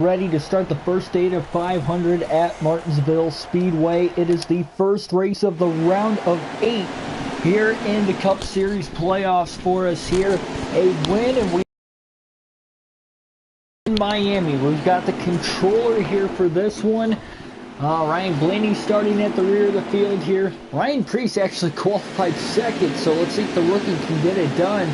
Ready to start the first day of 500 at Martinsville Speedway. It is the first race of the round of 8 here in the Cup Series playoffs for us here. A win, and we in Miami. We've got the controller here for this one. Ryan Blaney starting at the rear of the field here. Ryan Priest actually qualified second, so let's see if the rookie can get it done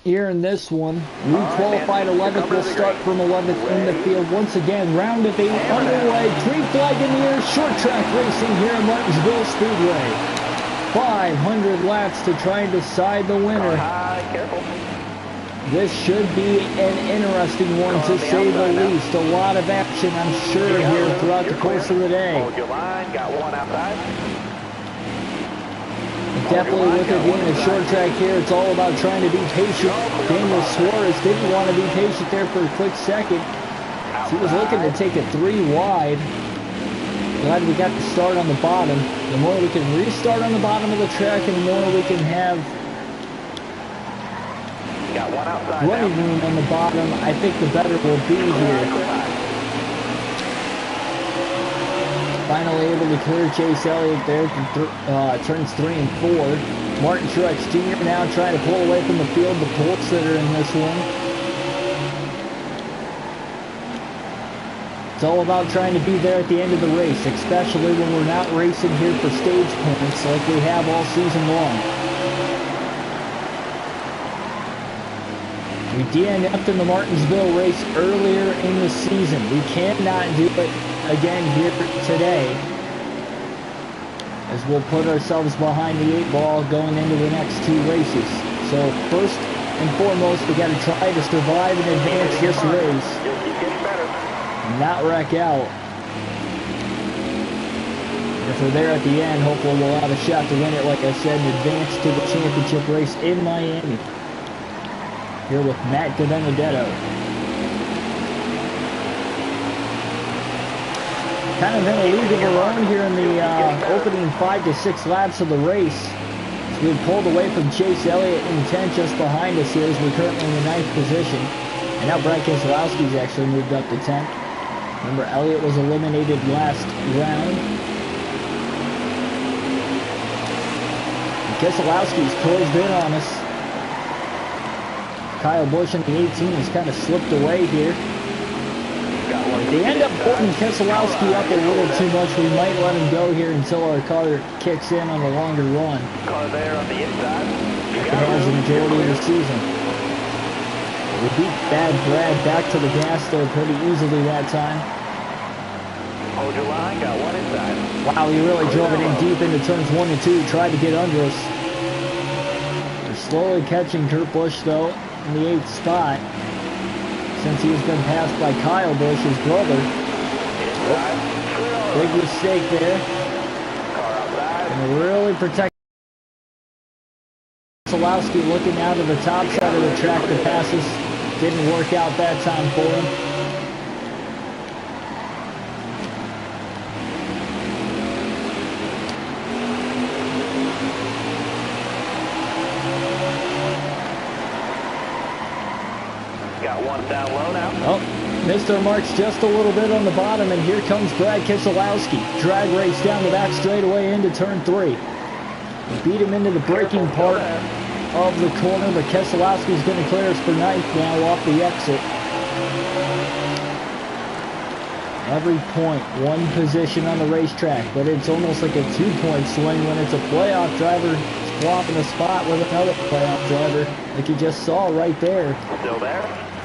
here in this one. We qualified 11th. We'll start from 11th in the field once again. Round of 8 underway. Green flag in the air. Short track racing here at Martinsville Speedway. 500 laps to try and decide the winner. This should be an interesting one, to say the least. A lot of action, I'm sure, here throughout the course of the day. Definitely with it being a short track here, it's all about trying to be patient. Daniel Suarez didn't want to be patient there for a quick second. He was looking to take it 3 wide. Glad we got the start on the bottom. The more we can restart on the bottom of the track, and the more we can have running room on the bottom, I think the better we'll be here. Finally able to clear Chase Elliott there from turns 3 and 4. Martin Truex Jr. now trying to pull away from the field, the pole sitter in this one. It's all about trying to be there at the end of the race, especially when we're not racing here for stage points like we have all season long. We DNF'd in the Martinsville race earlier in the season. We cannot do it again here today, as we'll put ourselves behind the 8 ball going into the next 2 races. So first and foremost, we got to try to survive and advance this race and not wreck out. And if we're there at the end, hopefully we'll have a shot to win it, like I said, and advance to the championship race in Miami. Here with Matt DiBenedetto. Kind of in a league of our own here in the opening 5 to 6 laps of the race. So we pulled away from Chase Elliott in 10th, just behind us here, as we're currently in the 9th position. And now Brad Keselowski's actually moved up to 10th. Remember, Elliott was eliminated last round. And Keselowski's closed in on us. Kyle Busch in the 18 has kind of slipped away here. If they end up pulling Keselowski up a little too much, we might let him go here until our car kicks in on a longer run. Car there on the inside. Like it has the majority of the season. We beat Bad Brad back to the gas there pretty easily that time. Hold your line, got one inside. Wow, he really drove it in deep into turns 1 and 2, tried to get under us. We're slowly catching Kurt Busch though in the 8th spot, since he has been passed by Kyle Busch, his brother. Big mistake there. And really protect Keselowski looking out of the top side of the track. The passes didn't work out that time for him. Got one down low now. Oh, missed our marks just a little bit on the bottom, and here comes Brad Keselowski. Drag race down the back straightaway into turn 3. We beat him into the braking part of the corner, but Keselowski's going to clear us for 9th now off the exit. Every point, 1 position on the racetrack, but it's almost like a 2-point swing when it's a playoff driver swapping a spot with another playoff driver, like you just saw right there. Still there?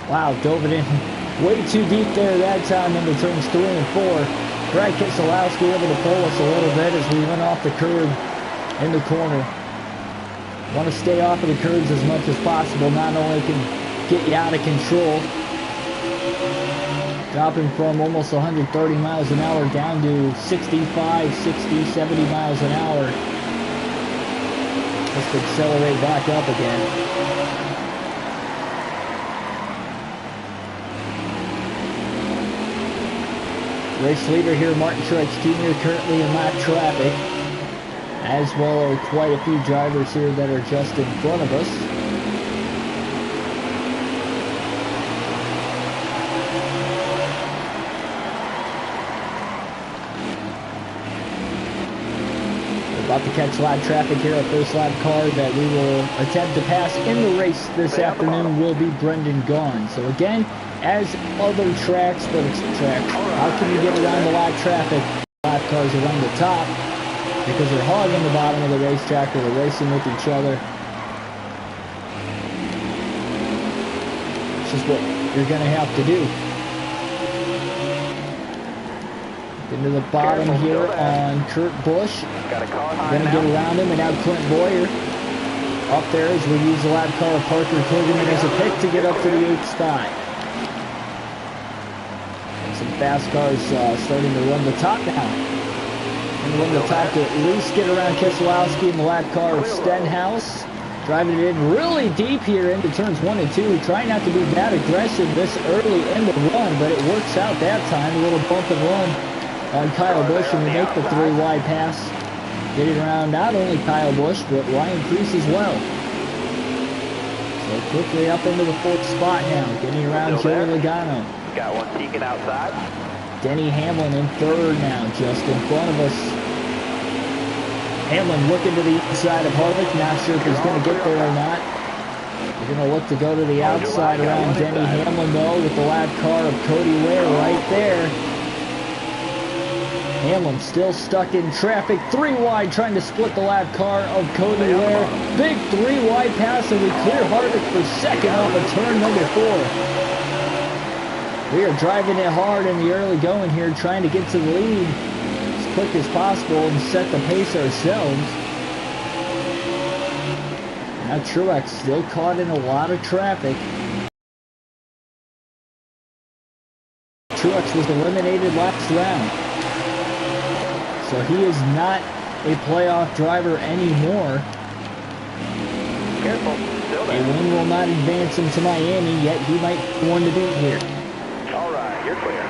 Wow, dove it in way too deep there that time into turns 3 and 4. Brad Keselowski able to pull us a little bit as we went off the curb in the corner. Want to stay off of the curbs as much as possible. Not only can get you out of control, dropping from almost 130 miles an hour down to 65, 60, 70 miles an hour. Just to accelerate back up again. Race leader here, Martin Truex Jr., currently in lap traffic, as well as quite a few drivers here that are just in front of us. About to catch lap traffic here. Our first lap car that we will attempt to pass in the race this afternoon will be Brendan Gaughan. So again, as other tracks, but it's a track, how can you get around the lap traffic? Lap cars are on the top because they're hogging the bottom of the racetrack or they're racing with each other. It's just what you're going to have to do. Into the bottom here on Kurt Busch. Going to get around him, and now Clint Boyer up there as we use the lap car of Parker Kligerman as a pick to get up to the 8th spot. And some fast cars starting to run the top now. And run the top to at least get around Keselowski in the lap car of Stenhouse. Driving it in really deep here into turns 1 and 2. Trying not to be that aggressive this early in the run, but it works out that time. A little bump and run on Kyle Busch, and we make the 3 wide pass. Getting around not only Kyle Busch, but Ryan Preece as well. So quickly up into the 4th spot now. Getting around Joey Logano. Got one peeking outside. Denny Hamlin in 3rd now, just in front of us. Hamlin looking to the inside of Harvick. Not sure if he's going to get there or not. We're going to look to go to the outside around Denny Hamlin, though, with the lap car of Cody Ware right there. Hamlin still stuck in traffic. 3 wide, trying to split the lap car of Cody Ware. Big 3 wide pass, and we clear Harvick for 2nd off of turn number 4. We are driving it hard in the early going here, trying to get to the lead as quick as possible and set the pace ourselves. Now Truex still caught in a lot of traffic. Truex was eliminated last round. So he is not a playoff driver anymore. Careful. A win will not advance him to Miami, yet he might be one to beat here. All right, you're clear.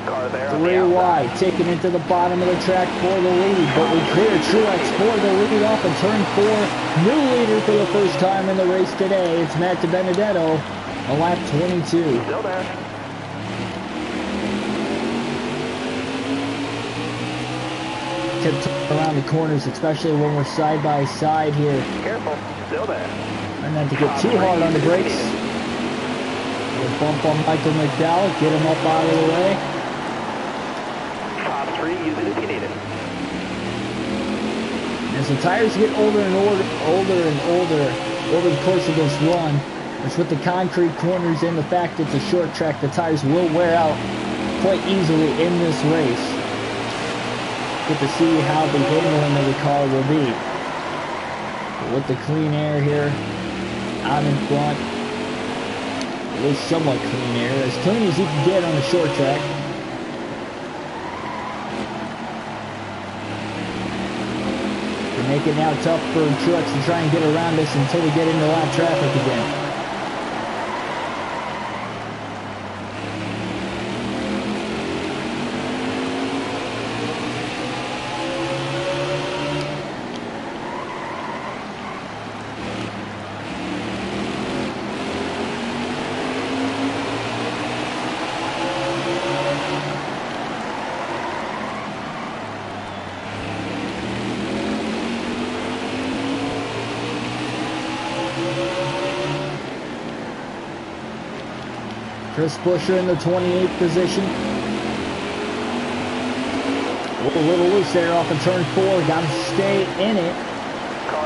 Car there. 3 wide, taking it to the bottom of the track for the lead, but we clear Truex for the lead off of turn 4. New leader for the first time in the race today. It's Matt DiBenedetto, on lap 22. Still there. Around the corners, especially when we're side by side here. Careful, still there. Trying not to get too hard on the brakes. We'll bump on Michael McDowell, get him up out of the way. Top 3, use it if you need it. As the tires get older and older over the course of this run, it's with the concrete corners and the fact it's a short track, the tires will wear out quite easily in this race. Get to see how the handling of the car will be. But with the clean air here, I'm in front. At least somewhat clean air, as clean as you can get on a short track. We make it now tough for Truex to try and get around us until we get into lap traffic again. Chris Buescher in the 28th position. A little loose there off of turn 4. Got to stay in it.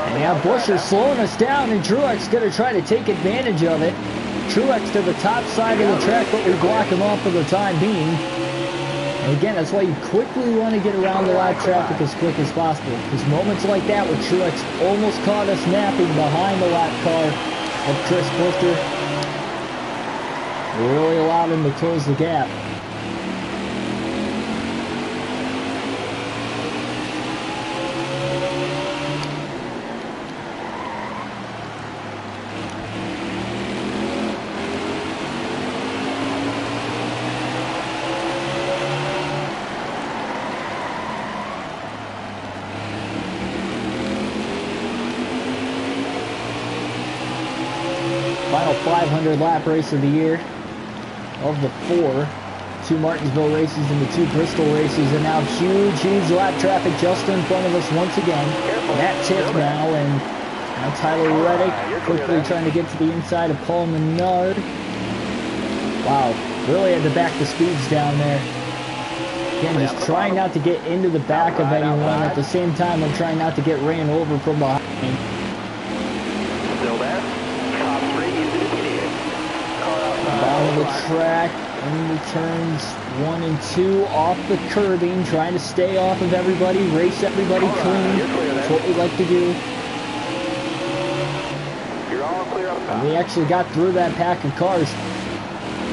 And now Buescher's slowing us down, and Truex going to try to take advantage of it. Truex to the top side of the track, but we block him off for the time being. And again, that's why you quickly want to get around the lap traffic as quick as possible. Because moments like that where Truex almost caught us napping behind the lap car of Chris Buescher really allowed him to close the gap. Final 500 lap race of the year, of the 4. 2 Martinsville races and the 2 Bristol races, and now huge lap traffic just in front of us once again. Matt Tiff now, and now Tyler Reddick quickly trying to get to the inside of Paul Menard. Wow, really had to back the speeds down there. Again, just trying not to get into the back of anyone. At the same time, I'm trying not to get ran over from behind. Still there. Top 3, easy to idiot. Bottom of the track, into turns 1 and 2, off the curbing, trying to stay off of everybody, race everybody clean. That's what we like to do. You're all clear up top. And we actually got through that pack of cars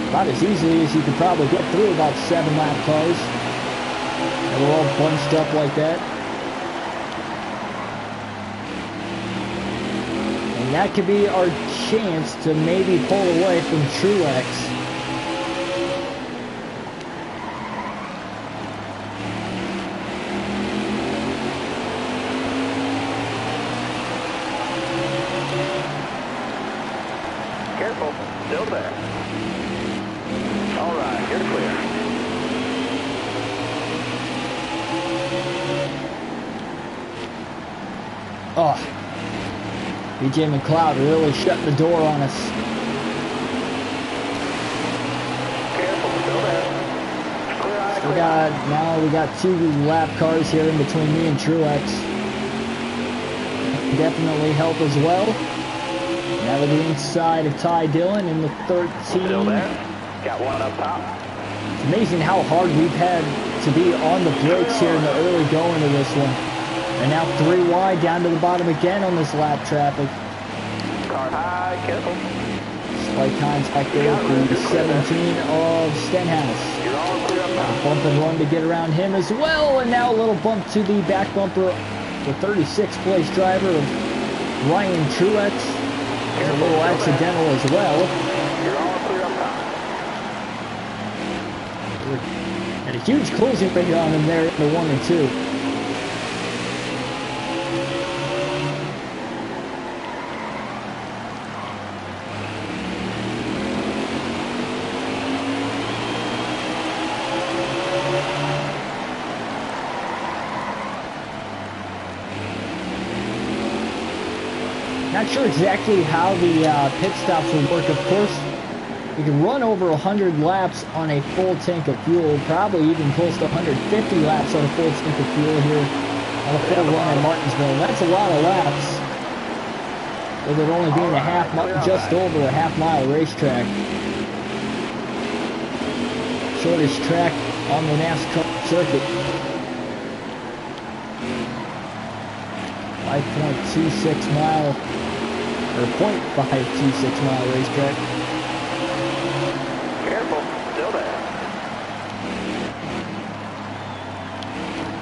about as easily as you could probably get through about 7 lap cars. And we're all bunched up like that. And that could be our chance to maybe pull away from Truex. Careful. Still there. All right, you're clear. Oh, BJ McLeod really shut the door on us. Careful. Still there. Clear eye, clear. Now we got 2 lap cars here in between me and Truex. Definitely help as well. Now to the inside of Ty Dillon in the 13. Still there. Got one up top. It's amazing how hard we've had to be on the brakes here in the early going of this one. And now 3 wide down to the bottom again on this lap traffic. Car high, careful. Slight contact there with the 17 of Stenhouse. You're all clear up top. Bump and run to get around him as well. And now a little bump to the back bumper. The 36th place driver of Ryan Truex. It's a little accidental as well. You're all clear up top. Had a huge closing rate on him there in the 1 and 2. Not sure exactly how the pit stops will work. Of course, you can run over 100 laps on a full tank of fuel, probably even close to 150 laps on a full tank of fuel here on a full run at Martinsville. That's a lot of laps, with it only being just over a half-mile racetrack. Shortest track on the NASCAR circuit. 5.26 mile, or 0.526 mile racetrack. Careful. Still there.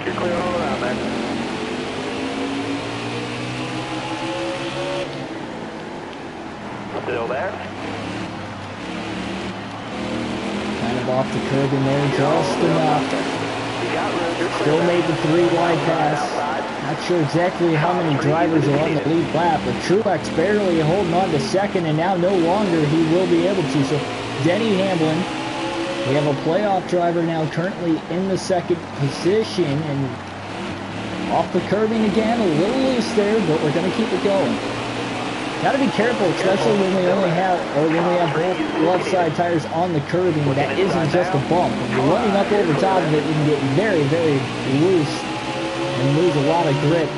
You're clear all around there. Still there. Kind of off the curb in there, just enough. You got room. You're clear. Still made the 3 wide pass. Not sure exactly how many drivers are on the lead lap, but Truex barely holding on to second, and now no longer he will be able to. So Denny Hamlin, we have a playoff driver now currently in the 2nd position, and off the curbing again, a little loose there, but we're going to keep it going. Got to be careful, especially when we have both left side tires on the curbing. That isn't just a bump. When you're running up over top of it, you can get very, very loose and lose a lot of grip.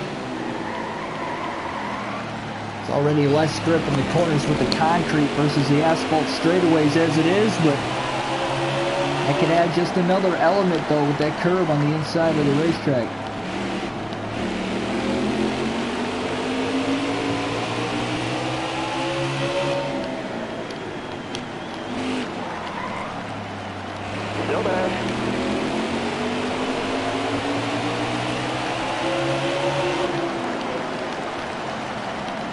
It's already less grip in the corners with the concrete versus the asphalt straightaways as it is, but that could add just another element though with that curve on the inside of the racetrack. Still there.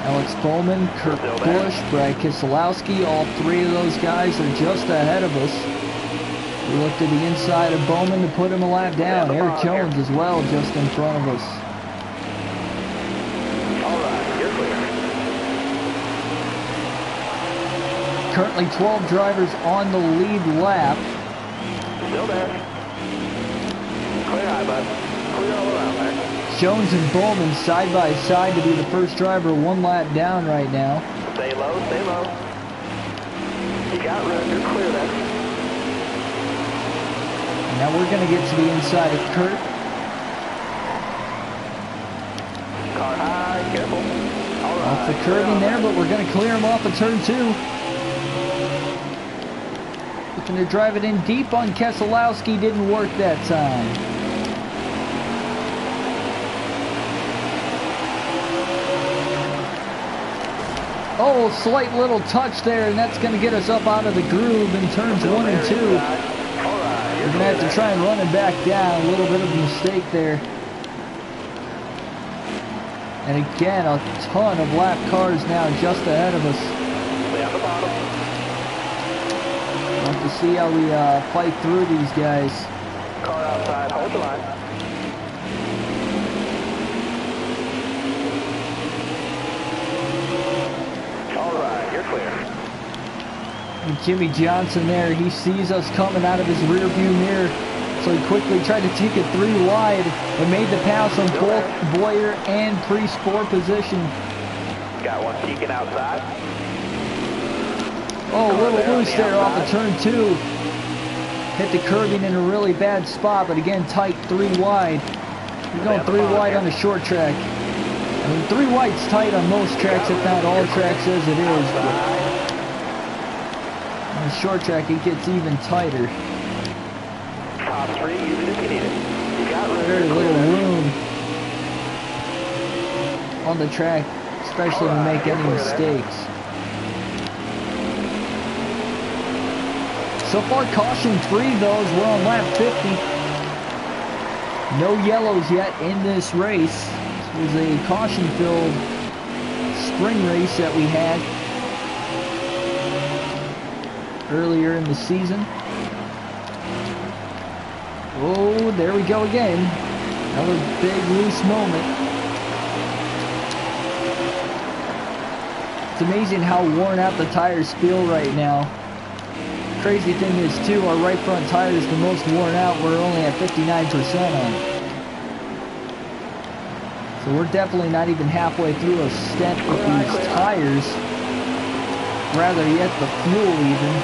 Alex Bowman, Kurt Busch, Brad Keselowski, all 3 of those guys are just ahead of us. We look to the inside of Bowman to put him a lap down. Eric Jones as well just in front of us. All right, you're clear. Currently 12 drivers on the lead lap. Still there. Clear high, bud. Clear all around there. Jones and Bowman side by side to be the first driver, one lap down right now. Stay low, stay low. You got room, you're clear there. And now we're going to get to the inside of Kurt. Car high, careful. All right. Off the curving there, but we're going to clear him off of turn 2. Looking to drive it in deep on Keselowski, didn't work that time. Oh, slight little touch there, and that's going to get us up out of the groove in turns 1 and 2. We're going to have to try and run it back down. A little bit of a mistake there. And again, a ton of lap cars now just ahead of us. Stay on the bottom. We'll have to see how we fight through these guys. Car outside, hold the line. All right, you're clear. And Jimmy Johnson there, he sees us coming out of his rear view mirror. So he quickly tried to take it 3 wide and made the pass on both Boyer and Priest for position. Got one peeking outside. Oh, a little loose there off of turn 2. Hit the curbing in a really bad spot, but again, tight 3 wide. We're going 3 wide on the short track. I mean, 3 wide's tight on most tracks, if not all tracks as it is. But on the short track, it gets even tighter. Top 3, use it if you need it. You got room. Very little room on the track, especially to make any mistakes. So far, caution free though, as we're on lap 50. No yellows yet in this race. This was a caution-filled spring race that we had earlier in the season. Oh, there we go again. Another big loose moment. It's amazing how worn out the tires feel right now. Crazy thing is too, our right front tire is the most worn out. We're only at 59% on it. So we're definitely not even halfway through a stint with these tires. Rather yet the fuel even.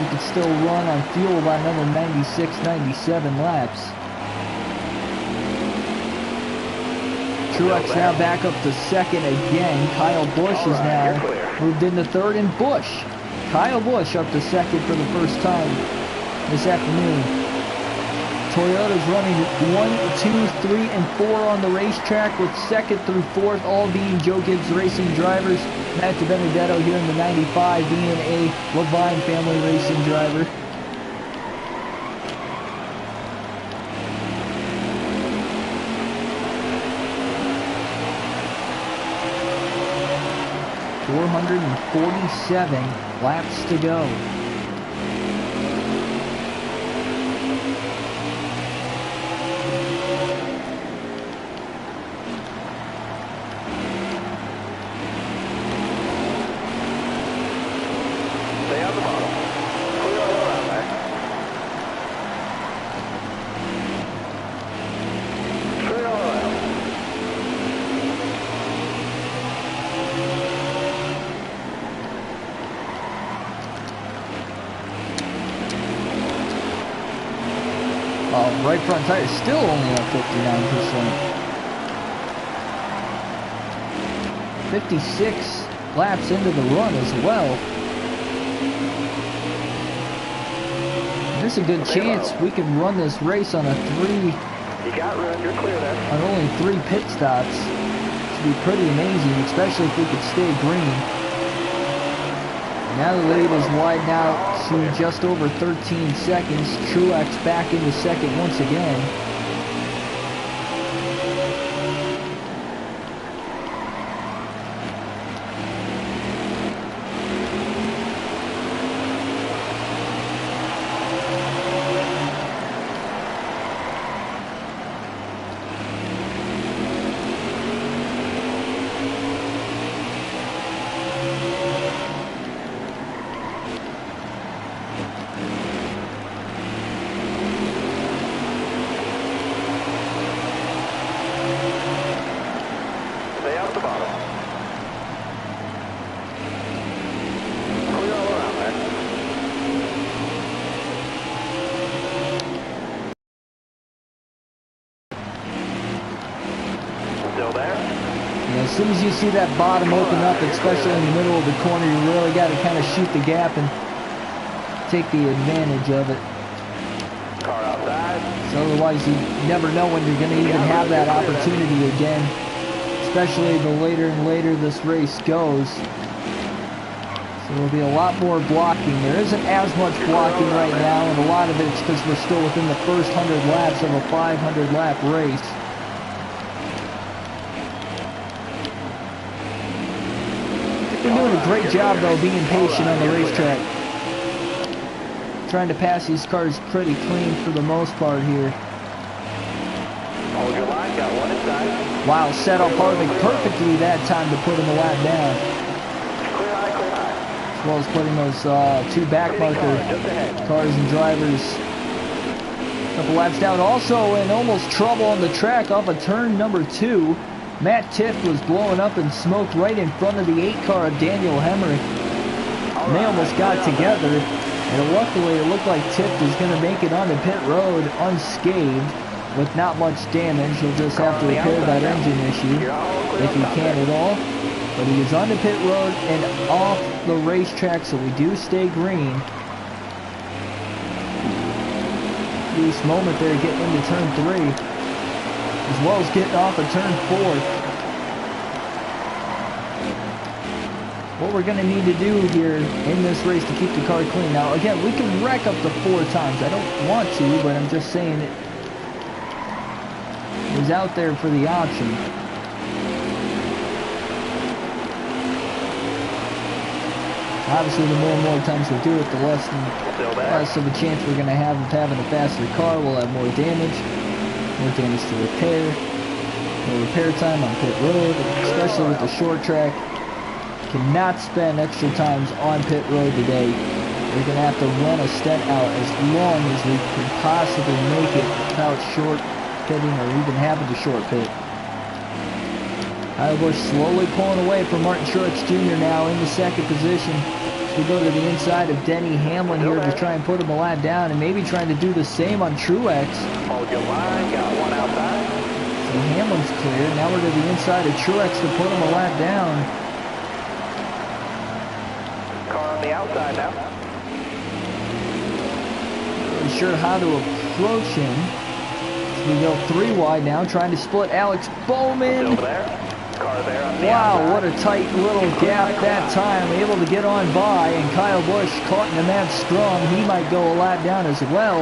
We could still run on fuel by another 96, 97 laps. Truex now back up to second again. Kyle Busch is now moved into third, and Busch. Kyle Busch up to second for the first time this afternoon. Toyota's running 1, 2, 3, and 4 on the racetrack, with second through fourth all being Joe Gibbs Racing drivers. Matt DiBenedetto here in the 95 being a Levine family racing driver. .447 laps to go. Stay on the bottom. Clear all around there. Clear all around. Right front tire is still only at 59%. 56 laps into the run as well. There's a good chance we can run this race on a 3. You got room, you're clear there. On only 3 pit stops. Should be pretty amazing, especially if we could stay green. Now the lead is wide now to just over 13 seconds. Truex back into second once again. as soon as you see that bottom open up, especially in the middle of the corner, you really got to kind of shoot the gap and take the advantage of it. Car outside. So otherwise you never know when you're going to even have that opportunity again, especially the later and later this race goes. So there'll be a lot more blocking. There isn't as much blocking right now, and a lot of it's because we're still within the first 100 laps of a 500 lap race. We're doing a great job though being patient on the racetrack. Trying to pass these cars pretty clean for the most part here. Hold your line, got one inside. Wow, set up Harvick perfectly that time to put him a lap down. Clear high, clear high. As well as putting those two back marker cars and drivers a couple laps down. Also in almost trouble on the track off of turn number 2. Matt Tiff was blowing up in smoke right in front of the 8 car of Daniel Hemrick. And they almost got together. And luckily, it looked like Tiff was going to make it onto pit road unscathed with not much damage. He'll just have to repair that engine issue if he can at all. But he is onto pit road and off the racetrack, so we do stay green. Loose moment there getting into turn 3, as well as getting off of turn 4. What we're going to need to do here in this race to keep the car clean. Now, again, we can wreck up to 4 times. I don't want to, but I'm just saying it is out there for the option. Obviously, the more and more times we do it, the less of a chance we're going to have of having a faster car. We'll have more damage to repair, more repair time on pit road, especially with the short track. Cannot spend extra times on pit road today. We're going to have to run a stint out as long as we can possibly make it without short pitting or even having to short pit. Kyle Busch slowly pulling away from Martin Truex Jr. now in the second position. So we go to the inside of Denny Hamlin here to try and put him a lap down and maybe trying to do the same on Truex. Hold your line, got one outside. So Hamlin's clear. Now we're to the inside of Truex to put him a lap down. The outside now. Not sure how to approach him. So we go 3 wide now, trying to split Alex Bowman. Over there. Car there on the Wow, outside. what a tight little gap that time. Able to get on by, and Kyle Busch caught in a mad scrum. He might go a lap down as well.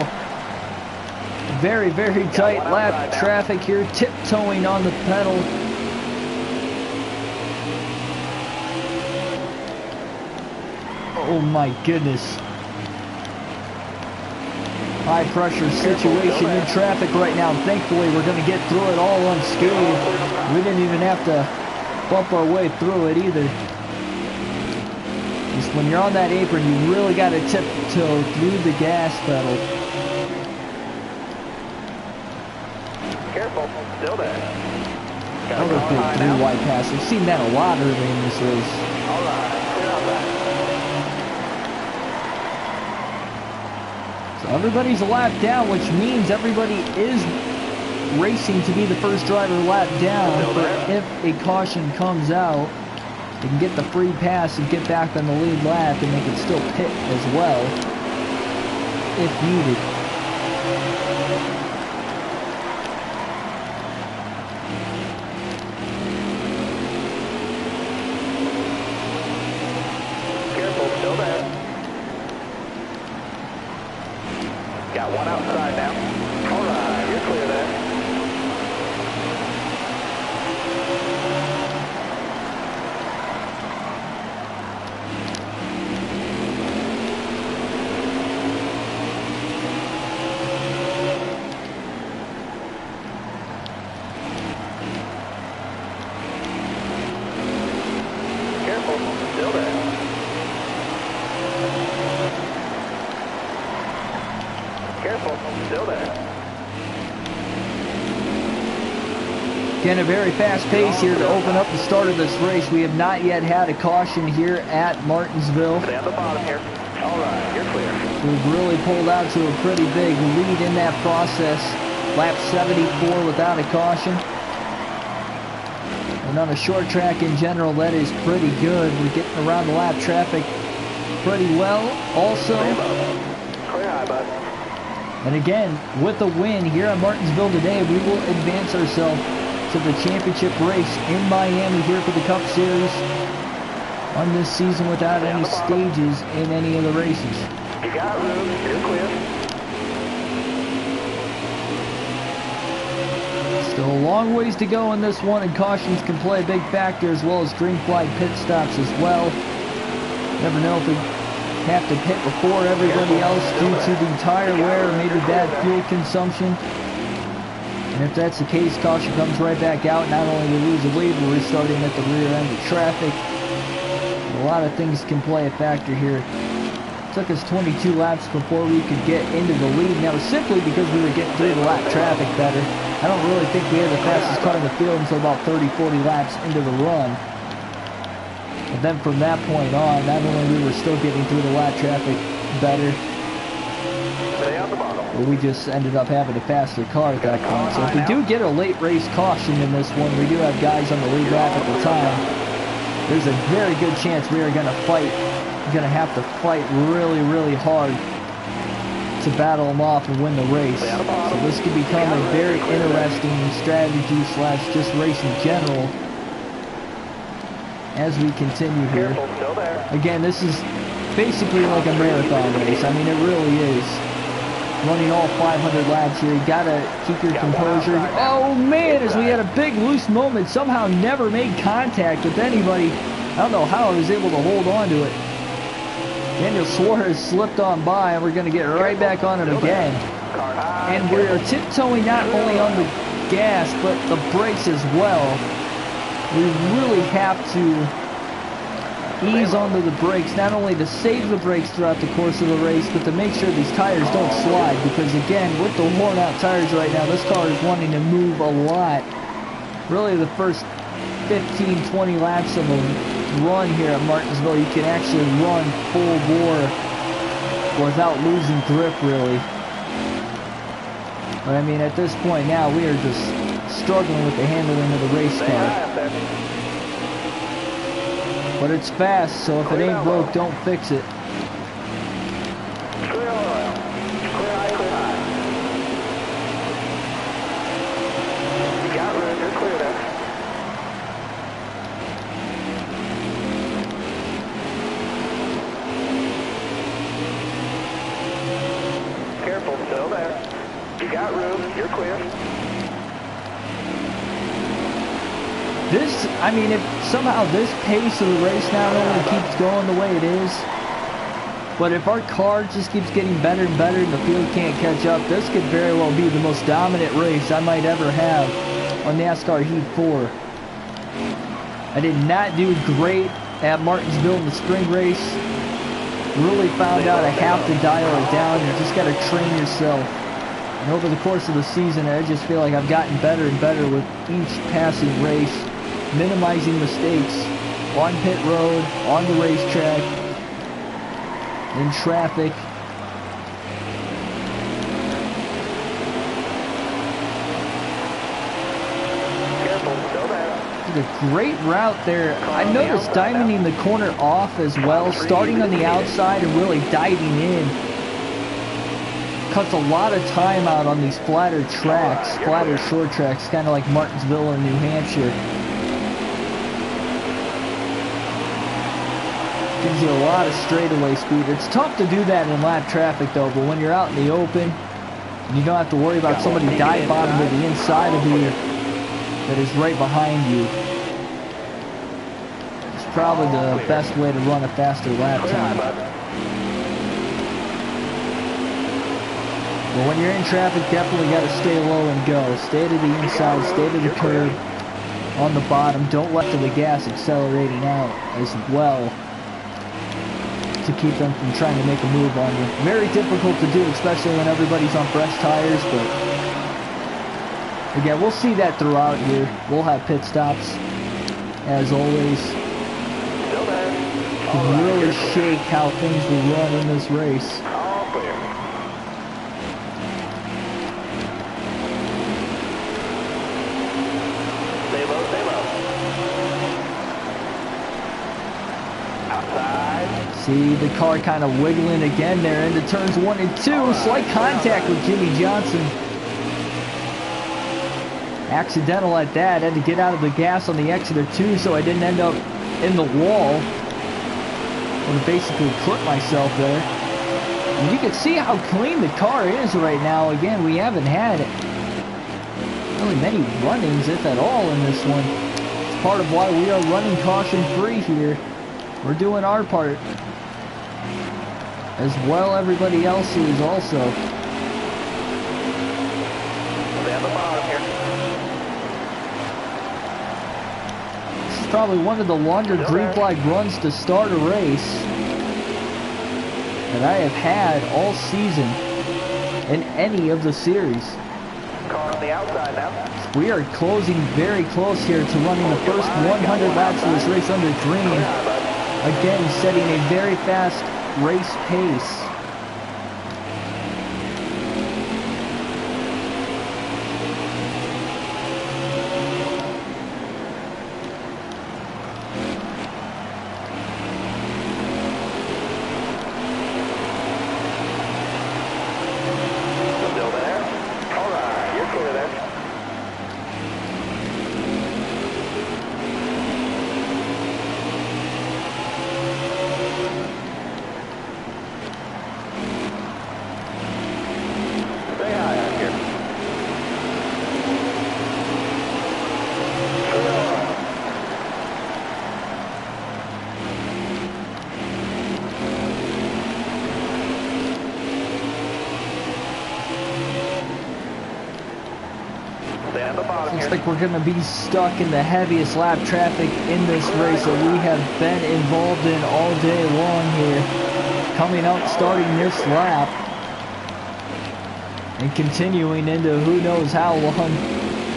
Very, very tight lap traffic here, tiptoeing on the pedal. Oh my goodness. High pressure situation in traffic right now. Thankfully, we're going to get through it all unscathed. We didn't even have to bump our way through it either. Just when you're on that apron, you really got to tiptoe through the gas pedal. Careful, still there. Another big 3 wide pass. We've seen that a lot early in this race. All right, clear out back. Everybody's a lap down, which means everybody is racing to be the first driver lap down. But if a caution comes out, they can get the free pass and get back on the lead lap, and they can still pit as well if needed. Careful, still there. Got one outside now. All right, you're clear there. Careful, still there. Careful, still there. Again, a very fast pace here to open up the start of this race. We have not yet had a caution here at Martinsville. Stay on the bottom here. All right, you're clear. We've really pulled out to a pretty big lead in that process. Lap 74 without a caution. And on a short track in general, that is pretty good. We're getting around the lap traffic pretty well also. And again, with a win here at Martinsville today, we will advance ourselves to the championship race in Miami here for the Cup Series on this season without any stages in any of the races. You got room, you're clear. Still a long ways to go in this one, and cautions can play a big factor, as well as green flag pit stops as well. Never know if we have to pit before everybody else due to the tire wear or maybe bad fuel consumption. And if that's the case, caution comes right back out. Not only do we lose the lead, we're restarting at the rear end of traffic. A lot of things can play a factor here. It took us 22 laps before we could get into the lead. And that was simply because we were getting through the lap traffic better. I don't really think we had the fastest car in the field until about 30-40 laps into the run. But then from that point on, not only we were still getting through the lap traffic better, but we just ended up having a faster car at that point. So if we do get a late race caution in this one, we do have guys on the lead lap at the time, there's a very good chance we are going to fight. We're going to have to fight really, really hard to battle them off and win the race. So this could become a very interesting strategy slash just race in general as we continue here. Again, this is basically like a marathon race. I mean, it really is. Running all 500 laps here, you gotta keep your composure. Oh man, as we had a big loose moment, somehow never made contact with anybody. I don't know how I was able to hold on to it. Daniel Suarez slipped on by, and we're gonna get right back on him again. And we are tiptoeing not only on the gas, but the brakes as well. We really have to ease onto the brakes, not only to save the brakes throughout the course of the race, but to make sure these tires don't slide, because again, with the worn out tires right now, this car is wanting to move a lot. Really the first 15-20 laps of a run here at Martinsville, you can actually run full bore without losing grip really. But I mean, at this point now, we are just struggling with the handling of the race car. But it's fast, so if it ain't broke, don't fix it. Clear oil. Clear high, clear high. You got room, you're clear there. Careful, still there. You got room, you're clear. This, I mean, if somehow this pace of the race not only keeps going the way it is, but if our car just keeps getting better and better and the field can't catch up, this could very well be the most dominant race I might ever have on NASCAR Heat 4. I did not do great at Martinsville in the spring race. Really found out I have to dial it down. You just got to train yourself. And over the course of the season, I just feel like I've gotten better and better with each passing race, minimizing mistakes on pit road, on the racetrack, in traffic. A great route there. I noticed diamonding the corner off as well, starting on the outside and really diving in. Cuts a lot of time out on these flatter tracks, flatter short tracks, kind of like Martinsville or New Hampshire. Gives you a lot of straightaway speed. It's tough to do that in lap traffic though, but when you're out in the open, you don't have to worry about somebody dive bombing to the inside of you that is right behind you. It's probably the best way to run a faster lap time. But when you're in traffic, definitely got to stay low and go. Stay to the inside, stay to the curb, on the bottom. Don't let the gas accelerating out as well to keep them from trying to make a move on you. Very difficult to do, especially when everybody's on fresh tires, but again, we'll see that throughout here. We'll have pit stops, as always, to really shake how things will run in this race. See the car kind of wiggling again there into turns 1 and 2. Slight contact with Jimmy Johnson. Accidental at that. Had to get out of the gas on the exit or 2 so I didn't end up in the wall. I would have basically clipped myself there. And you can see how clean the car is right now. Again, we haven't had really many run-ins, if at all, in this one. It's part of why we are running caution free here. We're doing our part. As well, everybody else is also. This is probably one of the longer green flag runs to start a race that I have had all season in any of the series. Car on the outside now. We are closing very close here to running the first 100 laps of this race under green. Again, setting a very fast race pace. Still there? All right, you're clear there. Say hi out here. Stay at the bottom Looks here. like we're going to be stuck in the heaviest lap traffic in this race that we have been involved in all day long here. Coming up, starting this lap. And continuing into who knows how long,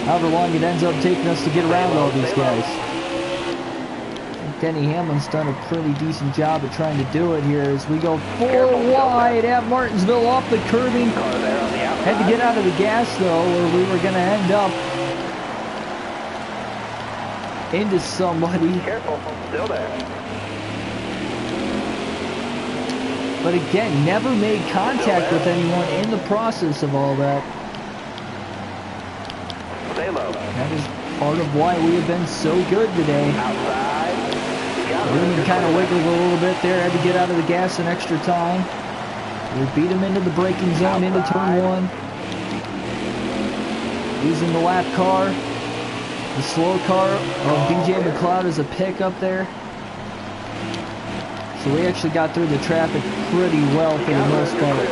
however long it ends up taking us to get around all these guys. Denny Hamlin's done a pretty decent job at trying to do it here as we go 4 wide at Martinsville off the curbing. Car there on the outside. Had to get out of the gas though, or we were going to end up into somebody. Careful, still there. But again, never made contact with anyone in the process of all that. Stay low. That is part of why we have been so good today. Outside. You got it. Ruben kind of wiggled a little bit there, had to get out of the gas an extra time. We beat him into the braking zone, into turn 1. Using the lap car. The slow car of BJ McLeod as a pickup there. So we actually got through the traffic pretty well for the most part.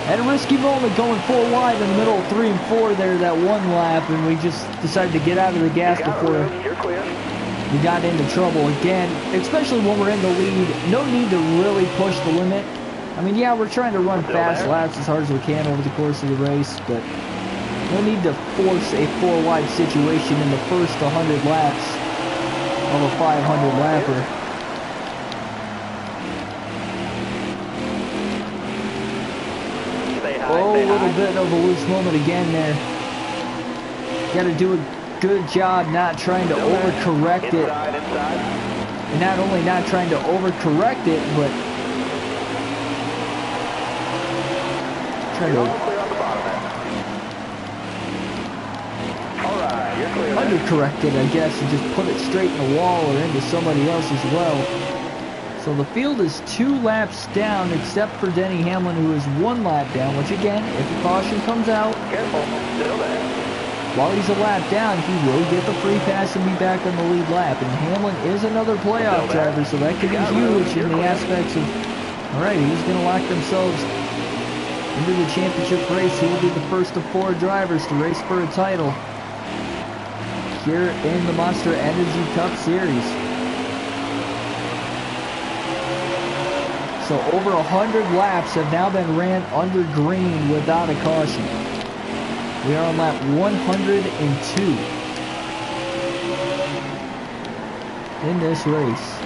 Had a risky moment going 4 wide in the middle of 3 and 4 there that one lap, and we just decided to get out of the gas before You're clear. we got into trouble again, especially when we're in the lead. No need to really push the limit. I mean, yeah, we're trying to run fast laps as hard as we can over the course of the race, but no need to force a 4 wide situation in the first 100 laps of a 500 lapper. Oh, a little bit of a loose moment again there. Got to do a good job not trying to overcorrect it. And not only not trying to overcorrect it, but trying to undercorrect it, I guess, and just put it straight in the wall or into somebody else as well. So the field is 2 laps down, except for Denny Hamlin, who is 1 lap down, which again, if the caution comes out, Careful, still there. while he's a lap down, he will get the free pass and be back on the lead lap. And Hamlin is another playoff driver, so that could be huge in the aspects of, all right, who's going to lock themselves into the championship race? Who will be the first of 4 drivers to race for a title here in the Monster Energy Cup Series? So over 100 laps have now been ran under green without a caution. We are on lap 102 in this race.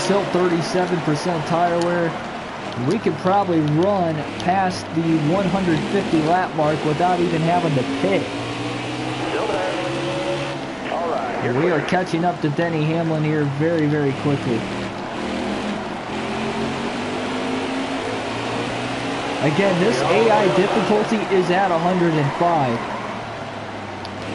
Still 37% tire wear. We could probably run past the 150 lap mark without even having to pit. And we are catching up to Denny Hamlin here very, very quickly. Again, this AI difficulty is at 105.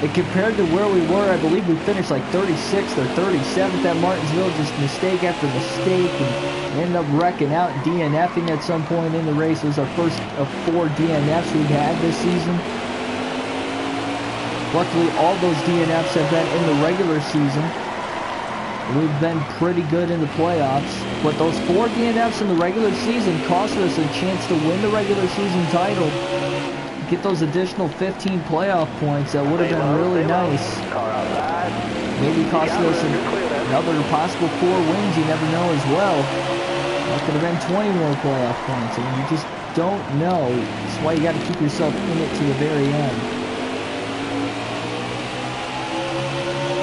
And compared to where we were, I believe we finished like 36th or 37th at Martinsville, just mistake after mistake, and ended up wrecking out, DNFing at some point in the race. It was our first of 4 DNFs we've had this season. Luckily, all those DNFs have been in the regular season. We've been pretty good in the playoffs, but those 4 DNFs in the regular season cost us a chance to win the regular season title. Get those additional 15 playoff points. That would have been really nice. Maybe cost us another possible 4 wins. You never know as well. That could have been 20 more playoff points. I mean, you just don't know. That's why you got to keep yourself in it to the very end.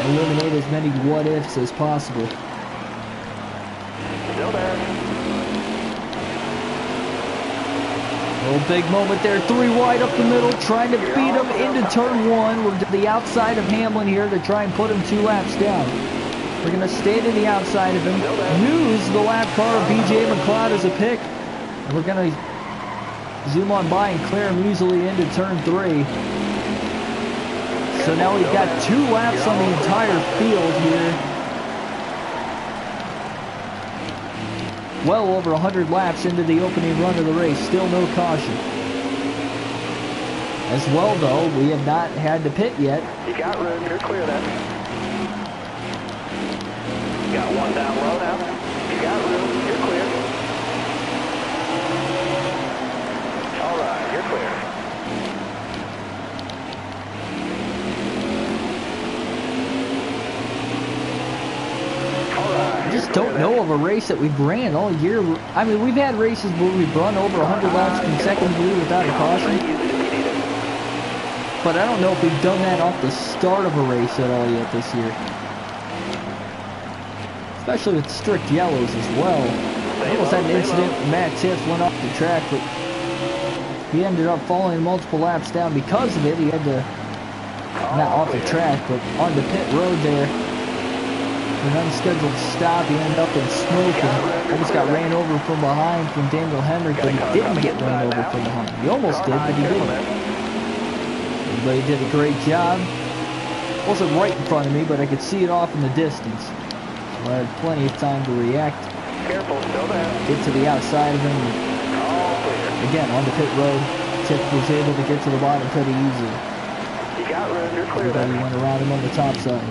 Eliminate as many what-ifs as possible. Still there. Oh, big moment there. 3 wide up the middle, trying to beat him into turn 1. We're to the outside of Hamlin here to try and put him 2 laps down. We're going to stay to the outside of him, use the lap car of BJ McLeod as a pick, and we're going to zoom on by and clear him easily into turn 3. So now we've got 2 laps on the entire field here. Well over 100 laps into the opening run of the race. Still no caution. As well, though, we have not had to pit yet. You got room. You're clear then. You got 1 down low now. You got room. You're clear. All right. You're clear. I just don't know of a race that we've ran all year. I mean, we've had races where we've run over 100 laps consecutively without a caution. But I don't know if we've done that off the start of a race at all yet this year. Especially with strict yellows as well. I almost had an incident when Matt Tiff went off the track, but he ended up falling multiple laps down because of it. He had to, not off the track, but on the pit road there. An unscheduled stop, he ended up in smoke and almost got ran over from behind from Daniel Hemrick, but he didn't get ran over from behind. He almost did, but he didn't. Everybody did a great job. Wasn't right in front of me, but I could see it off in the distance. So I had plenty of time to react. Careful, still there. Get to the outside of him. Again, on the pit road, Tiff was able to get to the bottom pretty easily. You got room, you're clear. Everybody went around him on the top side.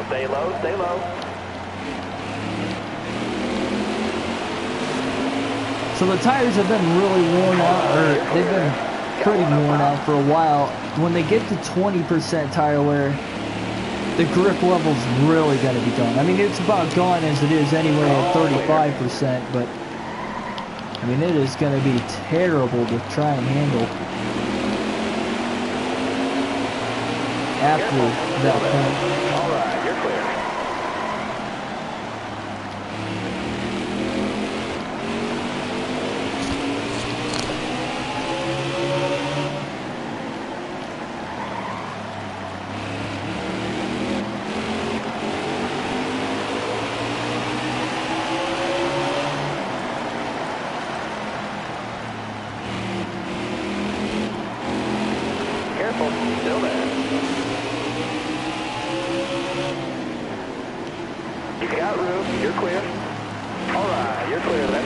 Stay low, stay low. So the tires have been really worn out, or they've been pretty worn out for a while. When they get to 20% tire wear, the grip level's really going to be gone. I mean, it's about gone as it is anyway at 35%, but I mean, it is going to be terrible to try and handle after that point. All right, you're clear. Careful, still there. You got room, you're clear. All right, you're clear then.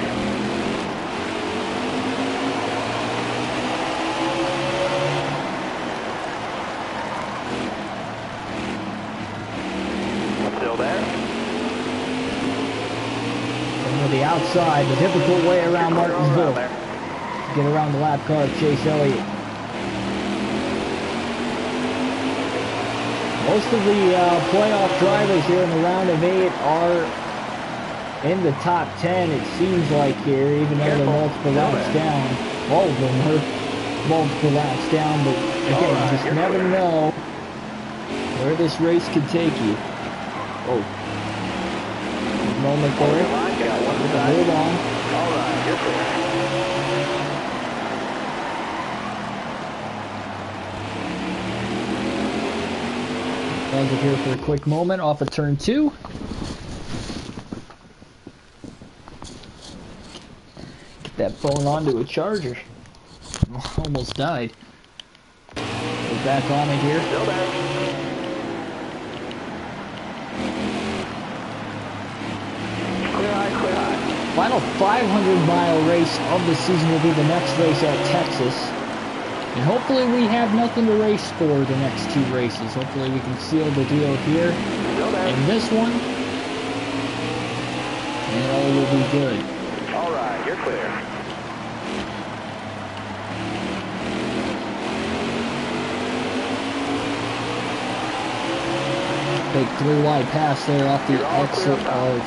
Still there. And to the outside, the difficult way around Martinsville. Get around the lap car of Chase Elliott. Most of the playoff drivers here in the round of 8 are in the top 10, it seems like here, even though they're multiple laps down. All of them are multiple laps down, but again, you just never know where this race could take you. Oh. Moment there. Hold on. All right, you're clear. Pause it here for a quick moment off of turn 2. Get that phone onto a charger. Almost died. We're back on it here. Still there. Clear high, clear high. Final 500-mile race of the season will be the next race at Texas. And hopefully we have nothing to race for the next 2 races. Hopefully we can seal the deal here in this one. And all will be good. All right, you're clear. Big 3 wide pass there off the exit of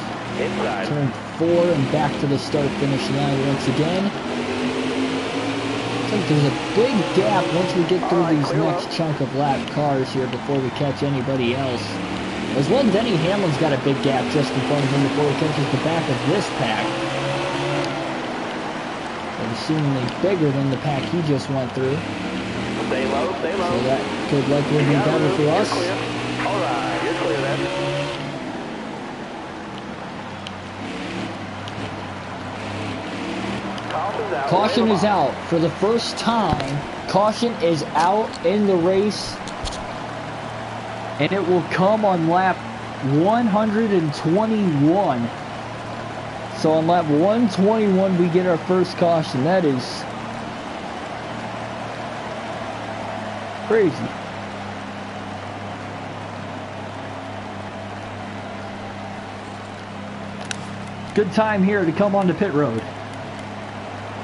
turn 4 and back to the start-finish line once again. I think there's a big gap once we get through these next chunk of lap cars here before we catch anybody else. As well, Denny Hamlin's got a big gap just in front of him before he catches the back of this pack. That is seemingly bigger than the pack he just went through. Stay low, stay low. So that could likely be better for us. All right, you're clear then. Caution is out for the first time. Caution is out in the race, and it will come on lap 121. So on lap 121 we get our first caution. That is crazy. Good time here to come onto pit road.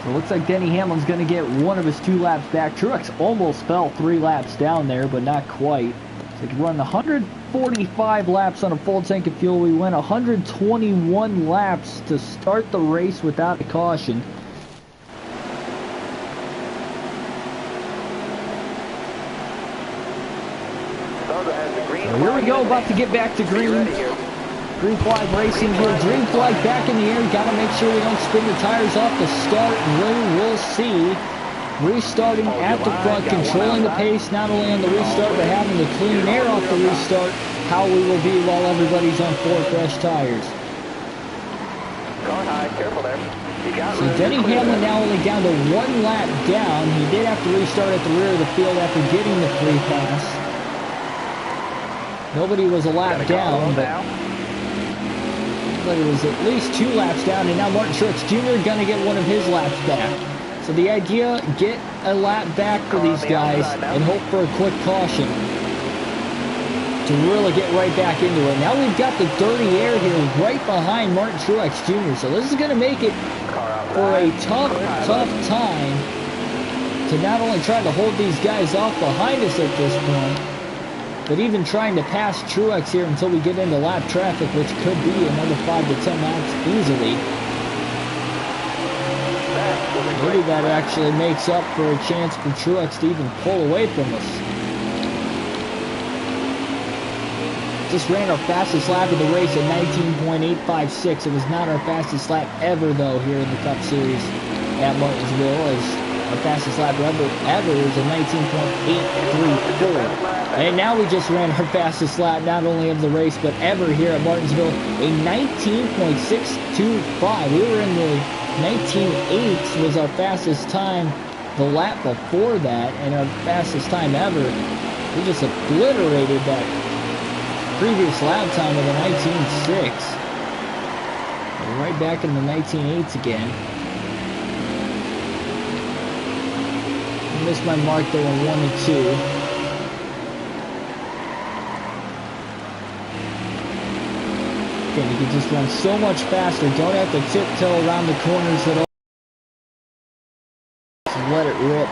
So it looks like Denny Hamlin's going to get one of his 2 laps back. Truex almost fell 3 laps down there, but not quite. So he run 145 laps on a full tank of fuel. We went 121 laps to start the race without a caution. So here we go, about to get back to green. Green flag racing here. Green flag back in the air. Got to make sure we don't spin the tires off the start. We will see. Restarting at the front, controlling the pace not only on the restart but having the clean air off the restart. How we will be while everybody's on 4 fresh tires. Car high, careful there. So Denny Hamlin now only down to 1 lap down. He did have to restart at the rear of the field after getting the free pass. Nobody was a lap down, but it was at least 2 laps down, and now Martin Truex Jr. gonna get one of his laps back. So the idea, get a lap back for these guys and hope for a quick caution to really get right back into it. Now we've got the dirty air here right behind Martin Truex Jr. So this is gonna make it for a tough time to not only try to hold these guys off behind us at this point, but even trying to pass Truex here until we get into lap traffic, which could be another 5 to 10 laps easily. Maybe that actually makes up for a chance for Truex to even pull away from us. Just ran our fastest lap of the race at 19.856. It was not our fastest lap ever, though, here in the Cup Series at Martinsville, as our fastest lap ever is a 19.834. And now we just ran our fastest lap, not only of the race, but ever here at Martinsville, a 19.625. We were in the 19.8s was our fastest time the lap before that, and our fastest time ever. We just obliterated that previous lap time of the 19.6. We're right back in the 19.8s again. I missed my mark there on 1 and 2. Again, you can just run so much faster. Don't have to tiptoe around the corners at all. Just let it rip.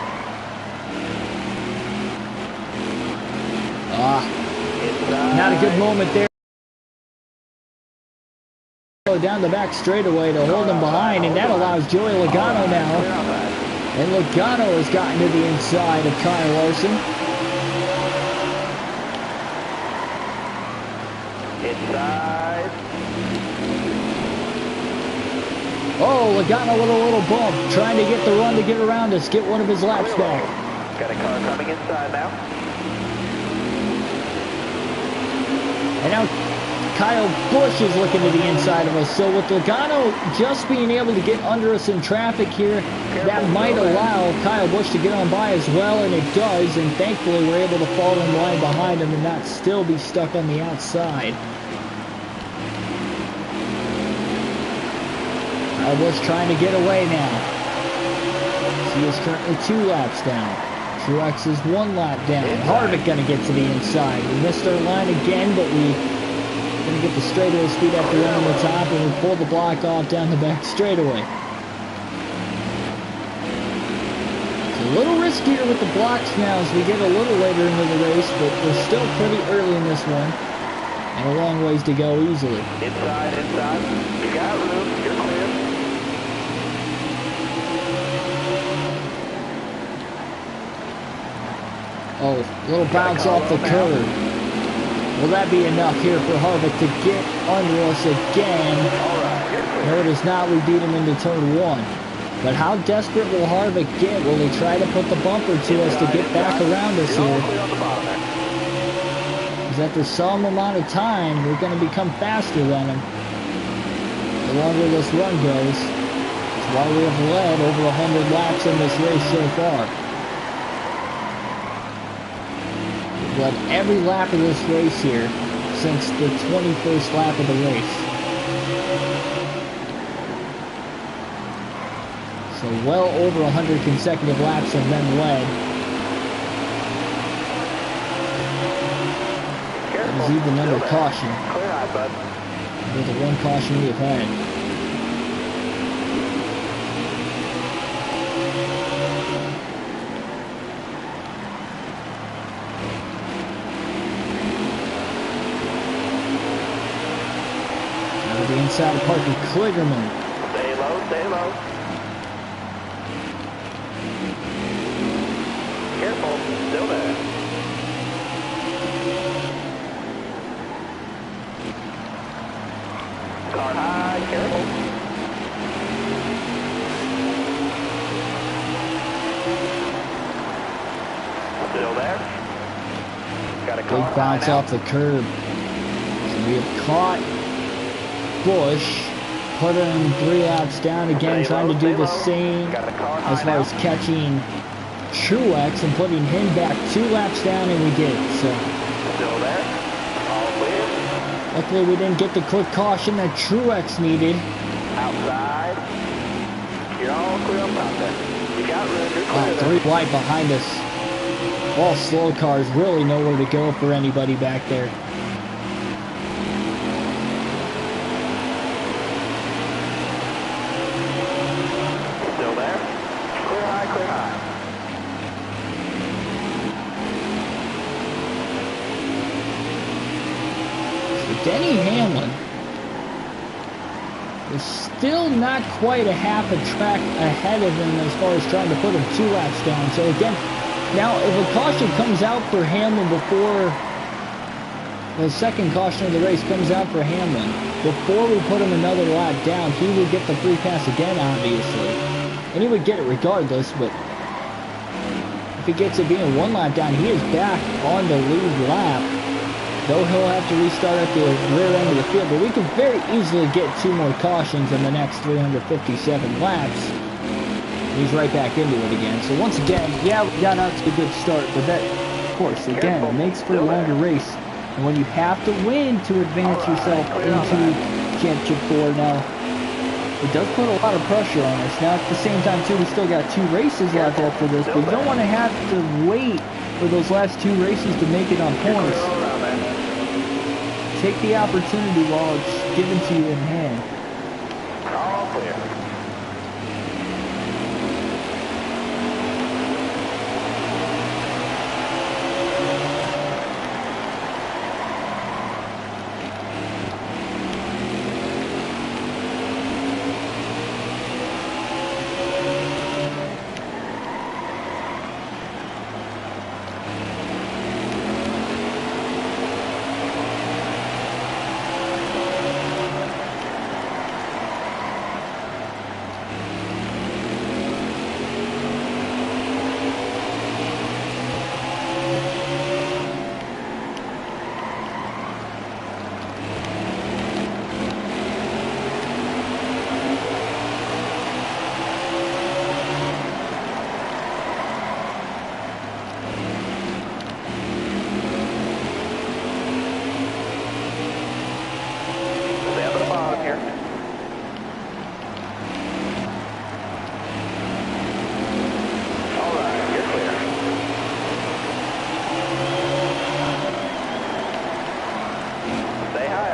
Not a good moment there. Down the back straightaway to hold him behind, and that allows Joey Logano now. And Logano has gotten to the inside of Kyle Larson. Inside. Oh, Logano with a little bump, trying to get the run to get around us, get one of his laps back. Got a car coming inside now. And now Kyle Busch is looking to the inside of us. So with Logano just being able to get under us in traffic here, that might allow Kyle Busch to get on by as well, and it does. And thankfully we're able to fall in line behind him and not still be stuck on the outside. Kyle Busch trying to get away now. He is currently 2 laps down. Truex is 1 lap down. Harvick gonna get to the inside. We missed our line again, but we gonna get the straightaway speed after running the top, and we pull the block off down the back straightaway. It's a little riskier with the blocks now as we get a little later into the race, but we're still pretty early in this one, and a long ways to go easily. Inside. You got room. You're clear. Oh, little bounce off the curb. Will that be enough here for Harvick to get under us again? No, it is not. We beat him into turn 1. But how desperate will Harvick get? Will he try to put the bumper to us to get back around us here? Because after some amount of time, we're going to become faster than him. The longer this run goes. That's why we have led over 100 laps in this race so far. Led every lap of this race here since the 21st lap of the race. So well over 100 consecutive laps have been led. It is even under caution. With the 1 caution we have had. The inside of Parker Kligerman. Stay low. Careful, still there. Car high, careful. Still there. Got a car Big bounce off the curb. So we have caught Busch, put him 3 laps down again, trying to do the same as far as catching Truex and putting him back 2 laps down, and we did. So still there. All clear. Luckily we didn't get the quick caution that Truex needed. Outside. You're all clear up out there. You got room. You're clear. 3 wide behind us. All slow cars really nowhere to go for anybody back there. Denny Hamlin is still not quite a half a track ahead of him as far as trying to put him 2 laps down. So again, now if a caution comes out for Hamlin before the second caution of the race comes out for Hamlin, before we put him another lap down, he would get the free pass again, obviously. And he would get it regardless, but if he gets it being 1 lap down, he is back on the lead lap. Though he'll have to restart at the rear end of the field, but we can very easily get 2 more cautions in the next 357 laps. He's right back into it again. So once again, yeah, we got out to a good start, but that, of course, again, it makes for a longer race. And when you have to win to advance yourself into Championship 4 now, it does put a lot of pressure on us. Now, at the same time, too, we still got 2 races left after this, but you don't want to have to wait for those last 2 races to make it on points. Take the opportunity while it's given to you in hand. All clear.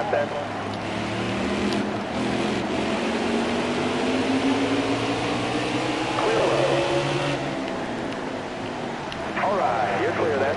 front there. Clear low. All right, you're clear there.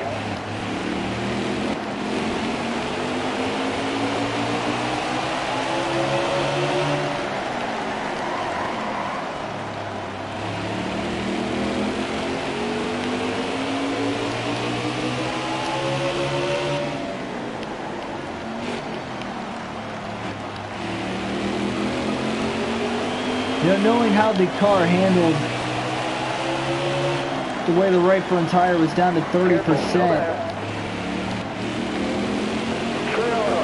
You know, knowing how the car handled the way the right front tire was down to 30%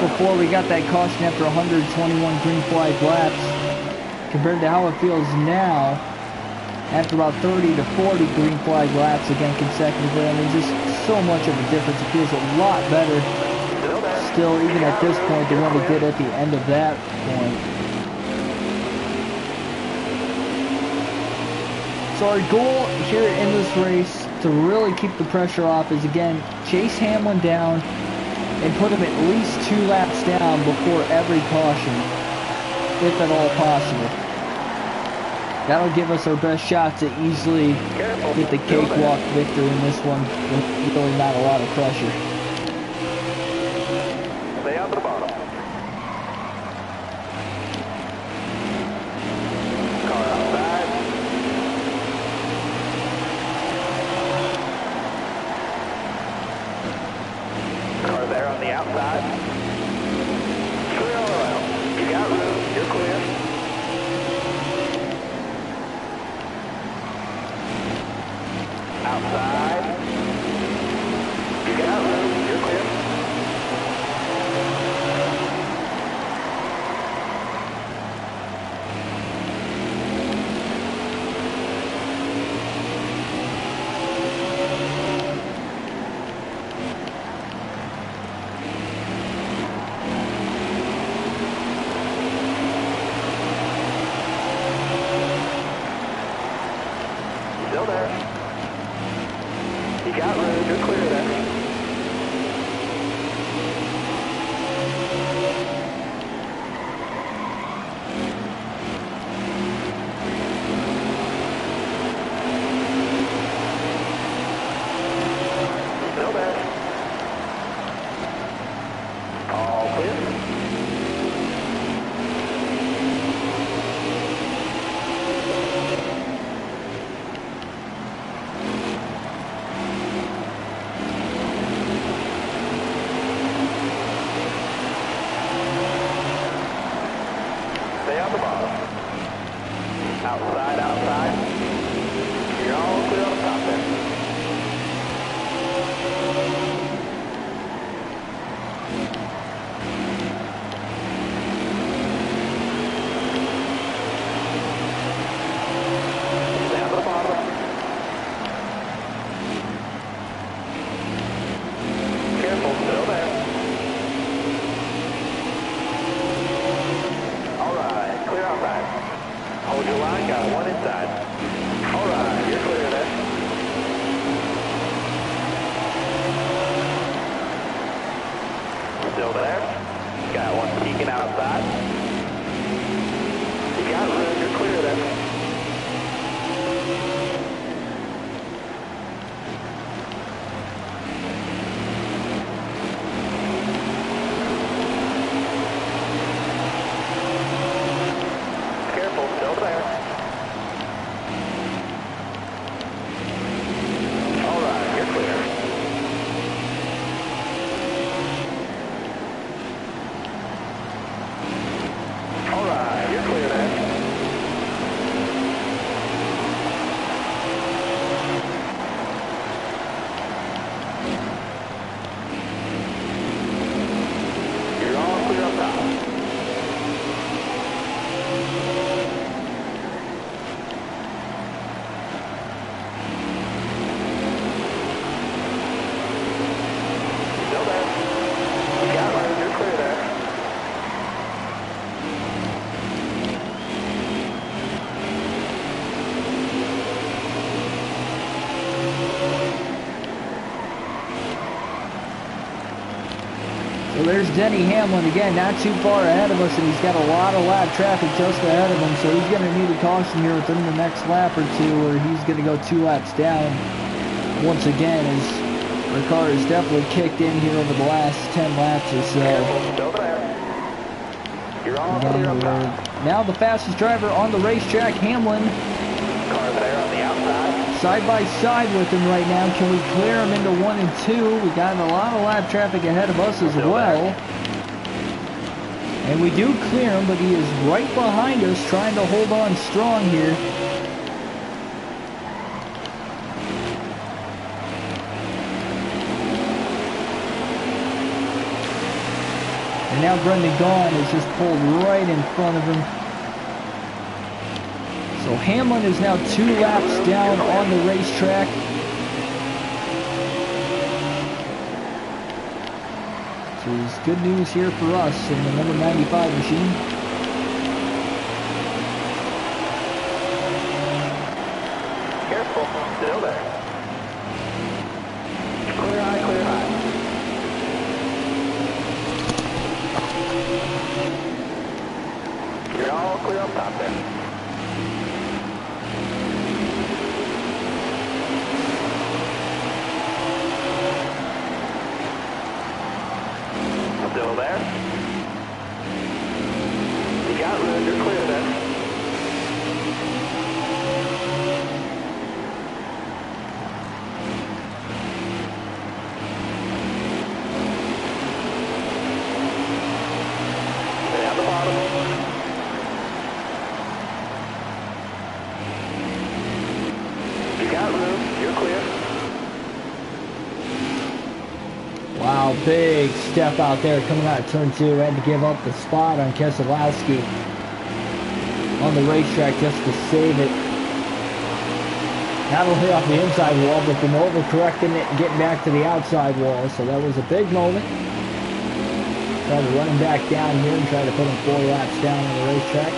before we got that caution after 121 green flag laps, compared to how it feels now after about 30 to 40 green flag laps again consecutively. I mean, just so much of a difference. It feels a lot better still, even at this point, than what it did at the end of that point. So our goal here in this race to really keep the pressure off is, again, chase Hamlin down and put him at least 2 laps down before every caution, if at all possible. That'll give us our best shot to easily get the cakewalk victory in this one with really not a lot of pressure. Stay out to the bottom. Car outside. Car there on the outside. Clear all around. You got room. You're clear. Outside. You got room. You're clear. Still there. You got room. You're clear there. Still there. All clear. Stay on the bottom. Outside, outside. You're all clear on the top there. Stay on the bottom. Careful, still there. Alright, clear outside. Hold your line, got one inside. Alright, you're clear there. Still there. Got one peeking outside. You got room, you're clear there. Careful, still there. Alright, you're clear. Alright, you're clear there. Well, there's Denny Hamlin again, not too far ahead of us, and he's got a lot of lap traffic just ahead of him, so he's going to need a caution here within the next lap or two, or he's going to go 2 laps down once again, as the car has definitely kicked in here over the last 10 laps or so. Again, now the fastest driver on the racetrack, Hamlin. Car there on the outside. Side by side with him right now. Can we clear him into 1 and 2? We got a lot of lap traffic ahead of us as well. And we do clear him, but he is right behind us trying to hold on strong here. And now Brendan Gaughan has just pulled right in front of him. So Hamlin is now 2 laps down on the racetrack. So it's good news here for us in the number 95 machine. Careful, still there. Clear high, clear high. You're all clear up top there. Still there? You got room, you're clear there. Stay at the bottom. You got room, you're clear. Wow, big step out there coming out of turn 2. Had to give up the spot on Keselowski on the racetrack just to save it. Not only off the inside wall, but then overcorrecting it and getting back to the outside wall. So that was a big moment. Tried to run him back down here and try to put him 4 laps down on the racetrack.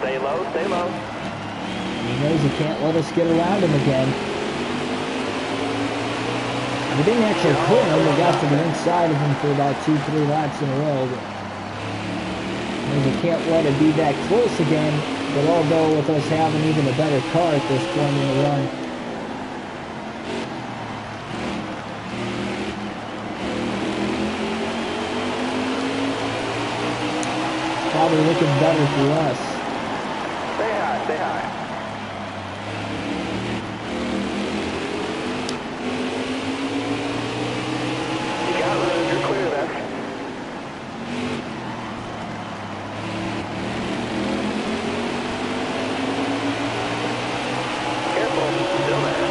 Stay low, stay low. He knows he can't let us get around him again. We didn't actually clear him. We got to the inside of him for about 2-3 laps in a row. But we can't let it be that close again. But although with us having even a better car at this point in the run, probably looking better for us. Stay high, stay high. You're clear there. Careful, still there.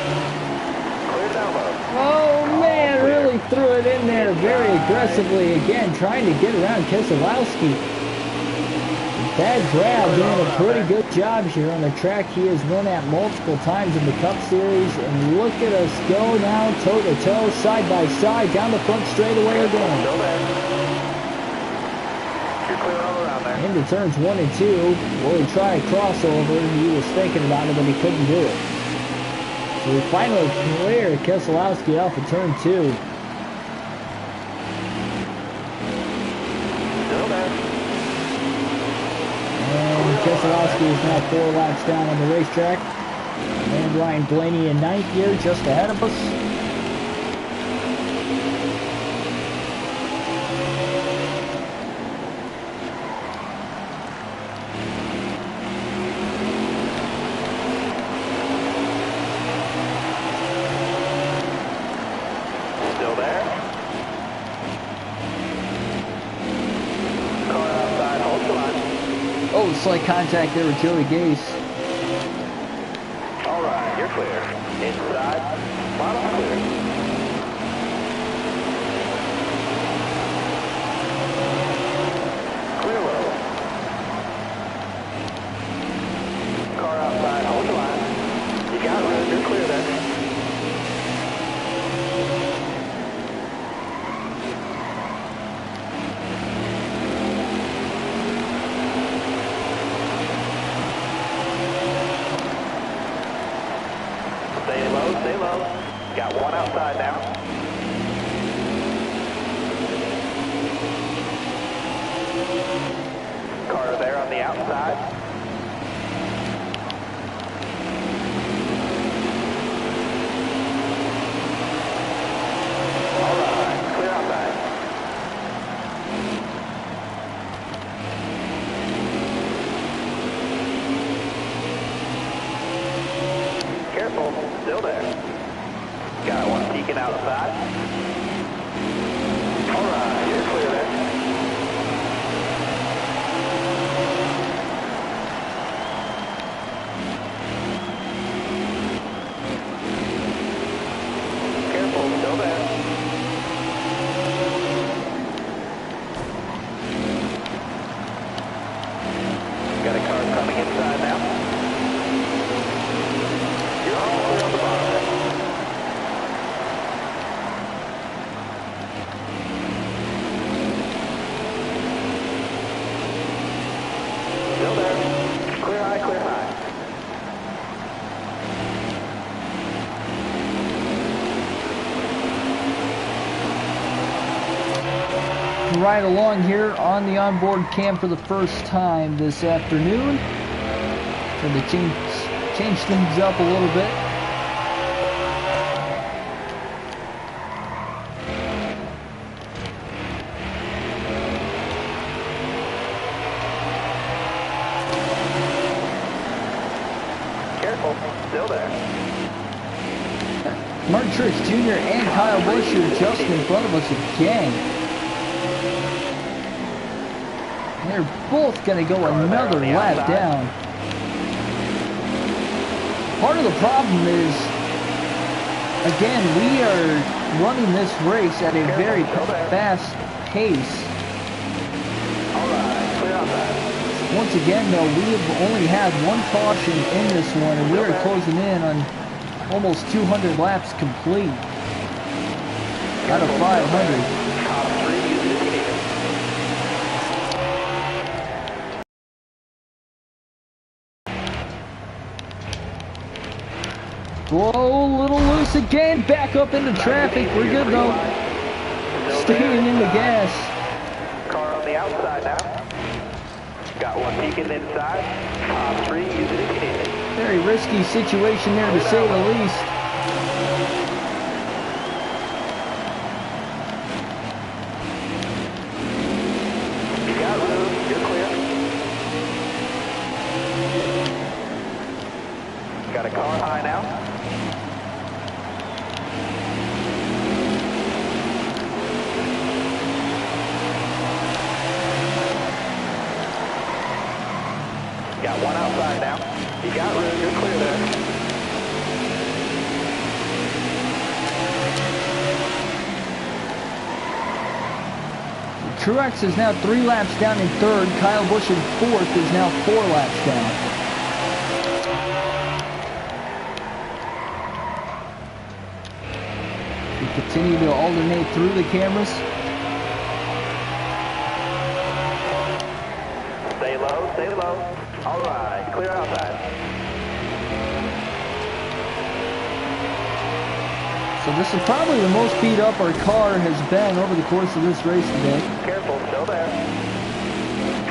Clear down low. Oh man, really threw it in there very aggressively again, trying to get around Keselowski. Bad grab, doing a pretty good job here on the track he has run at multiple times in the Cup Series. And look at us go now, toe-to-toe, side-by-side, down the front straightaway again. Still there. You're clear all around there. Into turns 1 and 2. Well, he tried a crossover. He was thinking about it, but he couldn't do it. So we finally clear Keselowski off of turn 2. Still there. And Keselowski is now 4 laps down on the racetrack. And Ryan Blaney in 9th here, just ahead of us. Still there. Car outside, hold the line. Oh, slight contact there with Joey Gase. All right, you're clear. Inside, bottom clear. Clear low. Car outside, hold the line. You got room, you're clear there. Stay low, stay low. Got one outside now. Carter there on the outside. All right, clear outside. Careful, still there. Got one peeking outside. All right, you're clear there. Careful, still there. Got a car coming inside now. You're all clear on the bottom. Still there. Clear high, clear high. Right along here on the onboard cam for the first time this afternoon. Trying to change things up a little bit. Careful, still there. Martin Truex Jr. and Kyle Busch are just in front of us again. They're both going to go another lap down. Part of the problem is, again, we are running this race at a very fast pace. All right, clear outside. Once again, though, we have only had one caution in this one, and we are closing in on almost 200 laps complete out of 500. Top 3, use it if you need it. Whoa, a little loose again. Back up into traffic. We're good, though. Staying in the gas. Car on the outside now. Got one peeking inside. Top 3, use it if you need it. Very risky situation there, to say the least. You got room. You're clear. Got a car high now. Got one outside now. You got room, you're clear there. Truex is now 3 laps down in third. Kyle Busch in fourth is now 4 laps down. We continue to alternate through the cameras. Stay low, stay low. All right, clear outside. So this is probably the most beat up our car has been over the course of this race today. Careful, still there.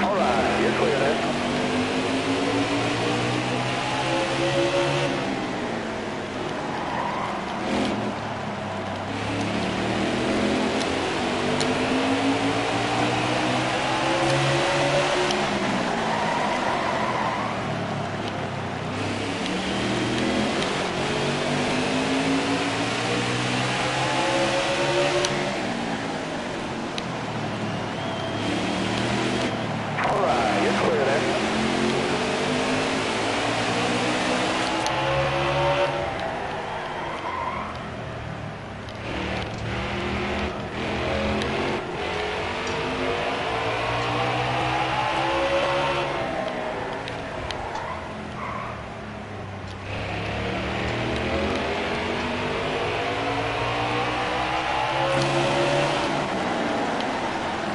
All right, you're clear there. All right, you're clear there.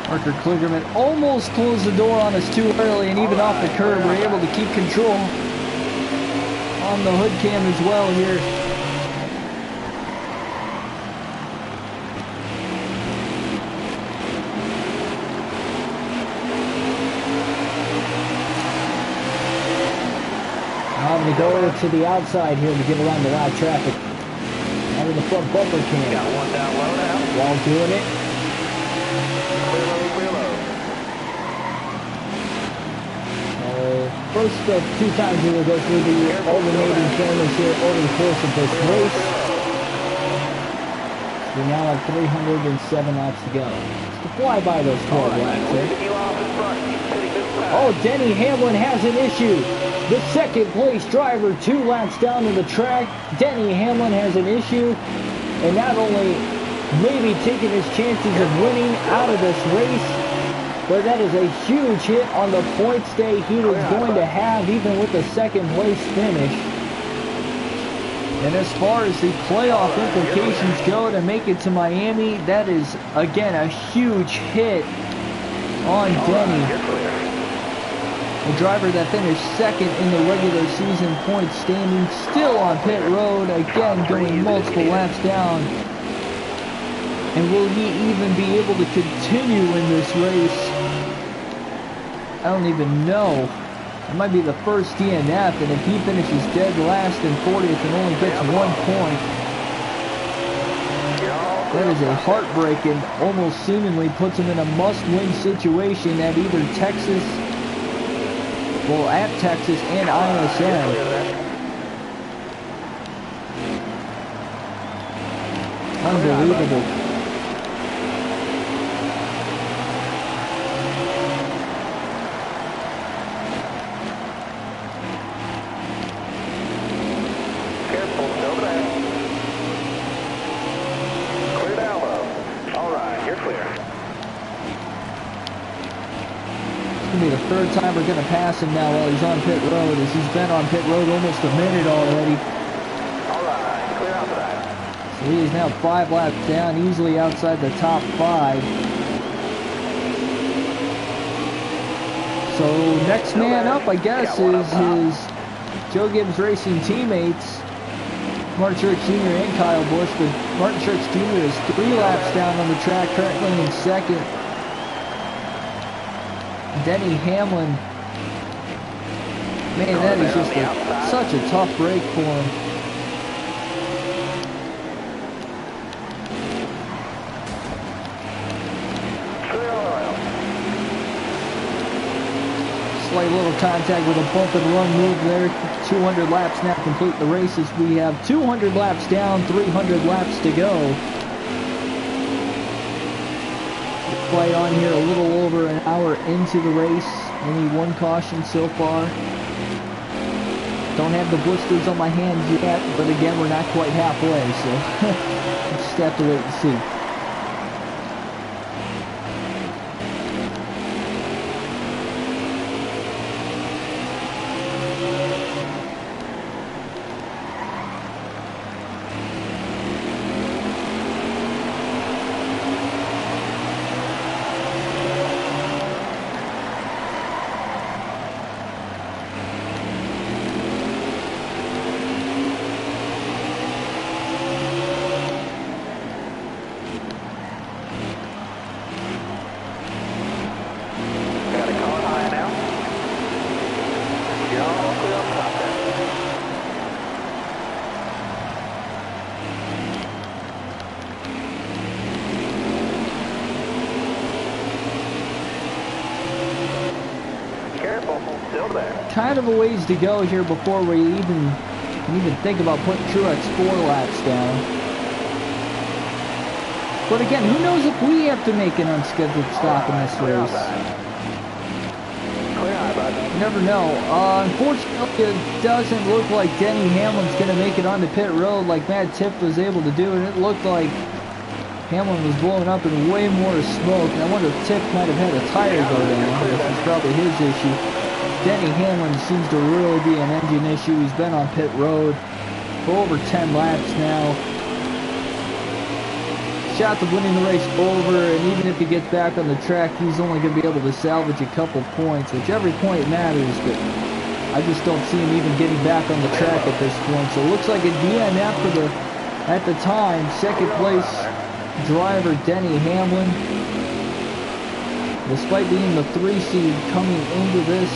Parker Kligerman almost closed the door on us too early, and even off the curb, we're able to keep control on the hood cam as well here. go to the outside here to get around the live traffic. Out of the front bumper cam. Got one down low now. While doing it. Clear low, clear low. First of 2 times we will go through the alternating cameras here over the course of this race. We now have 307 laps to go. Just to fly by those 12 laps here. Oh, Denny Hamlin has an issue. The second place driver 2 laps down to the track. Denny Hamlin has an issue. And not only maybe taking his chances of winning out of this race, but that is a huge hit on the points day he was going to have even with the second place finish. And as far as the playoff implications go to make it to Miami, that is, again, a huge hit on Denny. The driver that finished second in the regular season points standing, still on pit road, again going multiple laps down. And will he even be able to continue in this race? I don't even know. That might be the first DNF, and if he finishes dead last and 40th and only gets 1 point, that is a heartbreaking, almost seemingly puts him in a must-win situation at either Texas, well, at Texas and ISM. Unbelievable. The third time we're going to pass him now while he's on pit road, as he's been on pit road almost a minute already. Alright, clear out for that. So he is now 5 laps down, easily outside the top 5. So next man up, I guess, is his Joe Gibbs Racing teammates, Martin Truex Jr. and Kyle Busch, but Martin Truex Jr. is 3 laps down on the track, currently in second. Denny Hamlin, man, that is just such a tough break for him. Slight little contact with a bump and run move there. 200 laps now complete the races. We have 200 laps down, 300 laps to go. Play on here a little over an hour into the race. Only 1 caution so far. Don't have the blisters on my hands yet, but again, we're not quite halfway, so just have to wait and see. Kind of a ways to go here before we even think about putting Truex 4 laps down. But again, who knows if we have to make an unscheduled stop in this race? You never know. Unfortunately, it doesn't look like Denny Hamlin's going to make it onto pit road like Matt Tiff was able to do, and it looked like Hamlin was blowing up in way more smoke. And I wonder if Tiff might have had a tire go down. This is probably his issue. Denny Hamlin seems to really be an engine issue. He's been on pit road for over 10 laps now. Shot to winning the race over, and even if he gets back on the track, he's only going to be able to salvage a couple points, which every point matters, but I just don't see him even getting back on the track at this point. So it looks like a DNF for the, at the time, second place driver Denny Hamlin. Despite being the 3 seed coming into this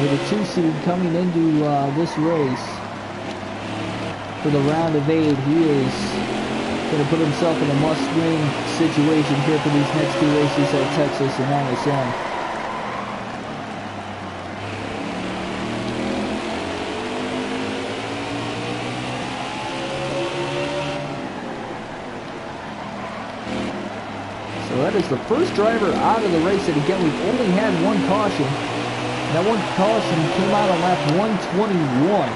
with a 2 seed coming into this race for the round of 8. He is going to put himself in a must-win situation here for these next 2 races at Texas and ISM. So that is the first driver out of the race, and again, we've only had 1 caution. That 1 caution came out on lap 121.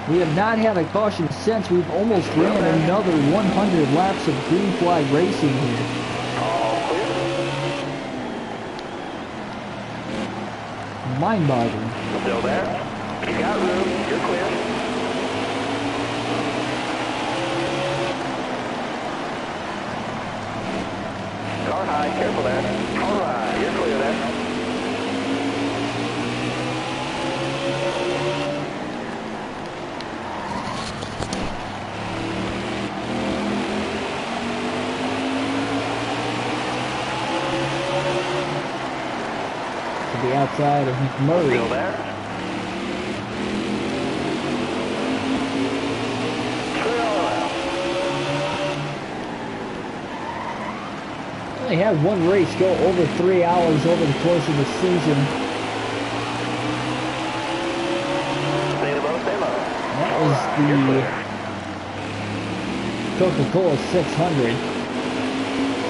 We have not had a caution since. We've almost ran another 100 laps of green flag racing here. Mind-boggling. Still there. You got room. You're clear. Car high. Careful there. All right. You're clear there. The outside of McMurray. Still there. Only had 1 race go over 3 hours over the course of the season. Stay low, stay low. That was the Coca-Cola 600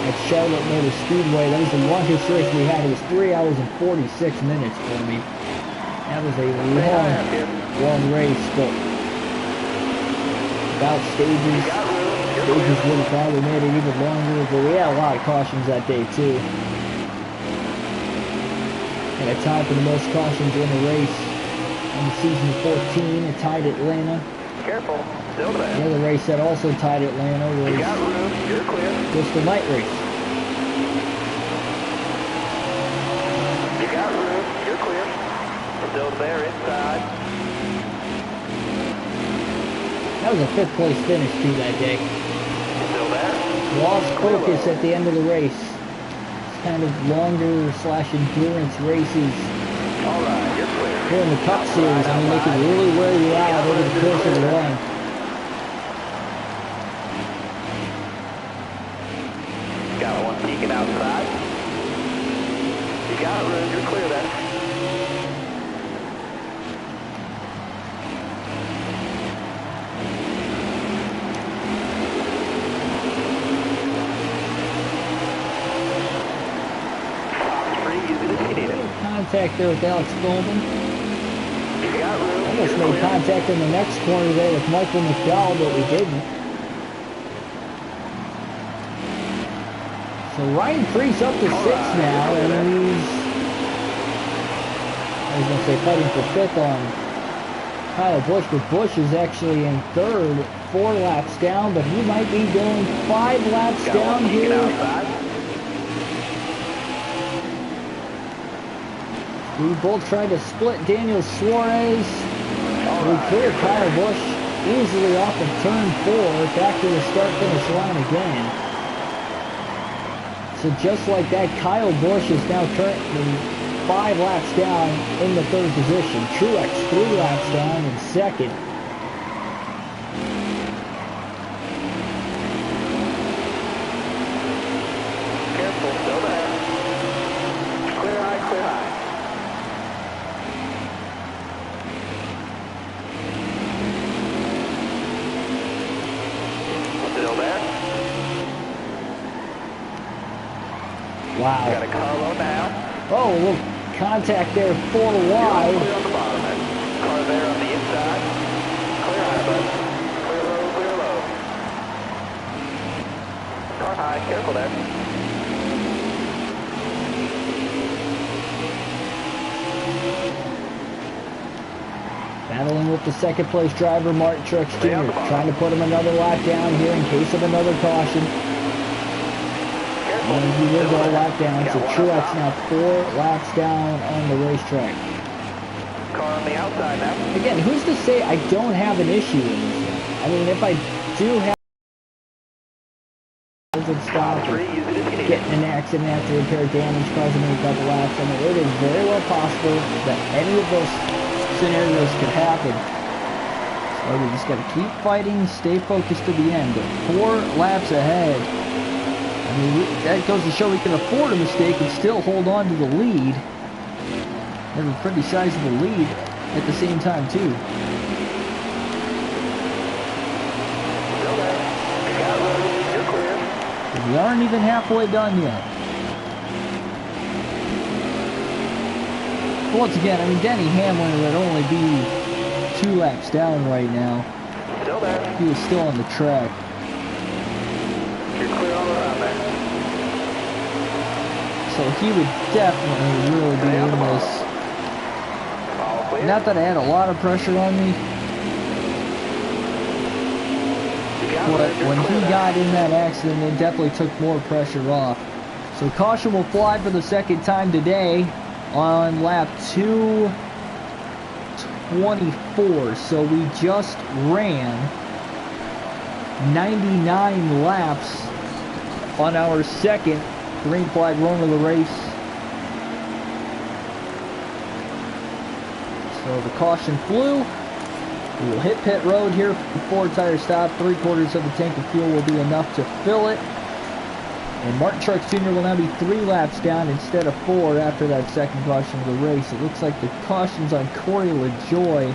at Charlotte Motor Speedway. That was the longest race we had. It was 3 hours and 46 minutes for me. That was a long race, but without stages would have probably made it even longer, but we had a lot of cautions that day too. And a tie for the most cautions in a race in the season 14. It tied Atlanta. Careful, still there. The other race that also tied Atlanta was You're clear. just the night race. You got room, you're clear. Still there inside. That was a 5th place finish too that day. Still there. Lost focus at the end of the race. It's kind of longer / endurance races All right, you're clear. here in the Cup Series. I mean, they can really wear you out over the course of the run. Got one peeking outside. You got room, you're clear there. Contact there with Alex Goldman. You got room. Almost made contact in the next corner there with Michael McDowell, but we didn't. So Ryan Preece up to 6th now, and he's, I was going to say fighting for 5th on Kyle Busch, but Busch is actually in 3rd, 4 laps down, but he might be going 5 laps down here. We both tried to split Daniel Suarez. We cleared Kyle Busch easily off of turn 4, back to the start-finish line again. So just like that, Kyle Busch is now currently 5 laps down in the 3rd position. Truex 3 laps down in 2nd. Careful, still there. Clear high, clear high. Still there. Wow. Got a car low now. Oh, a little contact there, 4 wide. Clear on the bottom end. Car there on the inside. Clear high, bud. Clear low, clear low. Car high, careful there. Battling with the 2nd place driver, Martin Truex Jr. Trying to put him another lap down here in case of another caution. And he will go a lap down, so Truex now 4 laps down on the racetrack. Car on the outside now. Again, who's to say I don't have an issue in this? I mean, if I do have pit stop or getting in an accident after repair damage causing a couple laps. I mean, it is very well possible that any of those scenarios could happen. So we just got to keep fighting, stay focused to the end. But 4 laps ahead. I mean, that goes to show we can afford a mistake and still hold on to the lead. Have a pretty sizable lead at the same time, too. We aren't even halfway done yet. But once again, I mean, Denny Hamlin would only be 2 laps down right now. Still there. He was still on the track. You're clear all around there. So he would definitely really be in this. All clear. Not that I had a lot of pressure on me, but when he got in that accident, it definitely took more pressure off. So caution will fly for the second time today on lap 224. So we just ran 99 laps on our second green flag run of the race. So the caution flew. We will hit pit road here for 4 tire stop. 3/4 of the tank of fuel will be enough to fill it. And Martin Truex Jr. will now be 3 laps down instead of 4 after that second caution of the race. It looks like the caution's on Corey LaJoie.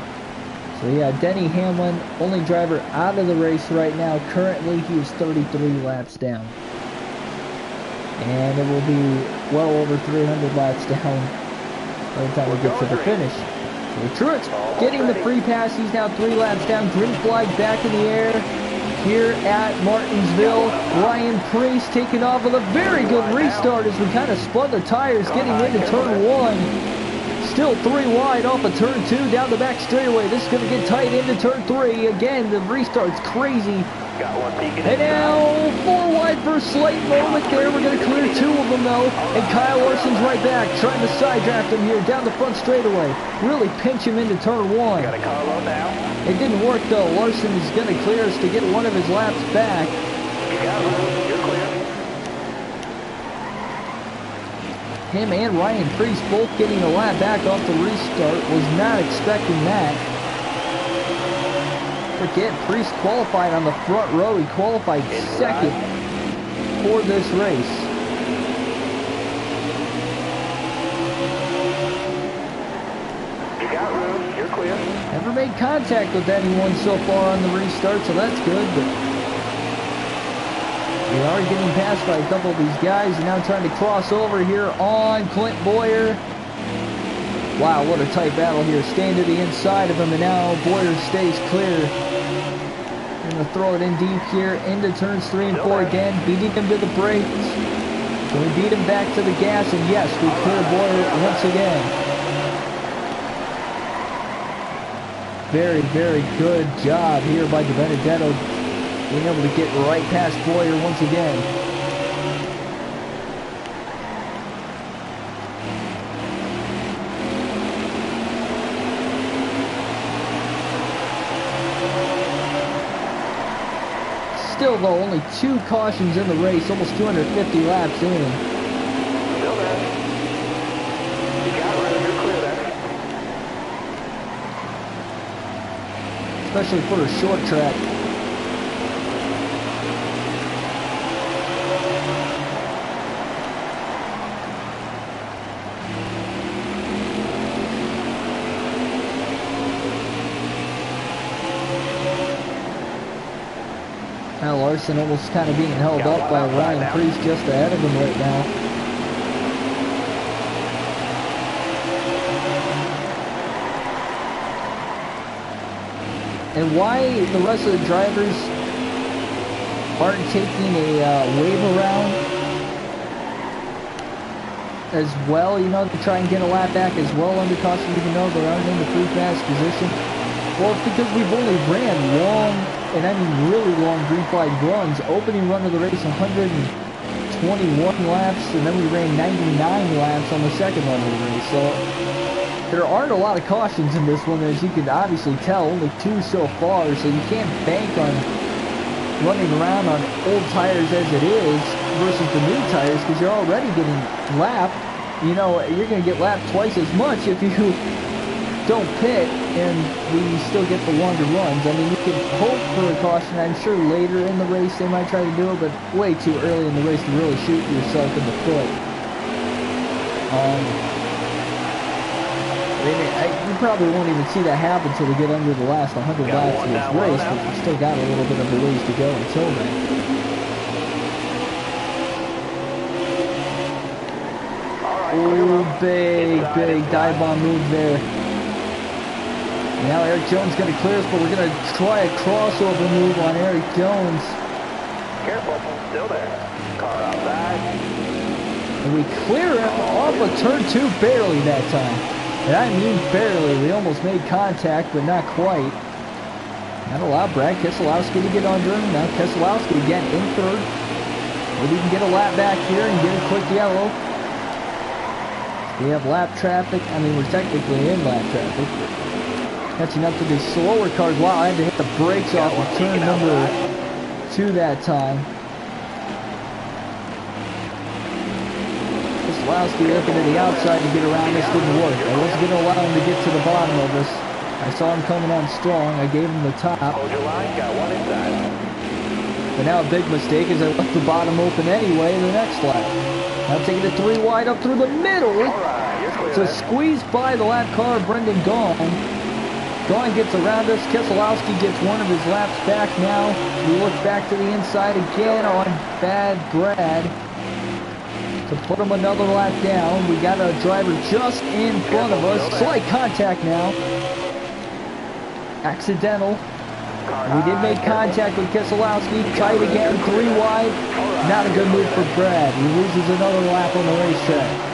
So yeah, Denny Hamlin, only driver out of the race right now. Currently, he is 33 laps down. And it will be well over 300 laps down by the time we get to the finish. So Truex getting the free pass. He's now 3 laps down. Green flag back in the air here at Martinsville. Ryan Preece taking off with a very good restart as we kind of spun the tires getting into turn 1. Still 3 wide off of turn 2 down the back straightaway. This is going to get tight into turn 3. Again, the restart's crazy. And now 4 wide for a slight moment there. We're going to clear 2 of them though. And Kyle Larson's right back trying to side draft him here down the front straightaway. Really pinch him into turn 1. Got a Carlo now. It didn't work though. Larson is going to clear us to get one of his laps back. You got room. You're clear. Him and Ryan Preece both getting a lap back off the restart. Was not expecting that. Forget, Preece qualified on the front row. He qualified second for this race. You got room. You're clear. Never made contact with anyone so far on the restart, so that's good. But we are getting passed by a couple of these guys. And now trying to cross over here on Clint Boyer. Wow, what a tight battle here. Staying to the inside of him, and now Boyer stays clear. Going to throw it in deep here into turns 3 and 4 again. Beating him to the brakes. Can we beat him back to the gas? And yes, we clear Boyer once again. Very, very good job here by DiBenedetto. Being able to get right past Boyer once again. Still though, only 2 cautions in the race, almost 250 laps in. Still there. You got room. You're clear there. Especially for a short track. Now Larson almost kind of being held up by Ryan Preece just ahead of him right now. And why the rest of the drivers aren't taking a wave around as well, you know, to try and get a lap back as well under caution, even though they aren't in the free pass position. Well, it's because we've only ran long, and I mean really long green flag runs. Opening run of the race, 121 laps, and then we ran 99 laps on the second run of the race. So there aren't a lot of cautions in this one, as you can obviously tell, only 2 so far, so you can't bank on running around on old tires as it is versus the new tires, because you're already getting lapped. You know, you're going to get lapped twice as much if you don't pit and we still get the longer runs. I mean, you can hope for a caution. I'm sure later in the race they might try to do it, but way too early in the race to really shoot yourself in the foot. You probably won't even see that happen until we get under the last 100 laps of this race, but we still got a little bit of a ways to go until then. Oh, big dive bomb move there. Now Eric Jones going to clear us, but we're going to try a crossover move on Eric Jones. Careful, still there. Car outside. And we clear him off of turn 2 barely that time. And I mean barely. We almost made contact, but not quite. Not allowed Brad Keselowski to get under him. Now Keselowski again in third. Maybe we can get a lap back here and get a quick yellow. We have lap traffic. I mean, we're technically in lap traffic. Catching up to the slower cars. Wow, I had to hit the brakes off of turn number 2 that time. Keselowski looking to the outside to get around. This didn't work. I wasn't going to allow him to get to the bottom of this. I saw him coming on strong. I gave him the top. Hold your line, got one inside. But now a big mistake is I left the bottom open anyway in the next lap. Now taking it 3 wide up through the middle. It's a squeeze by the lap car of Brendan Gaughan. Gaughan gets around us. Keselowski gets one of his laps back now. We look back to the inside again on Bad Brad. To put him another lap down. We got a driver just in front of us. Slight contact now. Accidental. We did make contact with Keselowski. Tight again, 3 wide. Not a good move for Brad. He loses another lap on the racetrack.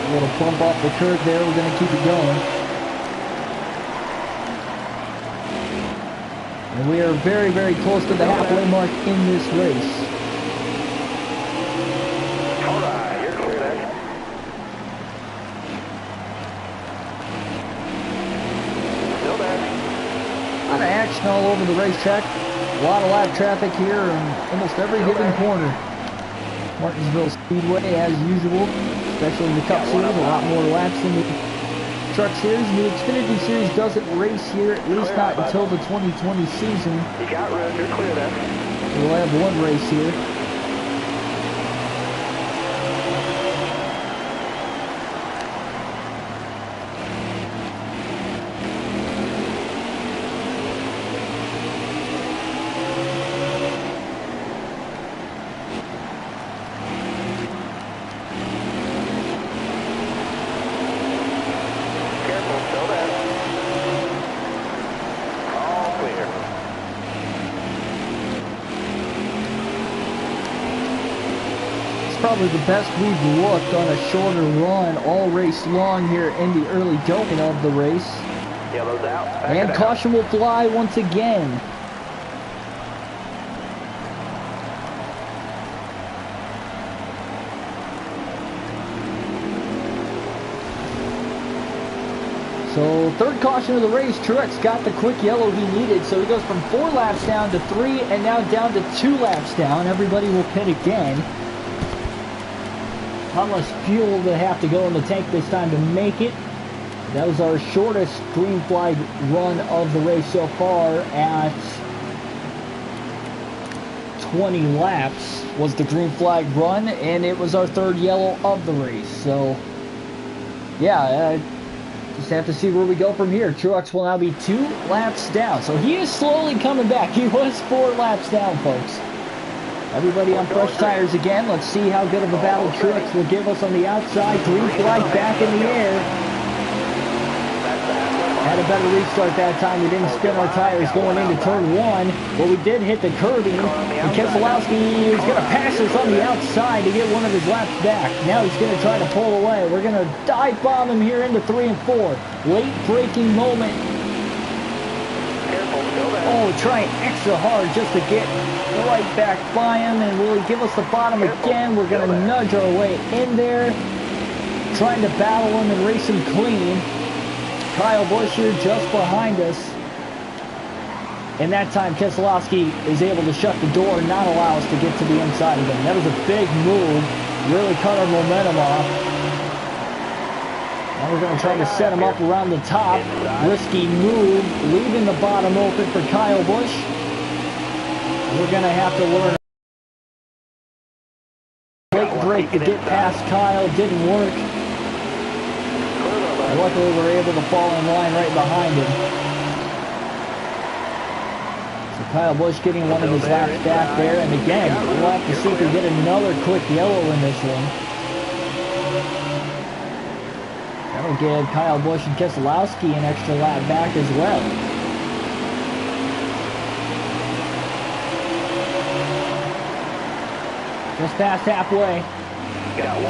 A little bump off the curb there. We're going to keep it going. And we are very, very close to the halfway mark in this race. All right, you're clear there. Still there. A lot of action all over the racetrack. A lot of lap traffic here in almost every given corner. Martinsville Speedway, as usual, especially in the Cup Series, a lot more laps than the Truck Series. The Xfinity Series doesn't race here, at least not until the 2020 season. You got room, you're clear there. We'll have one race here. Probably the best we've looked on a shorter run all race long here in the early going of the race. Yellow's out. And caution will fly once again. So third caution of the race, Truex got the quick yellow he needed, so he goes from 4 laps down to 3 and now down to 2 laps down. Everybody will pit again. How much fuel to have to go in the tank this time to make it. That was our shortest green flag run of the race so far at 20 laps was the green flag run, and it was our 3rd yellow of the race. So yeah, just have to see where we go from here. Truex will now be 2 laps down, so he is slowly coming back. He was 4 laps down, folks. Everybody on fresh tires again. Let's see how good of a battle Truex will give us on the outside. Green flag back in the air. Had a better restart that time. We didn't spin our tires going into turn 1, but we did hit the curbing. And Keselowski is going to pass us on the outside to get one of his laps back. Now he's going to try to pull away. We're going to dive bomb him here into 3 and 4. Late braking moment. Oh, trying extra hard just to get right back by him, and will he give us the bottom again? We're going to nudge our way in there, trying to battle him and race him clean. Kyle Busch here just behind us. And that time, Keselowski is able to shut the door and not allow us to get to the inside of him. That was a big move. Really cut our momentum off. Now we're going to try to set him up around the top. Risky move, leaving the bottom open for Kyle Busch. We're going to have to learn a late break to get past Kyle. Didn't work. Luckily, we're able to fall in line right behind him. So Kyle Busch getting one of his laps back there. And again, we'll have to see if we get another quick yellow in this one. That'll give Kyle Busch and Keselowski an extra lap back as well. Just past halfway.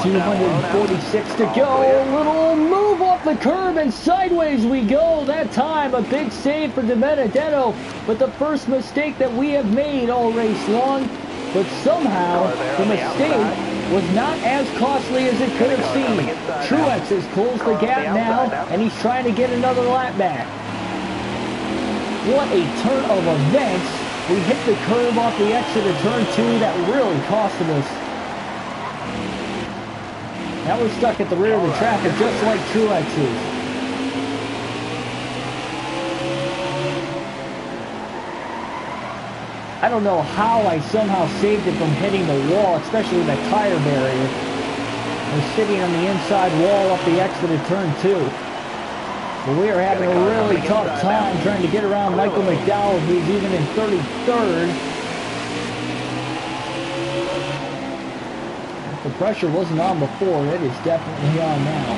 246 to go. A little move off the curb and sideways we go. That time a big save for DiBenedetto, but the first mistake that we have made all race long. But somehow the mistake was not as costly as it could have seemed. Truex has closed the gap now, and he's trying to get another lap back. What a turn of events. We hit the curve off the exit of turn 2 that really costed us. Now we're stuck at the rear of the traffic just like Truex is. I don't know how I somehow saved it from hitting the wall, especially that tire barrier. We're sitting on the inside wall up the exit of turn 2. But we are having a really tough time trying to get around Michael McDowell, who's even in 33rd. If the pressure wasn't on before, it is definitely on now.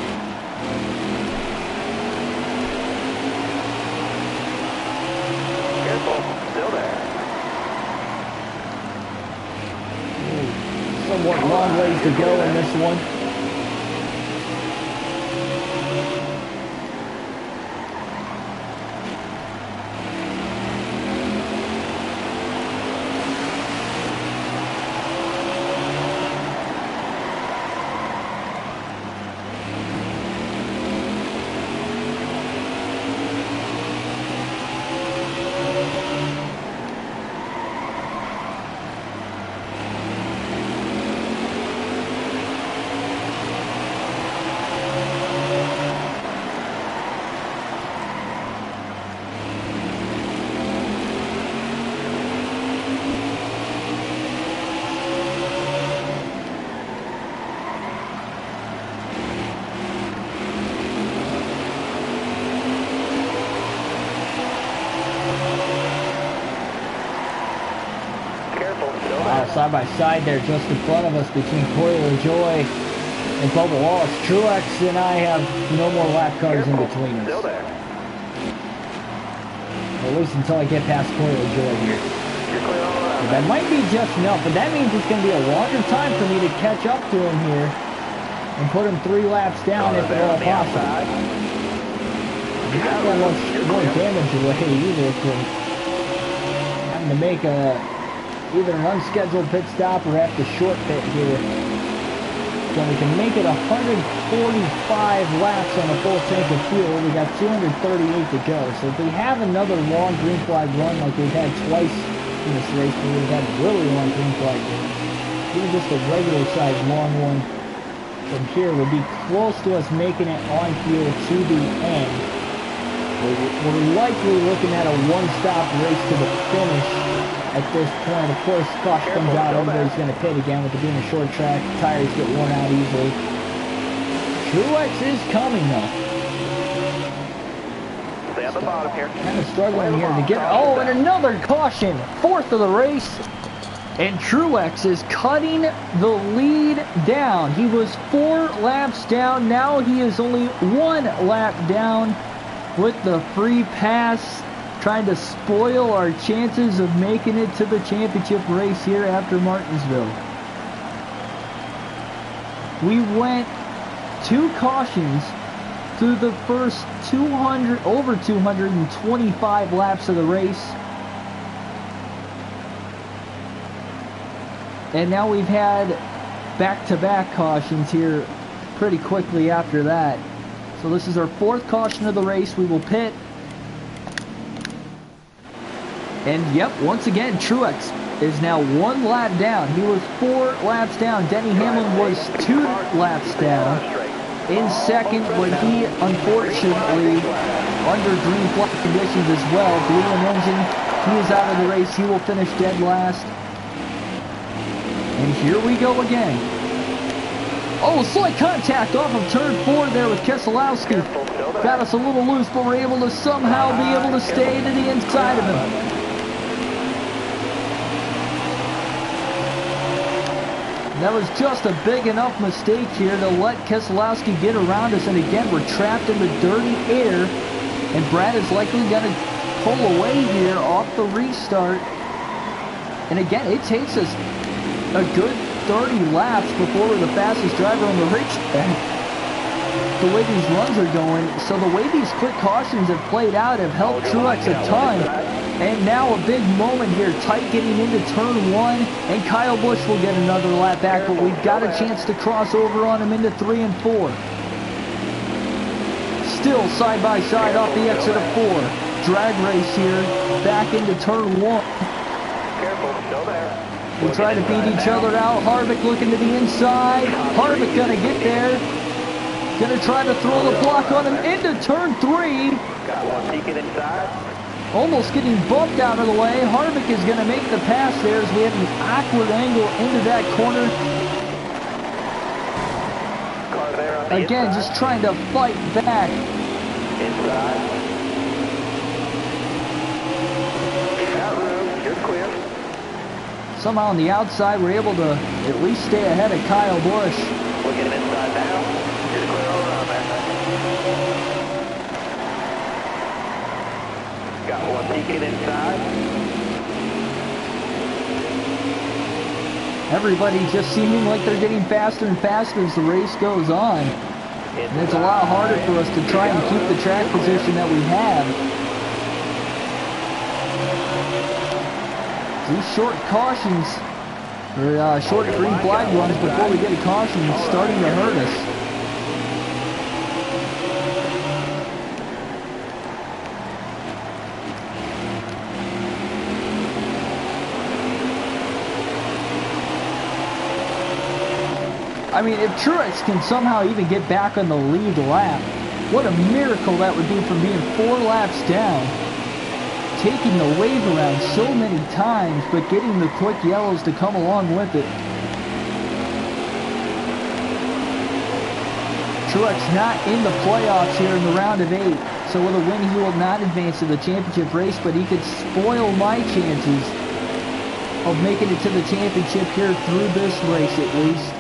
Careful, still there. Somewhat long ways to go in this one. Side by side there just in front of us between Corey LaJoy and Bubba Wallace. Truex and I have no more lap cars in between us. Still there. At least until I get past Corey LaJoy here. You're clear all around. That might be just enough, but that means it's going to be a longer time for me to catch up to him here and put him 3 laps down if at all possible. Not that much more damage away either from having to make either an unscheduled pit stop or have to short pit here. So we can make it 145 laps on a full tank of fuel. We got 238 to go. So if we have another long green flag run like we've had twice in this race, we would have had really long green flag runs. Even just a regular size long one from here would be close to us making it on fuel to the end. We're likely looking at a one-stop race to the finish at this point. Of course, caution comes out, everybody's going to pit again with it being a short track. Tires get worn out easily. Truex is coming though. Stay at the bottom here. Kind of struggling here to get. Oh, and another caution. 4th of the race. And Truex is cutting the lead down. He was 4 laps down. Now he is only 1 lap down with the free pass, trying to spoil our chances of making it to the championship race here after Martinsville. We went 2 cautions through the first over 225 laps of the race. And now we've had back-to-back cautions here pretty quickly after that. So this is our 4th caution of the race. We will pit. And yep, once again, Truex is now 1 lap down. He was 4 laps down. Denny Hamlin was 2 laps down in second, but he unfortunately, under green flag conditions as well, blew an engine. He is out of the race. He will finish dead last. And here we go again. Oh, slight contact off of turn 4 there with Keselowski. Got us a little loose, but we're able to somehow be able to stay to the inside of him. That was just a big enough mistake here to let Keselowski get around us. And again, we're trapped in the dirty air. And Brad is likely going to pull away here off the restart. And again, it takes us a good 30 laps before we're the fastest driver on the racetrack. The way these runs are going. So the way these quick cautions have played out have helped Truex a ton. And now a big moment here, tight getting into turn 1, and Kyle Busch will get another lap back, but we've got a chance to cross over on him into 3 and 4. Still side by side off the exit of 4. Drag race here, back into turn 1. We'll try to beat each other out. Harvick looking to the inside. Harvick gonna get there. Gonna try to throw the block on him into turn 3. Got one peeking inside. Almost getting bumped out of the way. Harvick is going to make the pass there as we have an awkward angle into that corner. Car there on the Again, inside. just trying to fight back. Inside. Got room. You're clear. Somehow on the outside, we're able to at least stay ahead of Kyle Busch. We'll get him inside now. You're clear all around there. Got one peeking inside. Everybody just seeming like they're getting faster and faster as the race goes on. And it's a lot harder for us to try and keep the track position that we have. These short cautions, or short green flag runs before we get a caution, is starting to hurt us. I mean, if Truex can somehow even get back on the lead lap, what a miracle that would be from being 4 laps down. Taking the wave around so many times, but getting the quick yellows to come along with it. Truex not in the playoffs here in the round of 8. So with a win, he will not advance to the championship race, but he could spoil my chances of making it to the championship here through this race at least.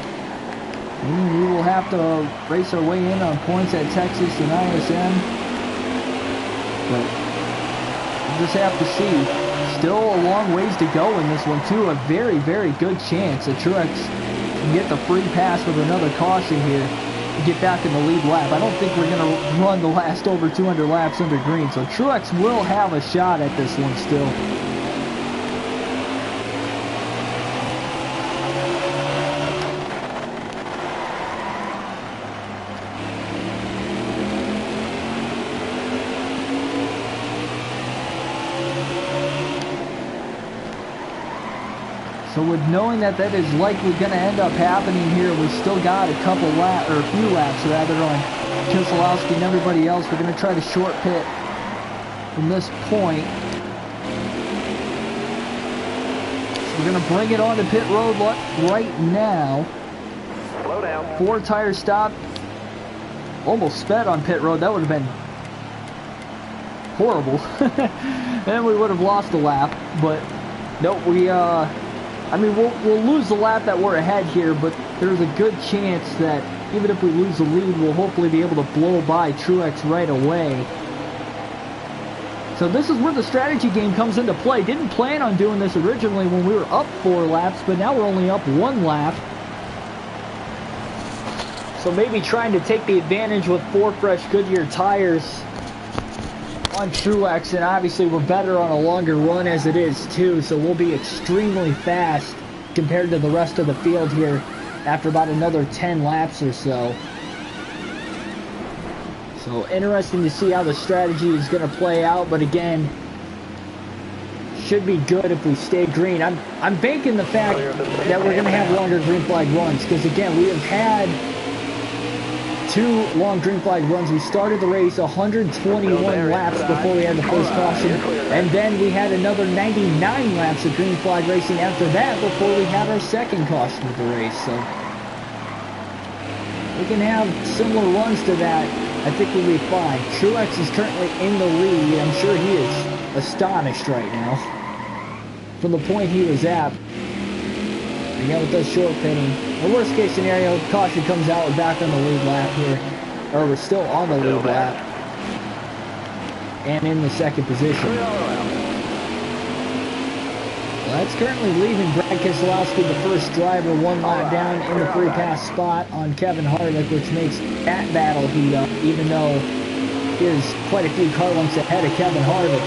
We will have to race our way in on points at Texas and ISM. But we'll just have to see. Still a long ways to go in this one, too. A very, very good chance that Truex can get the free pass with another caution here to get back in the lead lap. I don't think we're going to run the last over 200 laps under green. So Truex will have a shot at this one still. So with knowing that that is likely going to end up happening here, we still got a couple laps, or a few laps rather, on Keselowski and everybody else. We're going to try to short pit from this point. So we're going to bring it on to pit road right now. Slow down. 4 tire stop. Almost sped on pit road. That would have been horrible. And we would have lost a lap. But no, I mean, we'll lose the lap that we're ahead here, but there's a good chance that even if we lose the lead, we'll hopefully be able to blow by Truex right away. So this is where the strategy game comes into play. Didn't plan on doing this originally when we were up 4 laps, but now we're only up 1 lap. So maybe trying to take the advantage with 4 fresh Goodyear tires on Truex, and obviously we're better on a longer run as it is too, so we'll be extremely fast compared to the rest of the field here after about another 10 laps or so. So interesting to see how the strategy is going to play out, but again, should be good if we stay green. I'm banking the fact that we're going to have longer green flag runs, because again, we have had 2 long green flag runs. We started the race 121 laps before we had the first caution, and then we had another 99 laps of green flag racing after that before we had our second caution of the race. So we can have similar runs to that. I think we'll be fine. Truex is currently in the lead. I'm sure he is astonished right now from the point he was at. Again, with those short pitting. The worst case scenario, caution comes out, we're back on the lead lap here. Or we're still on the lead lap. And in the second position. Well, that's currently leaving Brad Keselowski, the first driver, 1 lap down in the free pass spot on Kevin Harvick, which makes that battle heat up, even though he is quite a few car lengths ahead of Kevin Harvick.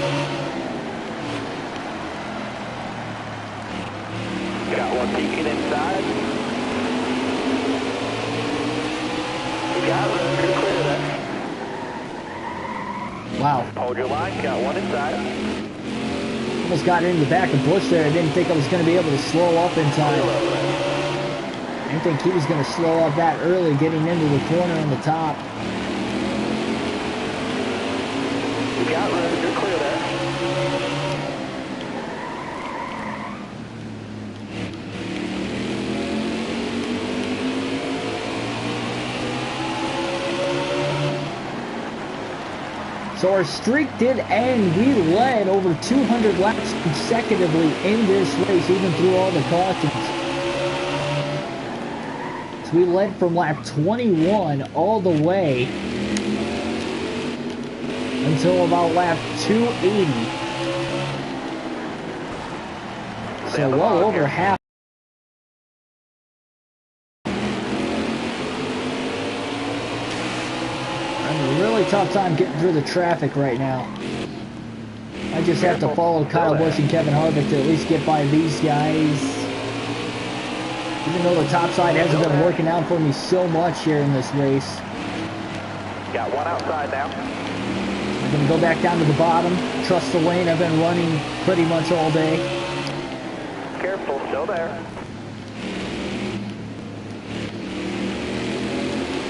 Got one peeking inside. You got room, you're clear there. Wow. Hold your line, got one inside. Almost got in the back of Busch there. I didn't think I was going to be able to slow up in time. I didn't think he was going to slow up that early getting into the corner on the top. You got room, you're clear there. So our streak did end. We led over 200 laps consecutively in this race, even through all the cautions. So we led from lap 21 all the way until about lap 280. So well over half. Really tough time getting through the traffic right now. I just have to follow Kyle Busch and Kevin Harvick to at least get by these guys. Even though the top side hasn't been working out for me so much here in this race. Got one outside now. I'm going to go back down to the bottom. Trust the lane I've been running pretty much all day. Careful, still there.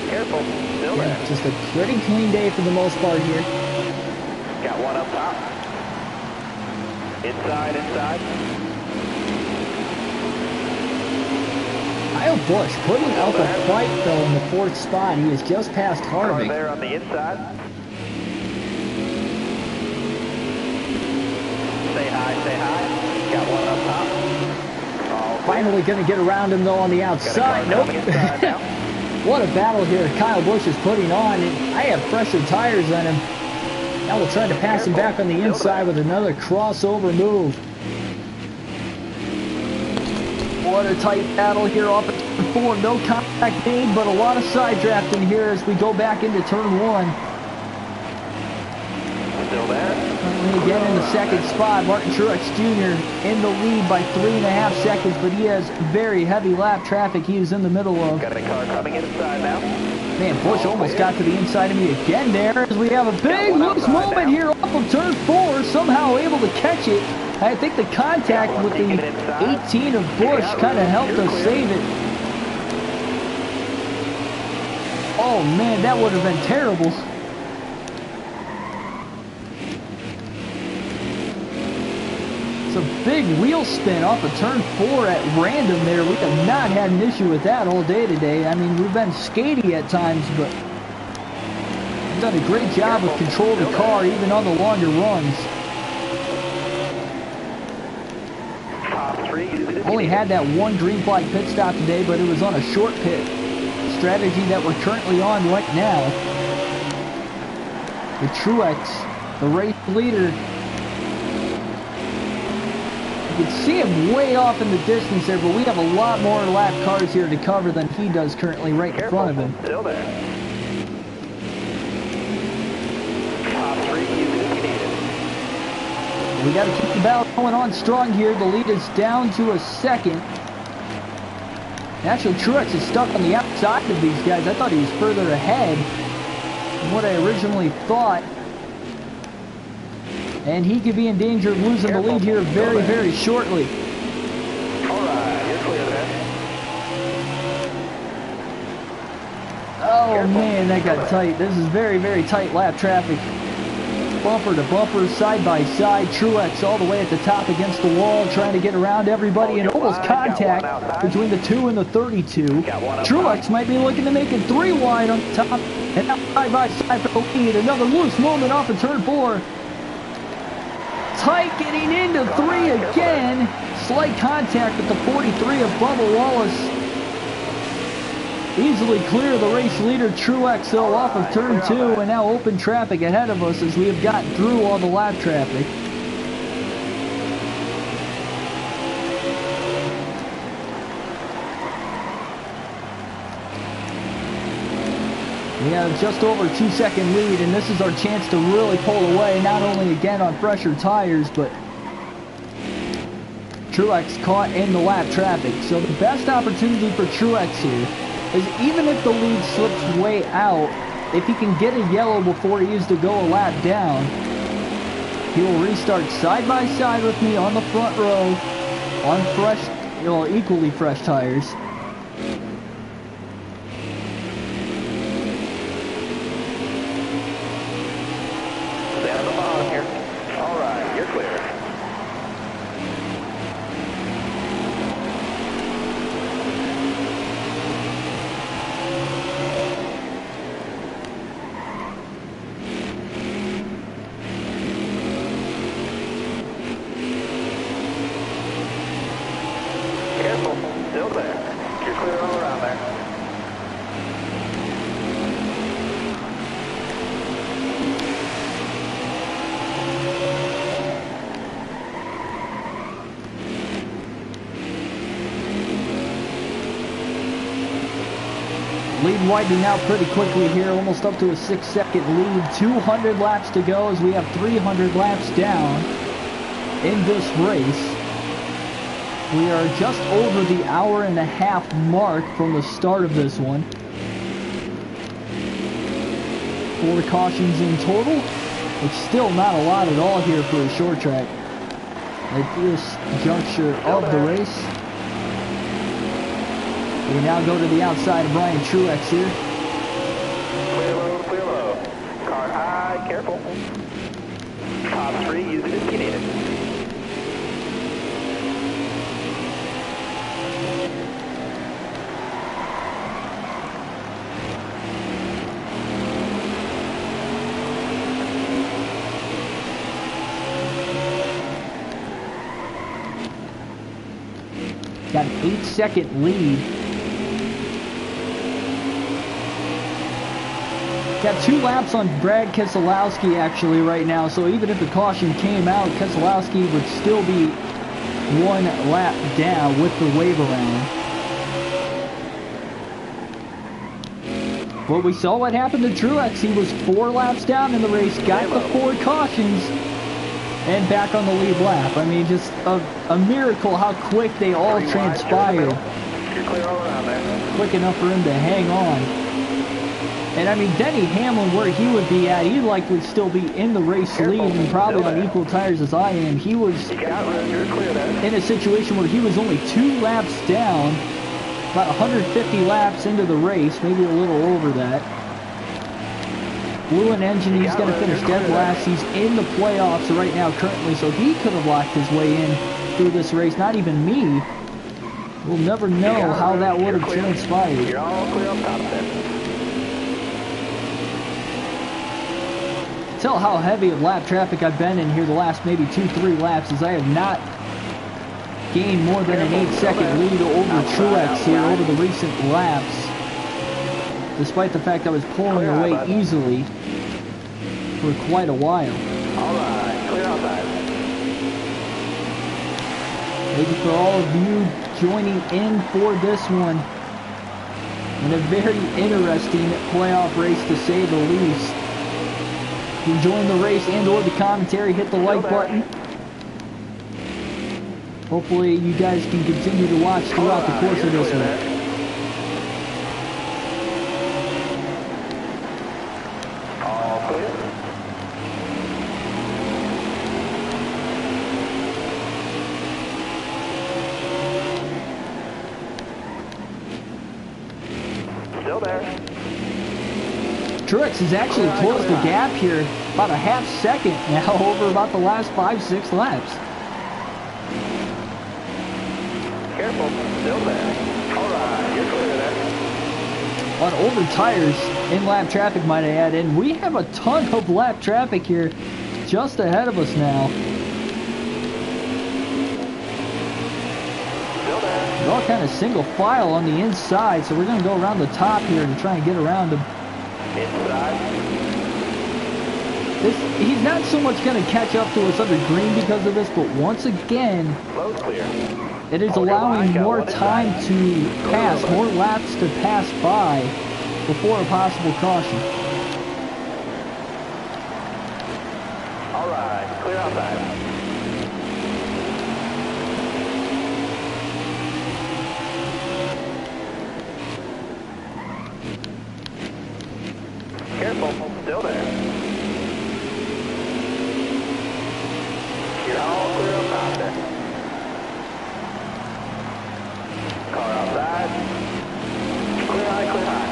Careful, still there. Just a pretty clean day for the most part here. Got one up top. Inside. Kyle Busch putting up a fight though in the 4th spot. He is just past Harvick. There on the inside. Say hi. Got one up top. Finally going to get around him though on the outside. Nope. What a battle here Kyle Busch is putting on. I have fresher tires on him. Now we'll try to pass him back on the inside with another crossover move. What a tight battle here off at turn 4. No contact made, but a lot of side drafting here as we go back into turn 1. Still there. Currently again in the 2nd spot. Martin Truex Jr. in the lead by 3.5 seconds, but he has very heavy lap traffic he is in the middle of. Got a car coming inside now. Man, Busch almost got to the inside of me again there as we have a big loose moment here off of turn 4. Somehow able to catch it. I think the contact with the 18 of Busch kind of helped us save it. Oh man, that would have been terrible. It's a big wheel spin off of turn 4 at random there. We have not had an issue with that all day today. I mean, we've been skatey at times, but we've done a great job of controlling the car, even on the longer runs. Only had that one green flag pit stop today, but it was on a short pit strategy that we're currently on right now. The Truex, the race leader. You can see him way off in the distance there, but we have a lot more lap cars here to cover than he does currently right in front of him. Still there. Top 3, use it if you need it. We got to keep the battle going on strong here. The lead is down to a second. Actually, Truex is stuck on the outside of these guys. I thought he was further ahead than what I originally thought. And he could be in danger of losing the lead here very, very shortly. Alright, you're clear there. Oh man, that got tight. This is very, very tight lap traffic. Bumper to bumper, side by side. Truex all the way at the top against the wall, trying to get around everybody, and almost contact between the 2 and the 32. Truex might be looking to make it 3 wide on top, and now side by side for the lead. Another loose moment off of turn 4. Tight getting into 3 again. Slight contact with the 43 of Bubba Wallace. Easily clear the race leader Truex though off of turn 2, and now open traffic ahead of us as we have gotten through all the lap traffic. We have just over 2-second lead, and this is our chance to really pull away, not only again on fresher tires, but Truex caught in the lap traffic. So the best opportunity for Truex here is, even if the lead slips way out, if he can get a yellow before he is to go a lap down, he will restart side by side with me on the front row on fresh, equally fresh tires. Down the bottom here. Alright, you're clear. Careful, still there. You're clear all around there. Lead widening out pretty quickly here, almost up to a 6-second lead. 200 laps to go as we have 300 laps down in this race. We are just over the hour-and-a-half mark from the start of this one. 4 cautions in total. It's still not a lot at all here for a short track at this juncture of the race. We now go to the outside of Brian Truex here. Clear low, clear low. Car high, careful. Top 3, use it if you need it. Got an 8-second lead. Got 2 laps on Brad Keselowski actually right now, so even if the caution came out, Keselowski would still be 1 lap down with the wave around. But we saw what happened to Truex. He was 4 laps down in the race, got the 4 cautions, and back on the lead lap. I mean, just a miracle how quick they all transpired. You're clear all around there. Quick enough for him to hang on. And I mean, Denny Hamlin, where he would be at, he'd likely still be in the race lead and probably on equal tires as I am. He was in a situation where he was only 2 laps down, about 150 laps into the race, maybe a little over that. Blew an engine, he's going to finish dead last. He's in the playoffs right now currently, so he could have locked his way in through this race, not even me. We'll never know how that would have transpired. You're all clear up top there. Tell how heavy of lap traffic I've been in here the last maybe 2-3 laps, as I have not gained more than an 8-second lead over Truex here over the recent laps, despite the fact I was pulling away easily for quite a while. Alright, clear outside. Thank you for all of you joining in for this one. And a very interesting playoff race to say the least. If you enjoying the race and or the commentary, hit the like button. Hopefully you guys can continue to watch throughout the course of this one. Still there. Truex has actually closed the gap here about a half second now over about the last 5-6 laps. Careful. Still there. All right. You're clear there. On older tires, in-lap traffic might I add, and we have a ton of lap traffic here just ahead of us now. Still there. They're all kind of single file on the inside, so we're going to go around the top here to try and get around them. Inside. He's not so much going to catch up to us under green because of this, but once again, Close clear. it is allowing more time to pass, more laps to pass by before a possible caution. All right. Clear outside. Careful. Still there. You're all clear up top there. Car outside. Clear high, clear high.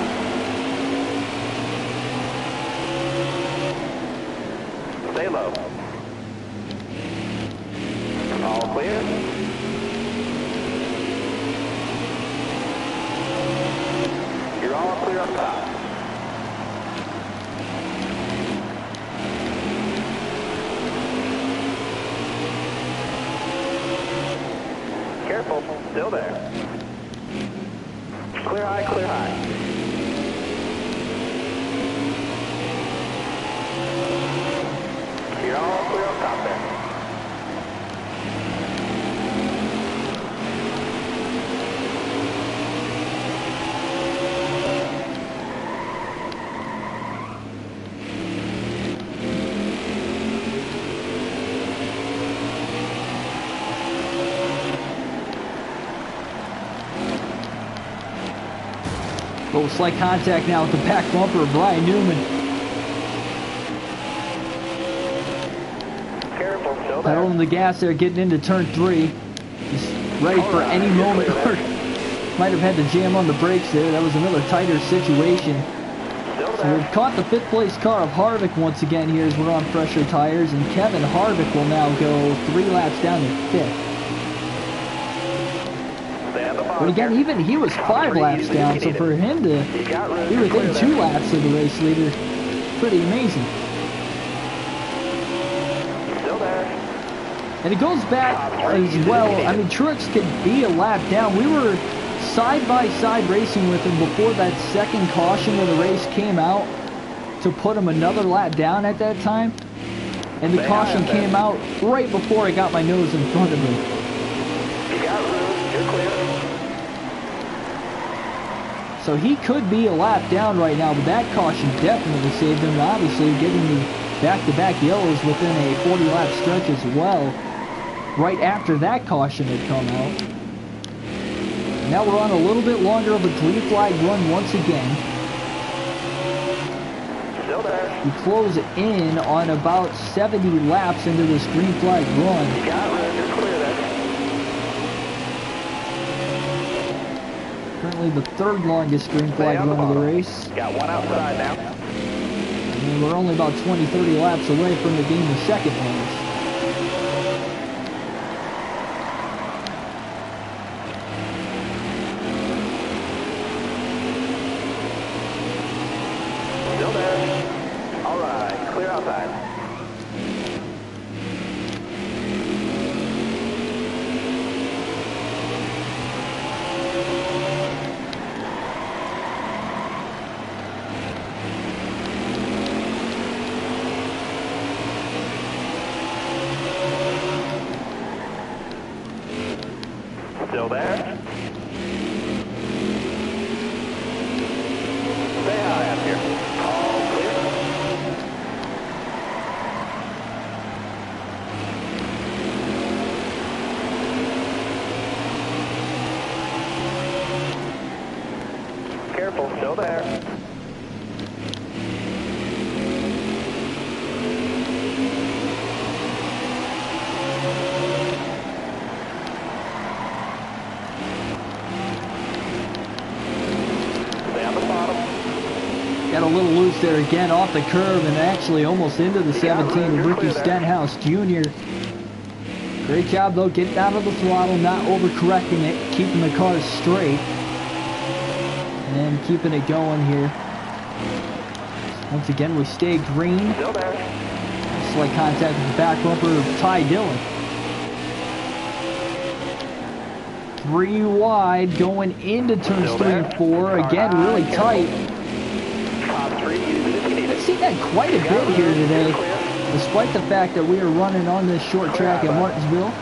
Stay low. All clear. You're all clear up top. Careful, still there. Clear high, clear high. You're all clear up top there. Little slight contact now with the back bumper of Brian Newman. Careful, still there. Pedaling the gas there, getting into turn 3. Just ready for any moment. Might have had to jam on the brakes there. That was another tighter situation. Still So there. we've caught the 5th place car of Harvick once again here as we're on fresher tires. And Kevin Harvick will now go 3 laps down to 5th. But again, even he was 5 laps down, so for him to be within 2 laps of the race leader, pretty amazing. Still there. And it goes back as well. I mean, Truex could be a lap down. We were side-by-side racing with him before that second caution of the race came out to put him another lap down at that time. And the caution came out right before I got my nose in front of him. You got room. You're clear. So he could be a lap down right now, but that caution definitely saved him. And obviously getting the back-to-back yellows within a 40-lap stretch as well, right after that caution had come out. Now we're on a little bit longer of a green flag run once again. Still there. We close in on about 70 laps into this green flag run. You got room. You're clear there. Currently the 3rd longest green flag run of the race. Got one outside now. And we're only about 20-30 laps away from it being the 2nd longest. Still there. All right. Clear outside. Still there. Stay high up here. All clear. Careful, still there. Stay on the bottom. Got a little loose there again off the curve and actually almost into the 17 of Ricky Stenhouse Jr. Great job though, getting out of the throttle, not overcorrecting it, keeping the car straight, and keeping it going here. Once again, we stay green. Slight contact with the back bumper of Ty Dillon. 3 wide going into turns 3 and 4. Again, really tight. I've seen that quite a bit here today, despite the fact that we are running on this short track at Martinsville.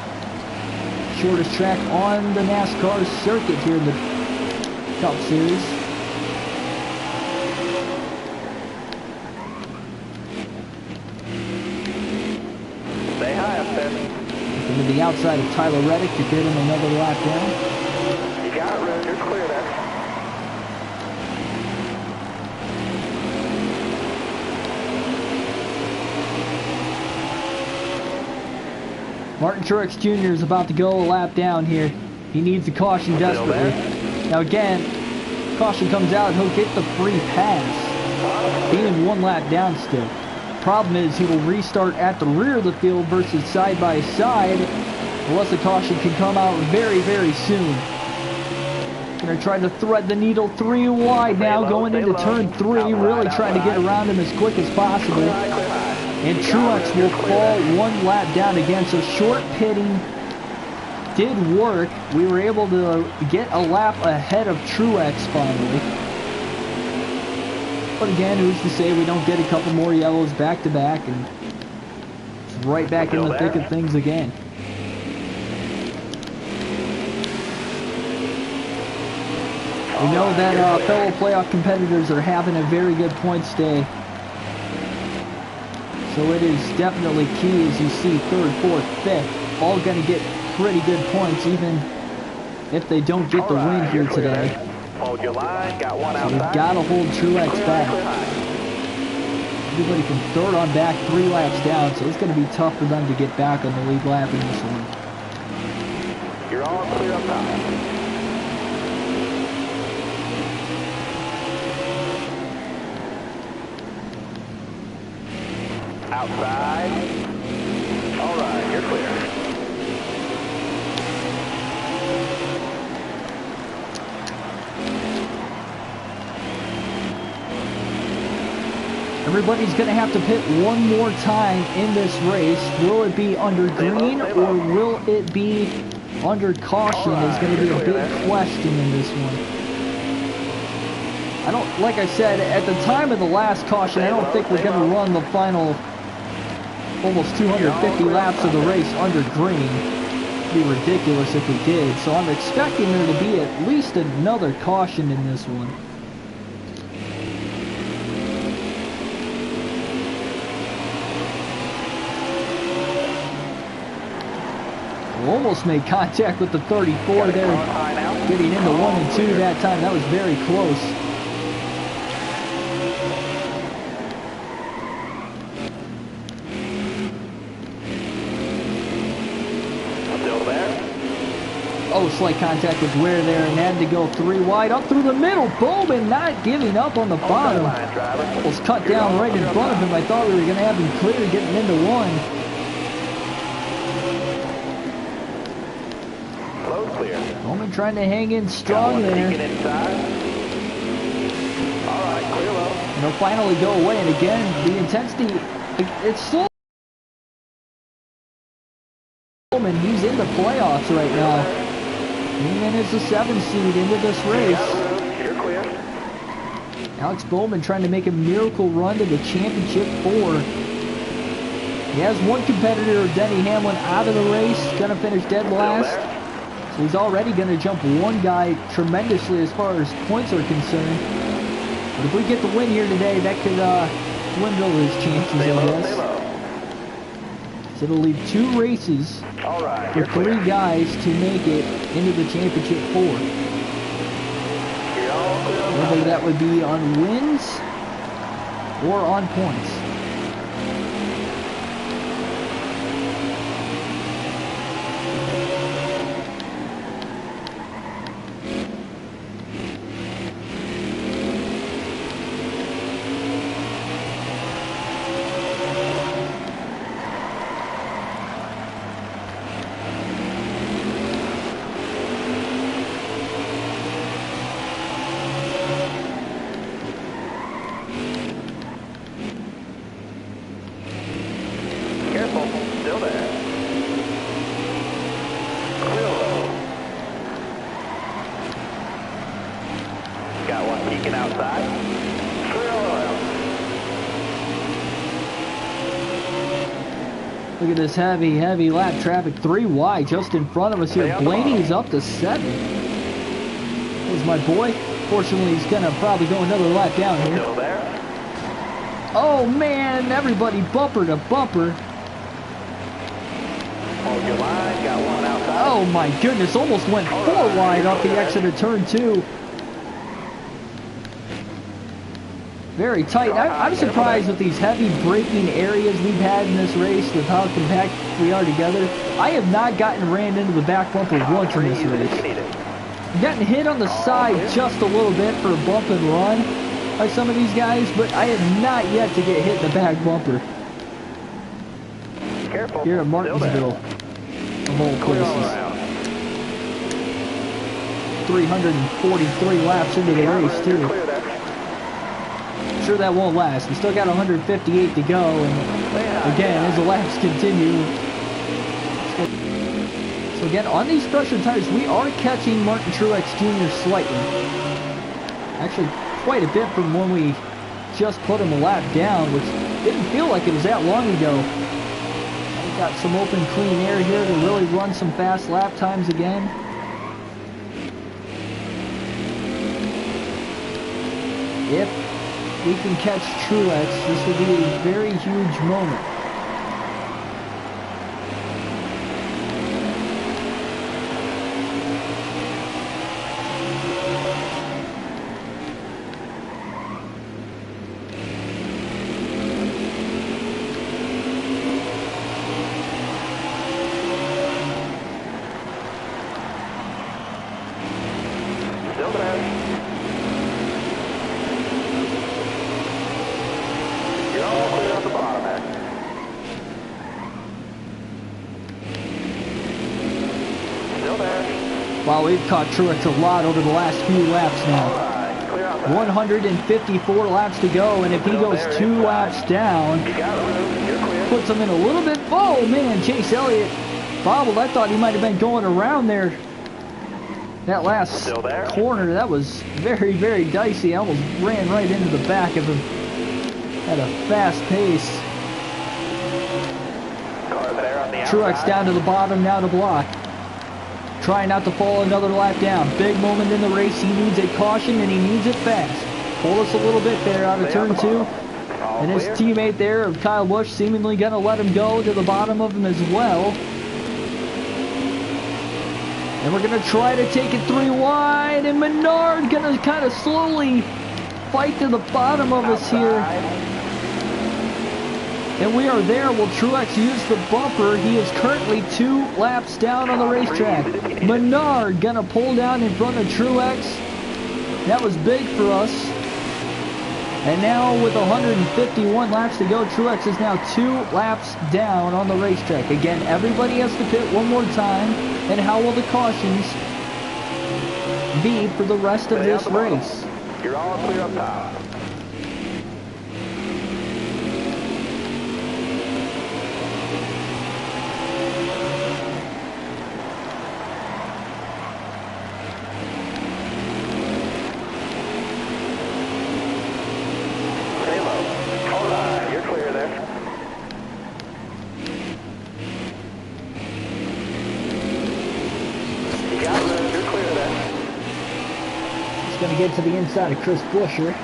Shortest track on the NASCAR circuit here in the Cup Series. Stay high up there. Into the outside of Tyler Reddick to get him another lap down. You got it, Red. You're clear there. Martin Truex Jr. is about to go a lap down here. He needs a caution desperately. Now again, caution comes out, he'll get the free pass, being 1 lap down still. Problem is he will restart at the rear of the field versus side by side, unless the caution can come out very, very soon. Gonna try to thread the needle 3 wide now, going into turn 3, really trying to get around him as quick as possible. And Truex will fall 1 lap down again, so short pitting did work. We were able to get a lap ahead of Truex finally. But again, who's to say we don't get a couple more yellows back to back and it's right back in the thick of things again. We know that fellow playoff competitors are having a very good points day. So it is definitely key, as you see, 3rd, 4th, 5th, all going to get pretty good points, even if they don't get the win here today. Hold your line, got one So we've got to hold Truex back. Everybody from 3rd on back, 3 laps down, so it's going to be tough for them to get back on the lead lap in this one. You're all clear up top. Outside. All right, you're clear. Everybody's going to have to pit one more time in this race. Will it be under green or will it be under caution is going to be a big question in this one. I don't, like I said, at the time of the last caution, I don't think we're going to run the final almost 250 laps of the race under green. It'd be ridiculous if we did. So I'm expecting there to be at least another caution in this one. Almost made contact with the 34 there, getting into 1 and 2 that time. That was very close. Still there? Oh, slight contact with Ware there, and had to go 3 wide up through the middle. Bowman not giving up on the bottom. Almost cut down right in front of him. I thought we were going to have him clear getting into 1. Bowman trying to hang in strong there. And he'll finally go away. And again, the intensity, it's still Bowman. He's in the playoffs right now. Bowman is the 7th seed into this race. Alex Bowman trying to make a miracle run to the championship 4. He has one competitor, Denny Hamlin, out of the race. Gonna finish dead last. So he's already going to jump one guy tremendously as far as points are concerned. But if we get the win here today, that could dwindle his chances, I guess. So it'll leave 2 races for 3 guys to make it into the championship 4. Whether that would be on wins or on points. Peeking outside. Trail around. Look at this heavy, heavy lap traffic. 3 wide just in front of us here. Blaney's up to 7. There's my boy. Fortunately, he's going to probably go another lap down here. Still there. Oh, man. Everybody bumper to bumper. Hold your line. Got one outside. Oh, my goodness. Almost went 4 wide off the exit of turn 2. Very tight. I'm surprised with these heavy braking areas we've had in this race with how compact we are together. I have not gotten ran into the back bumper once in this race. I've gotten hit on the side just a little bit for a bump and run by some of these guys, but I have not yet to get hit in the back bumper. Careful. Here at Martinsville, of all places. 343 laps into the race, too. Sure that won't last. We still got 158 to go, and again, as the laps continue. So again, on these pressure tires, we are catching Martin Truex Jr. slightly. Actually, quite a bit from when we just put him a lap down, which didn't feel like it was that long ago. We've got some open, clean air here to really run some fast lap times again. If we can catch Truex, this will be a very huge moment. Still there. You're all clear on the bottom end. Still there. Wow, we've caught Truex a lot over the last few laps now. Alright, clear outside. 154 laps to go, and if he goes 2 laps down, You got room. You're clear. puts him in a little bit. Oh man, Chase Elliott bobbled. I thought he might have been going around there. That last Still there? corner, that was very, very dicey. I almost ran right into the back of him at a fast pace. Car there on the Truex outside. down to the bottom now to block. Trying not to fall another lap down. Big moment in the race. He needs a caution, and he needs it fast. Pulled us a little bit there out of Stay on turn the 2. bottom. All And his clear. teammate there, of Kyle Busch, seemingly going to let him go to the bottom of him as well. And we're going to try to take it 3 wide. And Menard going to kind of slowly fight to the bottom of us here. Outside. And we are there. Will Truex use the bumper? He is currently 2 laps down on the racetrack. Menard going to pull down in front of Truex. That was big for us. And now with 151 laps to go, Truex is now 2 laps down on the racetrack. Again, everybody has to pit one more time. And how will the cautions be for the rest of Stay on this the bottom. race? You're all clear up top. Stay low. All right, you're clear there. You got room. You're clear there. He's going to get to the inside of Chris Buescher.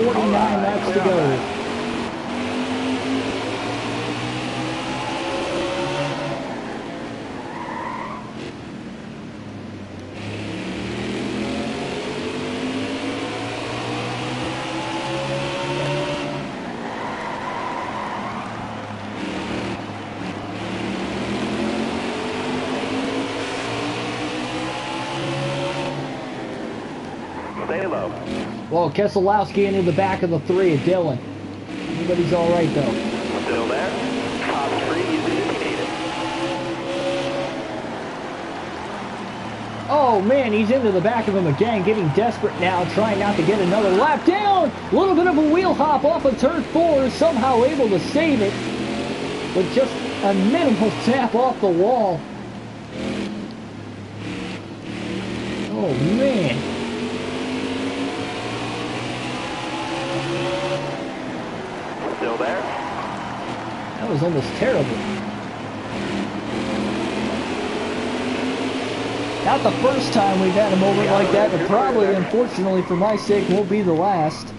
49 laps to go. Stay low. Well, Keselowski into the back of the 3 of Dillon. Everybody's all right, though. Still there. Top 3, use it if you need it. Oh, man, he's into the back of him again, getting desperate now, trying not to get another lap down. A little bit of a wheel hop off of turn 4, somehow able to save it with just a minimal tap off the wall. Oh, man. was almost terrible. Not the first time we've had a moment like that, but probably, unfortunately for my sake, won't be the last.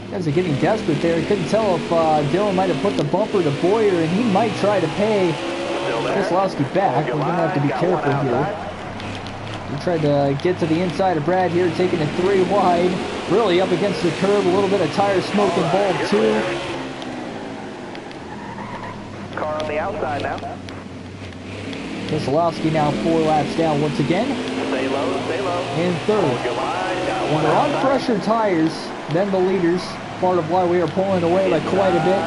You guys are getting desperate there. I couldn't tell if Dylan might have put the bumper to Boyer, and he might try to pay Keselowski back. We're going to have to be careful here. He tried to get to the inside of Brad here, taking it 3 wide. Really up against the curb, a little bit of tire smoke involved too. Car on the outside now. Keselowski now 4 laps down once again. Stay low, stay low. In third. When we're on pressure tires, then the leaders, part of why we are pulling away by quite a bit.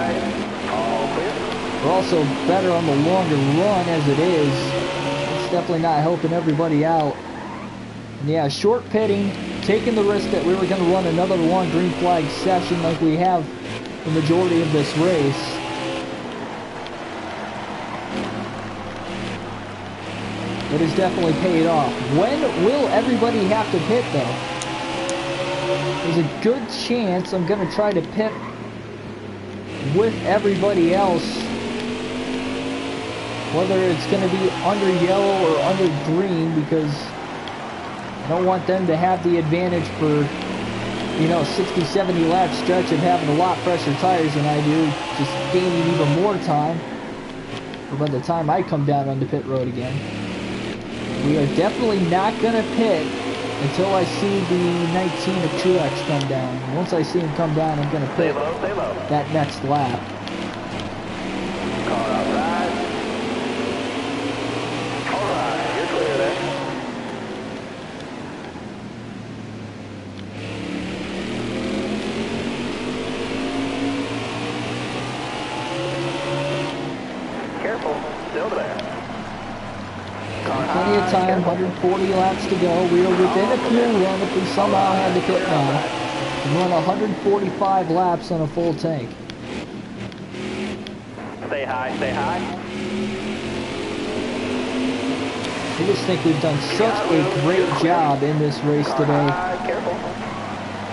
We're also better on the longer run as it is. It's definitely not helping everybody out. And yeah, short pitting, taking the risk that we were going to run another long green flag session like we have the majority of this race. It has definitely paid off. When will everybody have to pit though? There's a good chance I'm going to try to pit with everybody else. Whether it's going to be under yellow or under green, because I don't want them to have the advantage for, you know, 60, 70 lap stretch of having a lot fresher tires than I do, just gaining even more time. Or by the time I come down on the pit road again. We are definitely not going to pit until I see the 19 of Truex come down. Once I see him come down, I'm going to pit that next lap. Car outside. Alright, you're clear there. Careful, still there. Plenty of time, 140 laps to go. We are within a fuel run if we somehow had to pit now. We run 145 laps on a full tank. Stay high, stay high. I just think we've done such a great job in this race today.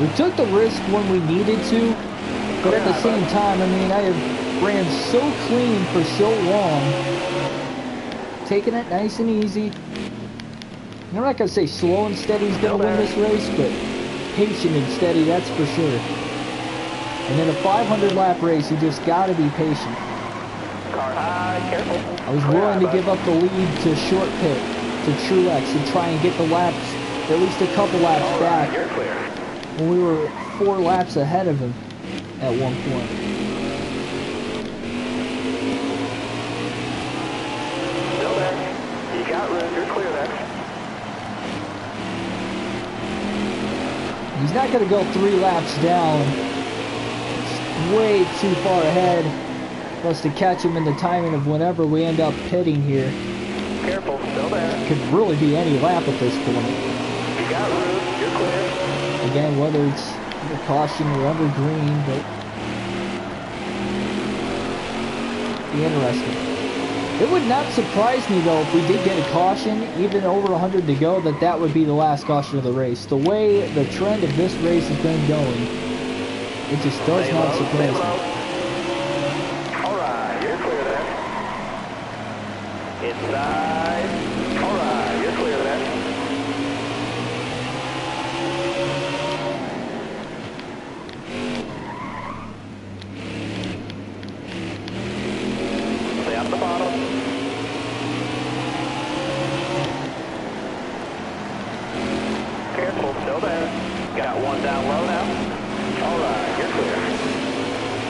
We took the risk when we needed to, but at the same time, I mean, I have ran so clean for so long. Taking it nice and easy. I'm not going to say slow and steady is going to win this race, but patient and steady, that's for sure. And in a 500 lap race, you just got to be patient. Car high, careful. I was willing to give up the lead to short pit, to Truex, and try and get the laps, at least a couple laps back, when we were 4 laps ahead of him at one point. He's not going to go 3 laps down. It's way too far ahead for us to catch him in the timing of whenever we end up pitting here. Careful, still there. Could really be any lap at this point. You got room, you're clear. Again, whether it's under caution or under green, but be interesting. It would not surprise me, though, if we did get a caution, even over 100 to go, that would be the last caution of the race. The way the trend of this race has been going, it just does not surprise me. All right, you're clear there. Inside. All right, you're clear there. Stay on the bottom. Careful, still there. Got one down low now. All right, you're clear.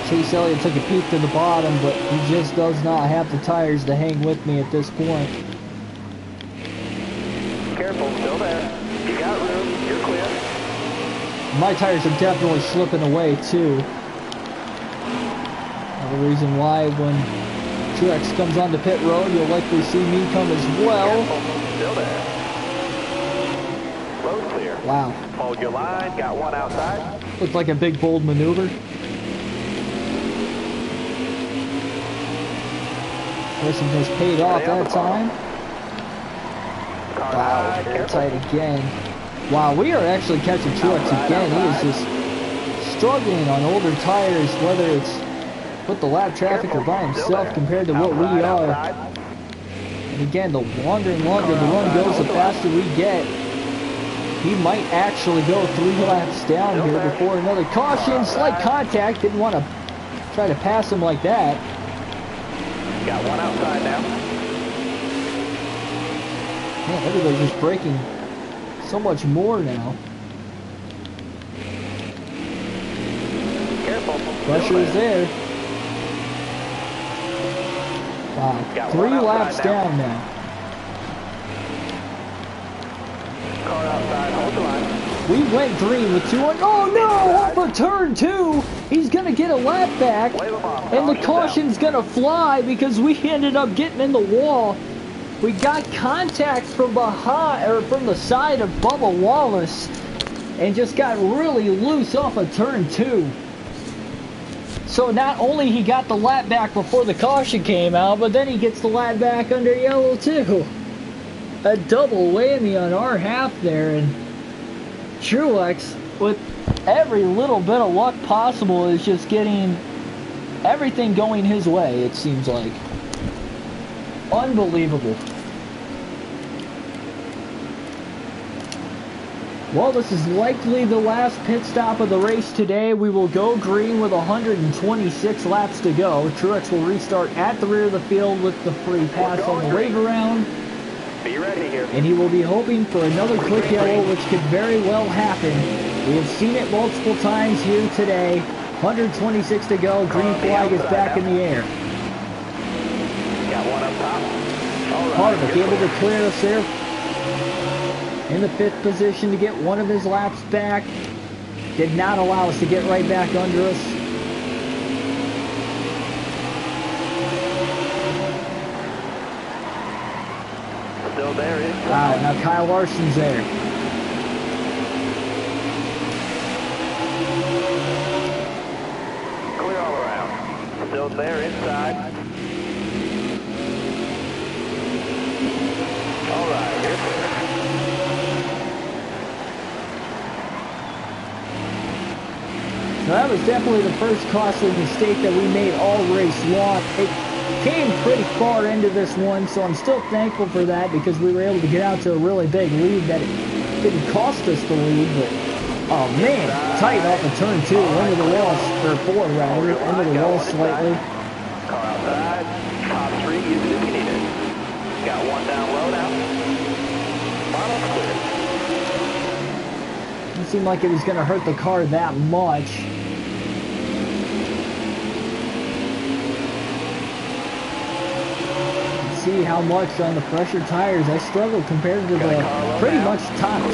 Chase Elliott took a peek to the bottom, but he just does not have the tires to hang with me at this point. Careful, still there. You got room, you're clear. My tires are definitely slipping away, too. Another reason why when Truex comes onto pit road, you'll likely see me come as well. Careful, still there. Road clear. Wow. Hold your line, got one outside. Looked like a big, bold maneuver. Racing has paid off that time. Wow, they're tight again. Wow, we are actually catching Truex again. He is just struggling on older tires, whether it's put the lap trafficker by himself compared to what we are. And again, the longer and longer the run goes, the faster we get. He might actually go 3 laps down here before another caution. Slight contact. Didn't want to try to pass him like that. Got one outside now. Man, everybody's just braking so much more now. Careful. Pressure is there. Wow, 3 laps down now. Car outside, hold the line. We went green with 2 on. Oh no! Off of turn 2! He's gonna get a lap back, and the caution's gonna fly because we ended up getting in the wall. We got contact from behind, or from the side of Bubba Wallace, and just got really loose off of turn 2. So not only he got the lap back before the caution came out, but then he gets the lap back under yellow too. A double whammy on our half there, and Truex, with every little bit of luck possible, is just getting everything going his way, it seems like. Unbelievable. Well, this is likely the last pit stop of the race today. We will go green with 126 laps to go. Truex will restart at the rear of the field with the free pass on the wave around. Be ready here. And he will be hoping for another quick yellow, which could very well happen. We have seen it multiple times here today. 126 to go. Green flag is back in the air. Got one up top. Harvick able to clear us there. In the 5th position to get one of his laps back. Did not allow us to get right back under us. Still there. Alright, now Kyle Larson's there. Clear all around. Still there inside. All right, here's clear. So that was definitely the first costly mistake that we made all race long. It came pretty far into this one, so I'm still thankful for that because we were able to get out to a really big lead that it didn't cost us the lead, but oh man, tight off of turn 2, into the wall, or 4 rather, into the wall slightly. Car outside, top 3, use it if you need it. Got one down low now. Final's clear. Didn't seem like it was going to hurt the car that much. See how much on the pressure tires I struggled compared to the pretty much top 10.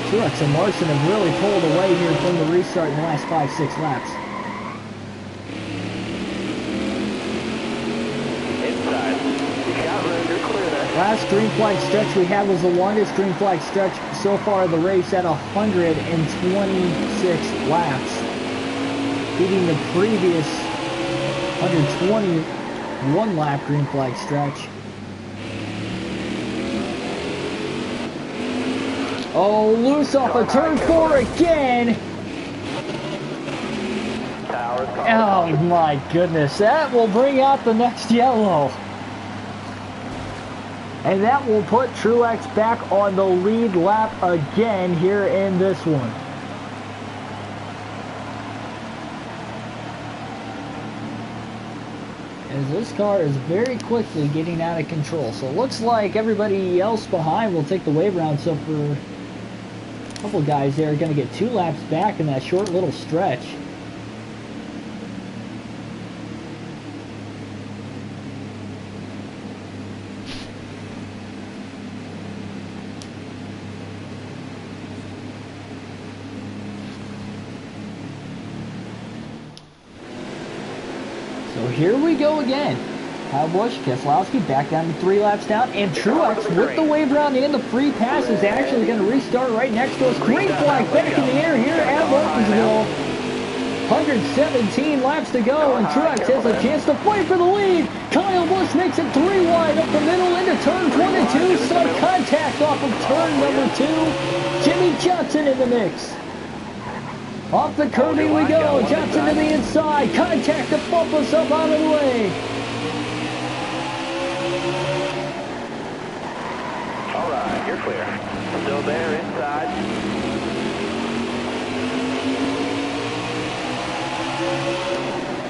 Truex and Larson have really pulled away here from the restart in the last 5-6 laps. Inside. Got room, you're clear there. Last green flag stretch we had was the longest green flag stretch so far of the race at 126 laps, beating the previous 121 lap green flag stretch. Oh, loose off of turn 4 again. Oh my goodness, that will bring out the next yellow. And that will put Truex back on the lead lap again here in this one. As this car is very quickly getting out of control. So it looks like everybody else behind will take the wave around. So for a couple guys there are going to get 2 laps back in that short little stretch. So here we go again. Kyle Busch, Keselowski back down to 3 laps down, and Truex with the wave around and the free pass is actually going to restart right next to us. Green flag back in the air here at Martinsville. 117 laps to go, and Truex has a chance to fight for the lead. Kyle Busch makes it 3 wide up the middle into turn 22. Slight contact off of turn number 2. Jimmy Johnson in the mix. Off the curbing we go. Johnson to the inside. Contact to bump us up out of the way. All right, you're clear. Still there inside.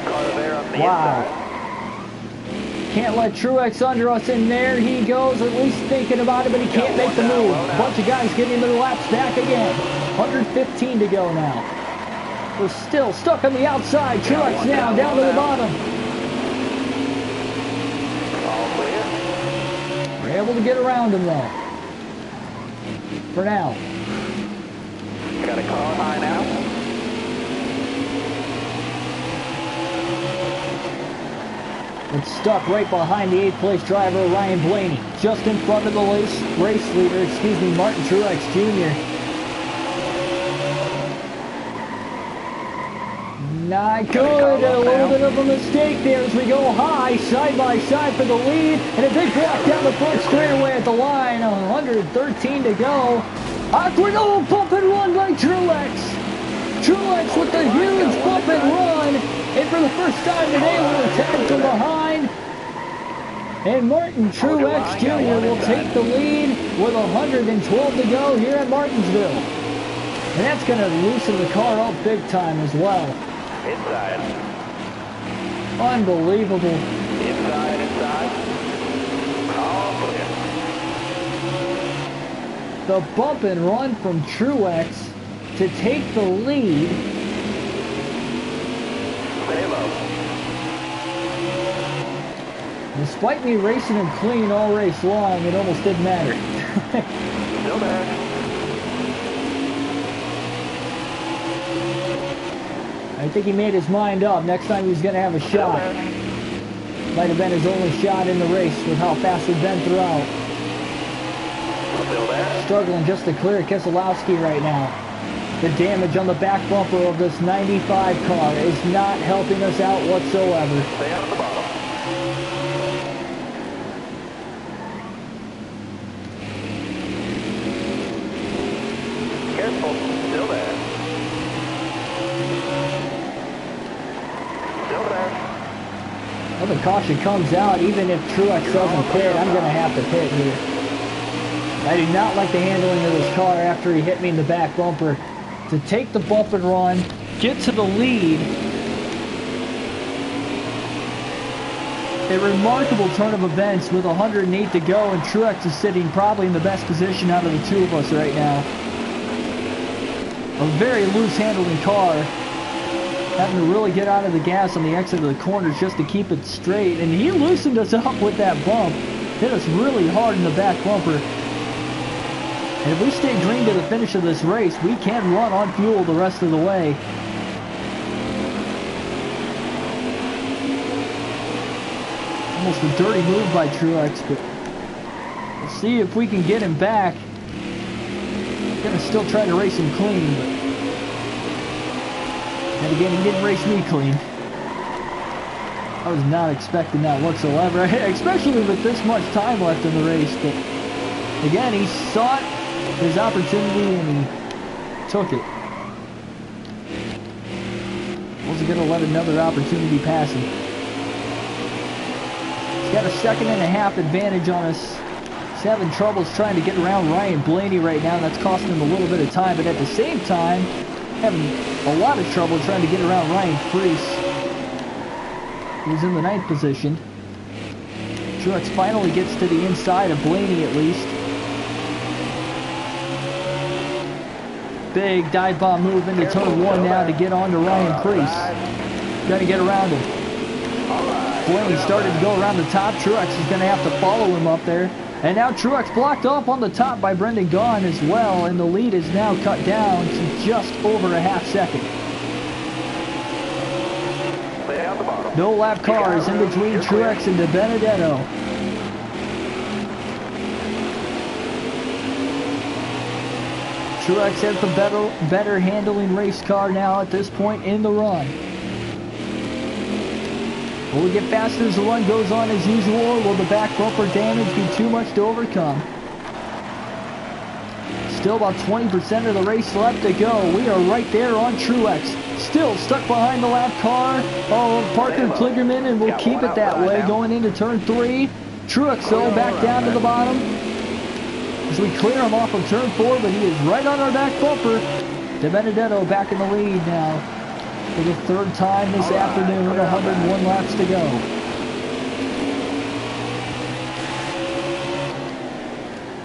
Car there on the inside. Can't let Truex under us in there. He goes, at least thinking about it, but he can't make the move. Bunch of guys getting their laps back again. 115 to go now. We're still stuck on the outside. Truex now down to the bottom. All clear. We're able to get around him though. For now. Got a car high now. It's stuck right behind the 8th place driver, Ryan Blaney. Just in front of the race leader, Martin Truex Jr. Not good. A little bit of a mistake there as we go high, side by side for the lead. And a big block down the front straightaway at the line. 113 to go. Awkward, bump and run by Truex. Truex with the huge bump and run. And for the first time today, we're tagged from behind. And Martin Truex Jr. will take the lead with 112 to go here at Martinsville. And that's going to loosen the car up big time as well. Inside. Unbelievable. Inside. All clear. The bump and run from Truex to take the lead. Stay low. Despite me racing him clean all race long, it almost didn't matter. Still there. I think he made his mind up. Next time he was going to have a shot. Might have been his only shot in the race with how fast we've been throughout. Still there. Struggling just to clear Keselowski right now. The damage on the back bumper of this 95 car is not helping us out whatsoever. Stay out of the bottom. Careful. Still there. Still there. Well, the caution comes out. Even if Truex doesn't pit, I'm going to have to pit here. I do not like the handling of this car after he hit me in the back bumper. To take the bump and run, get to the lead. A remarkable turn of events with 108 to go, and Truex is sitting probably in the best position out of the two of us right now. A very loose handling car, having to really get out of the gas on the exit of the corners just to keep it straight, and he loosened us up with that bump. Hit us really hard in the back bumper. And if we stay green to the finish of this race, we can run on fuel the rest of the way. Almost a dirty move by Truex, but we'll see if we can get him back. I'm going to still try to race him clean, but and again, he didn't race me clean. I was not expecting that whatsoever, especially with this much time left in the race. But again, he sought his opportunity and he took it. Wasn't going to let another opportunity pass him. He's got a 1.5 seconds advantage on us. He's having troubles trying to get around Ryan Blaney right now. That's costing him a little bit of time, but at the same time, having a lot of trouble trying to get around Ryan Preece, who's in the 9th position. Truex finally gets to the inside of Blaney at least. Big dive bomb move into turn 1 now to get on to Ryan Preece. Got to get around him. Blaney started to go around the top. Truex is going to have to follow him up there. And now Truex blocked off on the top by Brendan Gaughan as well. And the lead is now cut down to just over a 1/2 second. No lap cars in between Truex and DiBenedetto. Truex has the better handling race car now at this point in the run. Will we get faster as the run goes on as usual, or will the back bumper damage be too much to overcome? Still about 20% of the race left to go. We are right there on Truex. Still stuck behind the lap car. Oh, Parker Kligerman, and we'll keep it that way going into turn 3. Truex though back down to the bottom as we clear him off of turn 4, but he is right on our back bumper. De Benedetto back in the lead now for the 3rd time this afternoon. 101 laps to go.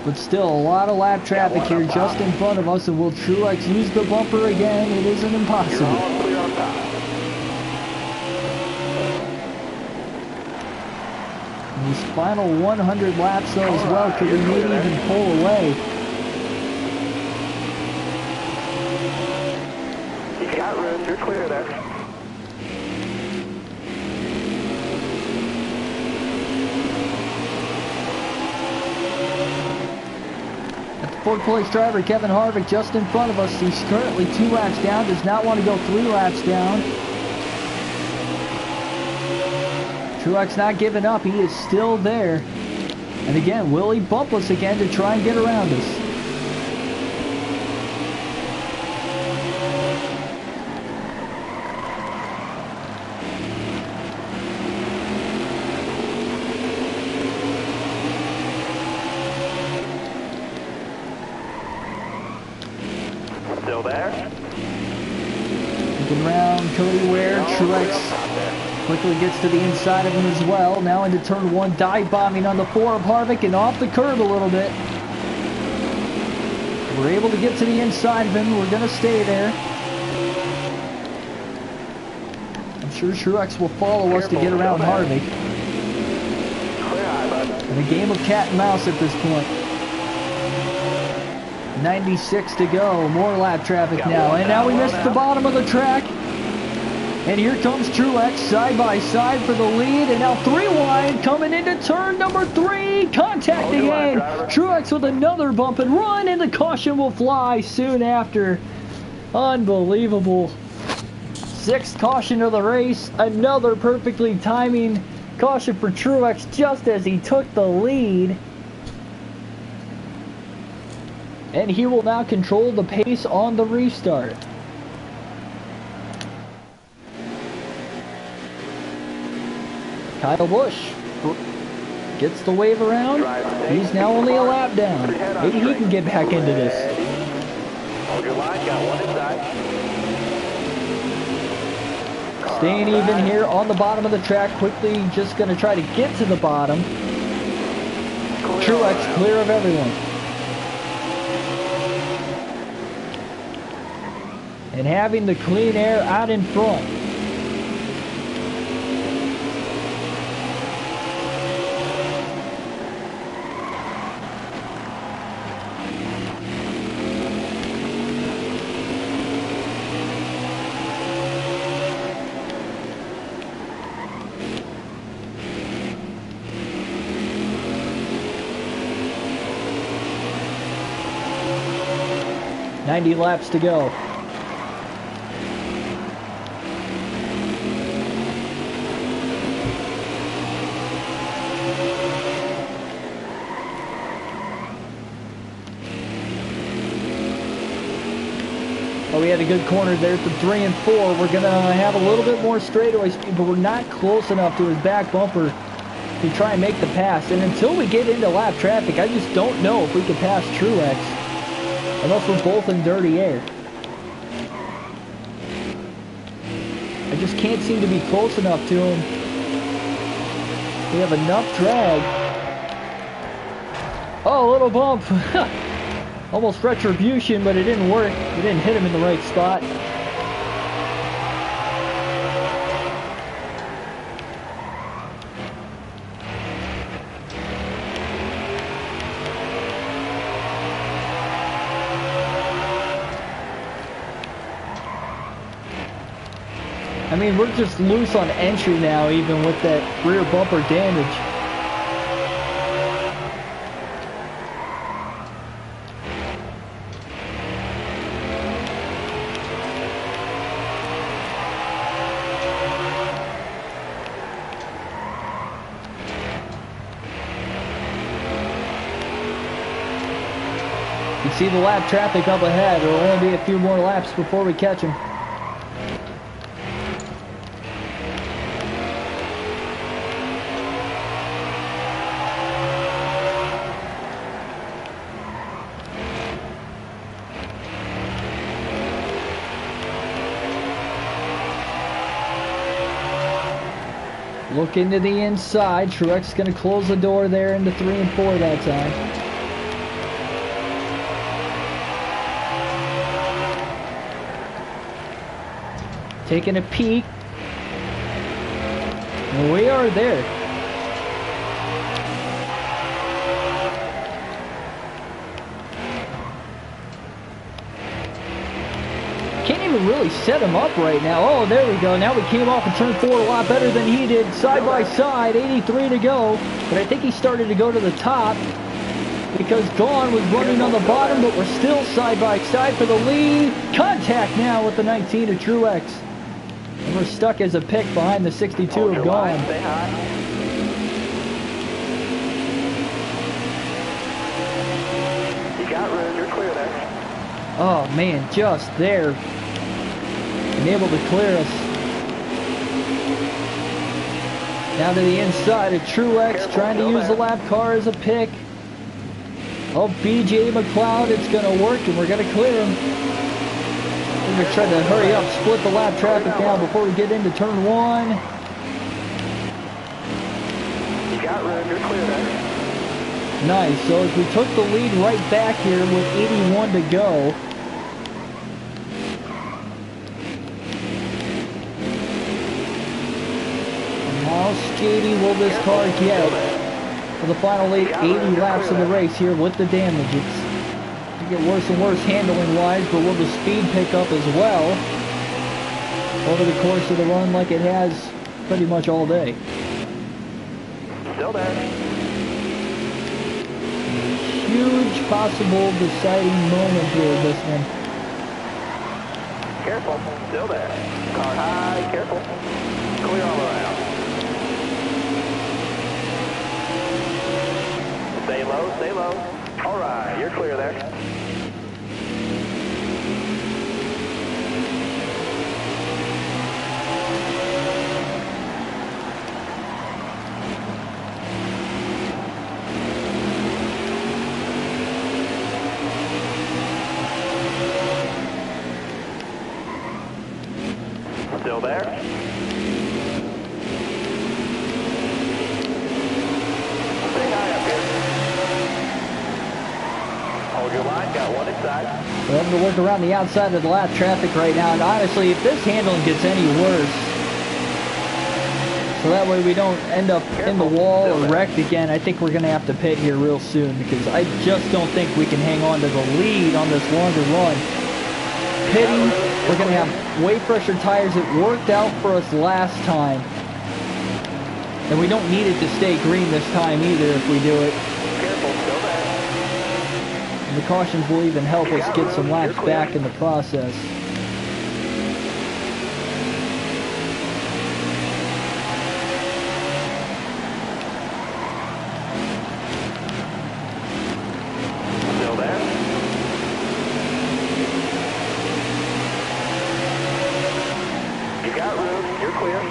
But still a lot of lap traffic here just in front of us, and will Truex use the bumper again? It isn't impossible. These final 100 laps though as well, could we maybe even pull away? He's got room, you're clear there. Fourth place driver Kevin Harvick just in front of us. He's currently 2 laps down, does not want to go 3 laps down. Truex not giving up, he is still there. And again, will he bump us again to try and get around us? Still there? Looking around, Cody Ware, Truex quickly gets to the inside of him as well. Now into turn 1, dive bombing on the 4 of Harvick and off the curb a little bit. We're able to get to the inside of him. We're going to stay there. I'm sure Truex will follow us to get around Harvick. In a game of cat and mouse at this point. 96 to go. More lap traffic now. And now we missed the bottom of the track. And here comes Truex side by side for the lead. And now 3 wide coming into turn number 3. Contact again. Truex with another bump and run. And the caution will fly soon after. Unbelievable. 6th caution of the race. Another perfectly timing caution for Truex just as he took the lead. And he will now control the pace on the restart. Kyle Busch gets the wave around. He's now only a lap down. Maybe he can get back into this. Hold your line, got one inside. Staying even here on the bottom of the track. Quickly just going to try to get to the bottom. Truex clear of everyone. And having the clean air out in front. .90 laps to go. Oh, we had a good corner there for 3 and 4. We're going to have a little bit more straightaway speed, but we're not close enough to his back bumper to try and make the pass. And until we get into lap traffic, I just don't know if we can pass Truex unless we're both in dirty air. I just can't seem to be close enough to him. We have enough drag. Oh, a little bump. Almost retribution, but it didn't work. It didn't hit him in the right spot. I mean, we're just loose on entry now, even with that rear bumper damage. You can see the lap traffic up ahead. There will only be a few more laps before we catch him. Look into the inside. Truex going to close the door there into 3 and 4 that time. Taking a peek. And we are there. Can't even really set him up right now. Oh, there we go. Now we came off and turned 4 a lot better than he did. Side by side, 83 to go. But I think he started to go to the top because Gone was running on the bottom, but we're still side by side for the lead. Contact now with the 19 of Truex. And we're stuck as a pick behind the 62 of Gone. You got room. You're clear there. Oh man, just there. And able to clear us. Down to the inside of Truex, trying to use the lap car as a pick. Oh, BJ McLeod, it's going to work, and we're going to clear him. We're going to try to hurry up, split the lap traffic now before we get into turn 1. You got room. You're clear there. Nice. So as we took the lead right back here with 81 to go. And how skaty will this car get for the final 80 laps of the race here with the damage? It's to get worse and worse handling wise, but will the speed pick up as well over the course of the run like it has pretty much all day? Still there. Huge possible deciding moment here, this one. Careful, still there. Car high, careful. Clear all around. Stay low, stay low. All right, you're clear there. Still there. Stay high up here. Hold your line, got one inside. We're having to work around the outside of the lap traffic right now, and honestly, if this handling gets any worse, so that way we don't end up in the wall or wrecked again, I think we're going to have to pit here real soon, because I just don't think we can hang on to the lead on this longer run. Pitting, we're going to have way fresher tires. It worked out for us last time. And we don't need it to stay green this time either if we do it. Careful, still there. And the cautions will even help us get some laps back in the process. Still there. You got room, you're clear.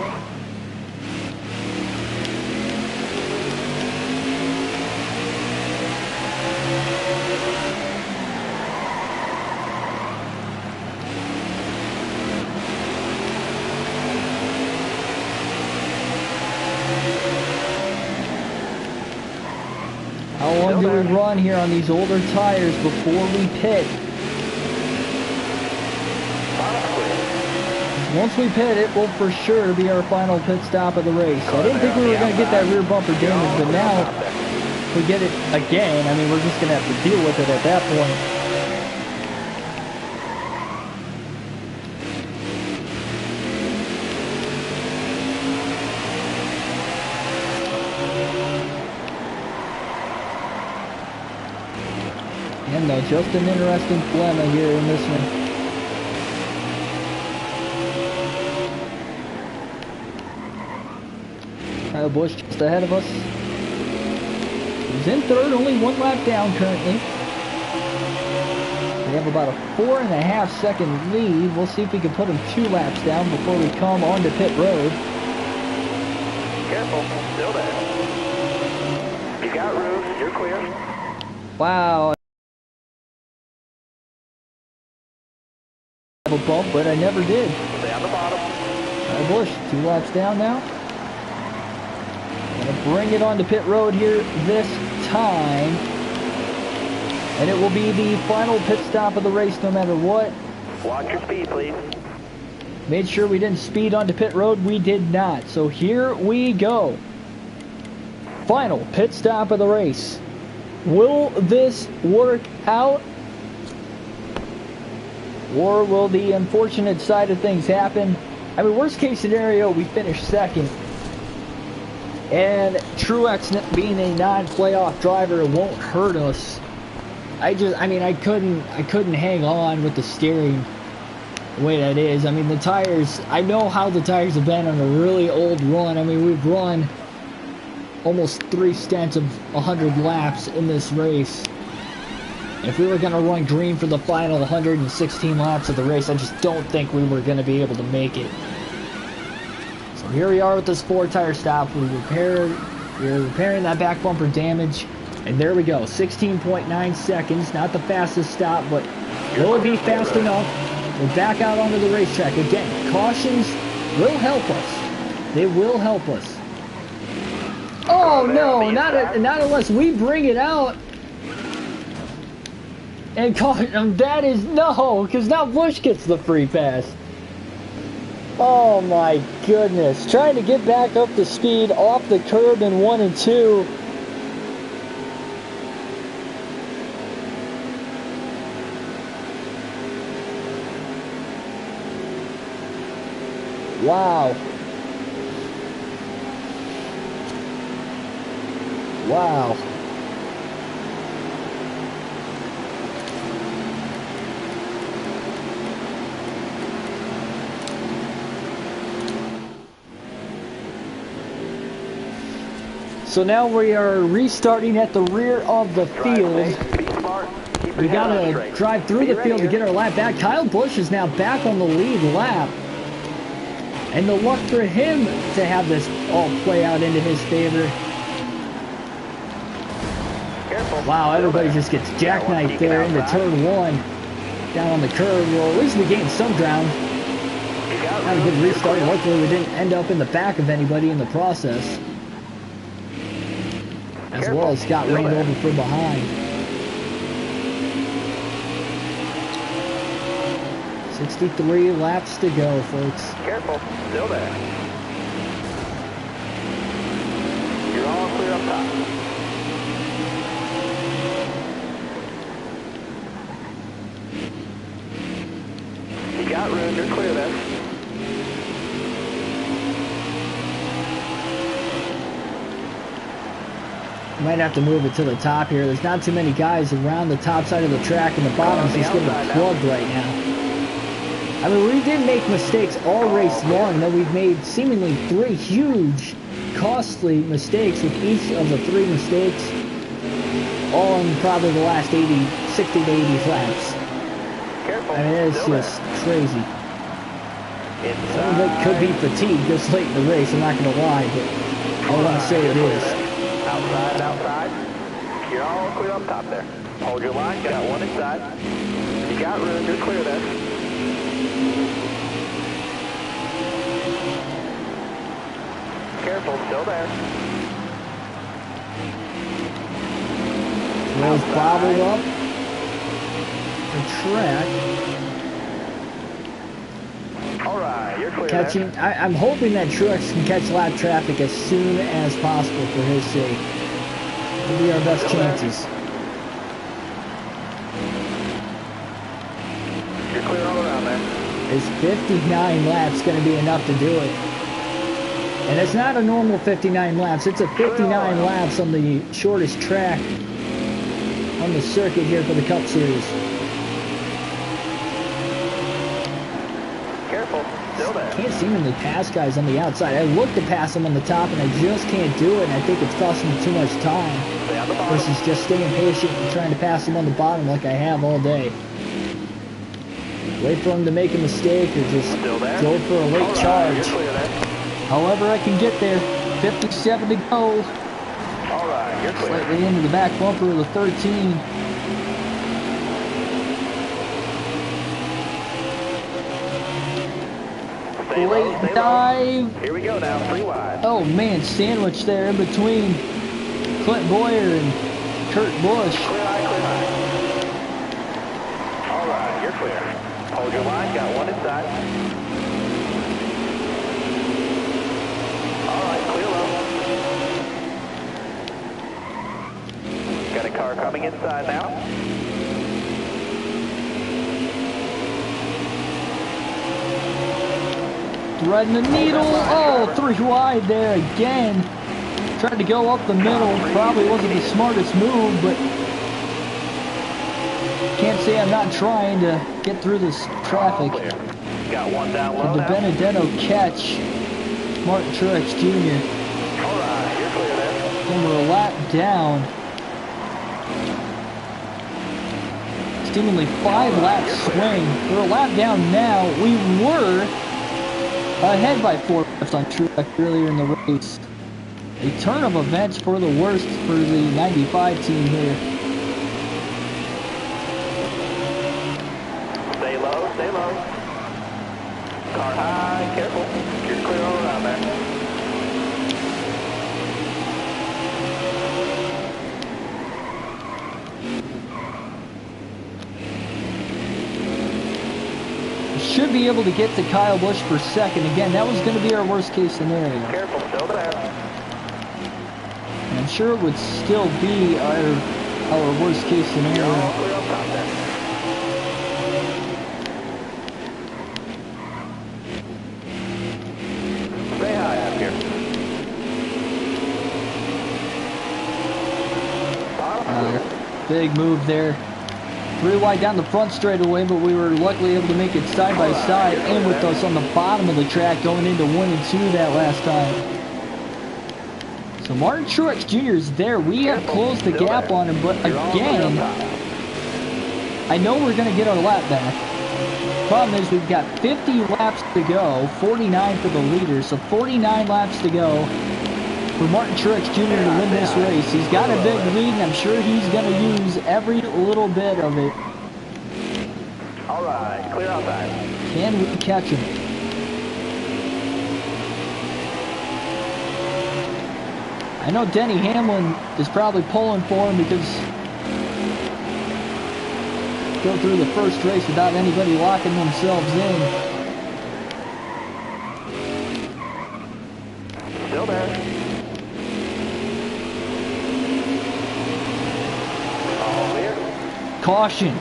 How long do we run here on these older tires before we pit? Once we pit, it will for sure be our final pit stop of the race. I didn't think we were going to get that rear bumper damage, but now if we get it again, I mean, we're just going to have to deal with it at that point. And just an interesting dilemma here in this one. Kyle Busch just ahead of us. He's in third, only one lap down currently. We have about a 4.5 second lead. We'll see if we can put them 2 laps down before we come onto pit road. Careful, still there. You got room, you're clear. Wow. A bump, but I never did. Stay on the bottom. Kyle Busch, 2 laps down now. Gonna bring it onto pit road here this time. And it will be the final pit stop of the race no matter what. Watch your speed, please. Made sure we didn't speed onto pit road. We did not. So here we go. Final pit stop of the race. Will this work out? Or will the unfortunate side of things happen? I mean, worst case scenario, we finish second. And Truex being a non-playoff driver won't hurt us. I couldn't hang on with the steering the way that is. I mean, the tires, I know how the tires have been on a really old run. I mean, we've run almost 3 stints of 100 laps in this race. If we were going to run green for the final 116 laps of the race, I just don't think we were going to be able to make it. So here we are with this 4-tire stop. We're repairing that back bumper damage. And there we go, 16.9 seconds. Not the fastest stop, but will it be fast enough? We're back out onto the racetrack. Again, cautions will help us. They will help us. Oh no, not unless we bring it out. And that is no, because now Busch gets the free pass. Oh my goodness. Trying to get back up to speed off the curb in 1 and 2. Wow. Wow. So now we are restarting at the rear of the field. We gotta drive through the field to get our lap back. Kyle Busch is now back on the lead lap. And the luck for him to have this all play out into his favor. Wow, everybody just gets jackknifed there into turn 1. Down on the curve. Well, at least we gained some ground. Had a good restart. Luckily we didn't end up in the back of anybody in the process. As well as got rained over from behind. 63 laps to go, folks. Careful, still there. You're all clear up top. You got room, you're clear then. Might have to move it to the top here. There's not too many guys around the top side of the track, and the bottom's just getting plugged right now. I mean, we did make mistakes all race long, though we've made seemingly 3 huge, costly mistakes with each of the 3 mistakes, all in probably the last 60 to 80 laps. I mean, it's just crazy. Some of it could be fatigue this late in the race, I'm not going to lie, but I want to say it is. Outside. You're all clear up top there. Hold your line, got 1 inside. You got room, you're clear there. Careful, still there. Wheels bobbled up the track. Alright, you're clear Catching, I'm hoping that Truex can catch lap traffic as soon as possible for his sake. It'll be our best chances. You're clear all around there. Is 59 laps going to be enough to do it? And it's not a normal 59 laps. It's a 59 laps on the shortest track on the circuit here for the Cup Series. Careful, still there. Can't seemingly pass guys on the outside. I look to pass them on the top and I just can't do it. And I think it's costing me too much time versus just staying patient and trying to pass them on the bottom like I have all day. Wait for him to make a mistake or just go for a late charge. However I can get there. 57 to go. All right, you're clear. Slightly into the back bumper of the 13. Late dive. Here we go now, 3 wide. Oh man, sandwich there in between Clint Boyer and Kurt Busch. Clear high, clear high. All right, you're clear. Hold your line, got one inside. All right, clear low. Got a car coming inside now. Threading the needle. Oh, 3 wide there again. Tried to go up the middle. Probably wasn't the smartest move, but can't say I'm not trying to get through this traffic. Got one down low. The Benedetto catch. Martin Truex Jr. All right, you're clear there. And we're a lap down. Seemingly 5-lap swing. We're a lap down now. We were ahead by 4 laps on Truex earlier in the race. A turn of events for the worst for the 95 team here. Stay low, stay low. Car high, careful. You're clear all around there. Should be able to get to Kyle Busch for second. Again, that was going to be our worst case scenario. Careful, still there. And I'm sure it would still be our worst case scenario. You're all clear up top there. Stay high up here. Big move there. 3 wide down the front straightaway, but we were luckily able to make it side by side and with us on the bottom of the track going into 1 and 2 that last time. So Martin Truex Jr. is there. We have closed the gap on him, but again, I know we're going to get our lap back. Problem is we've got 50 laps to go, 49 for the leader, so 49 laps to go for Martin Truex Jr. to win this race. He's got a big lead, and I'm sure he's going to use every little bit of it. All right, clear outside. Can we catch him? I know Denny Hamlin is probably pulling for him because go through the first race without anybody locking themselves in. Still there. Caution,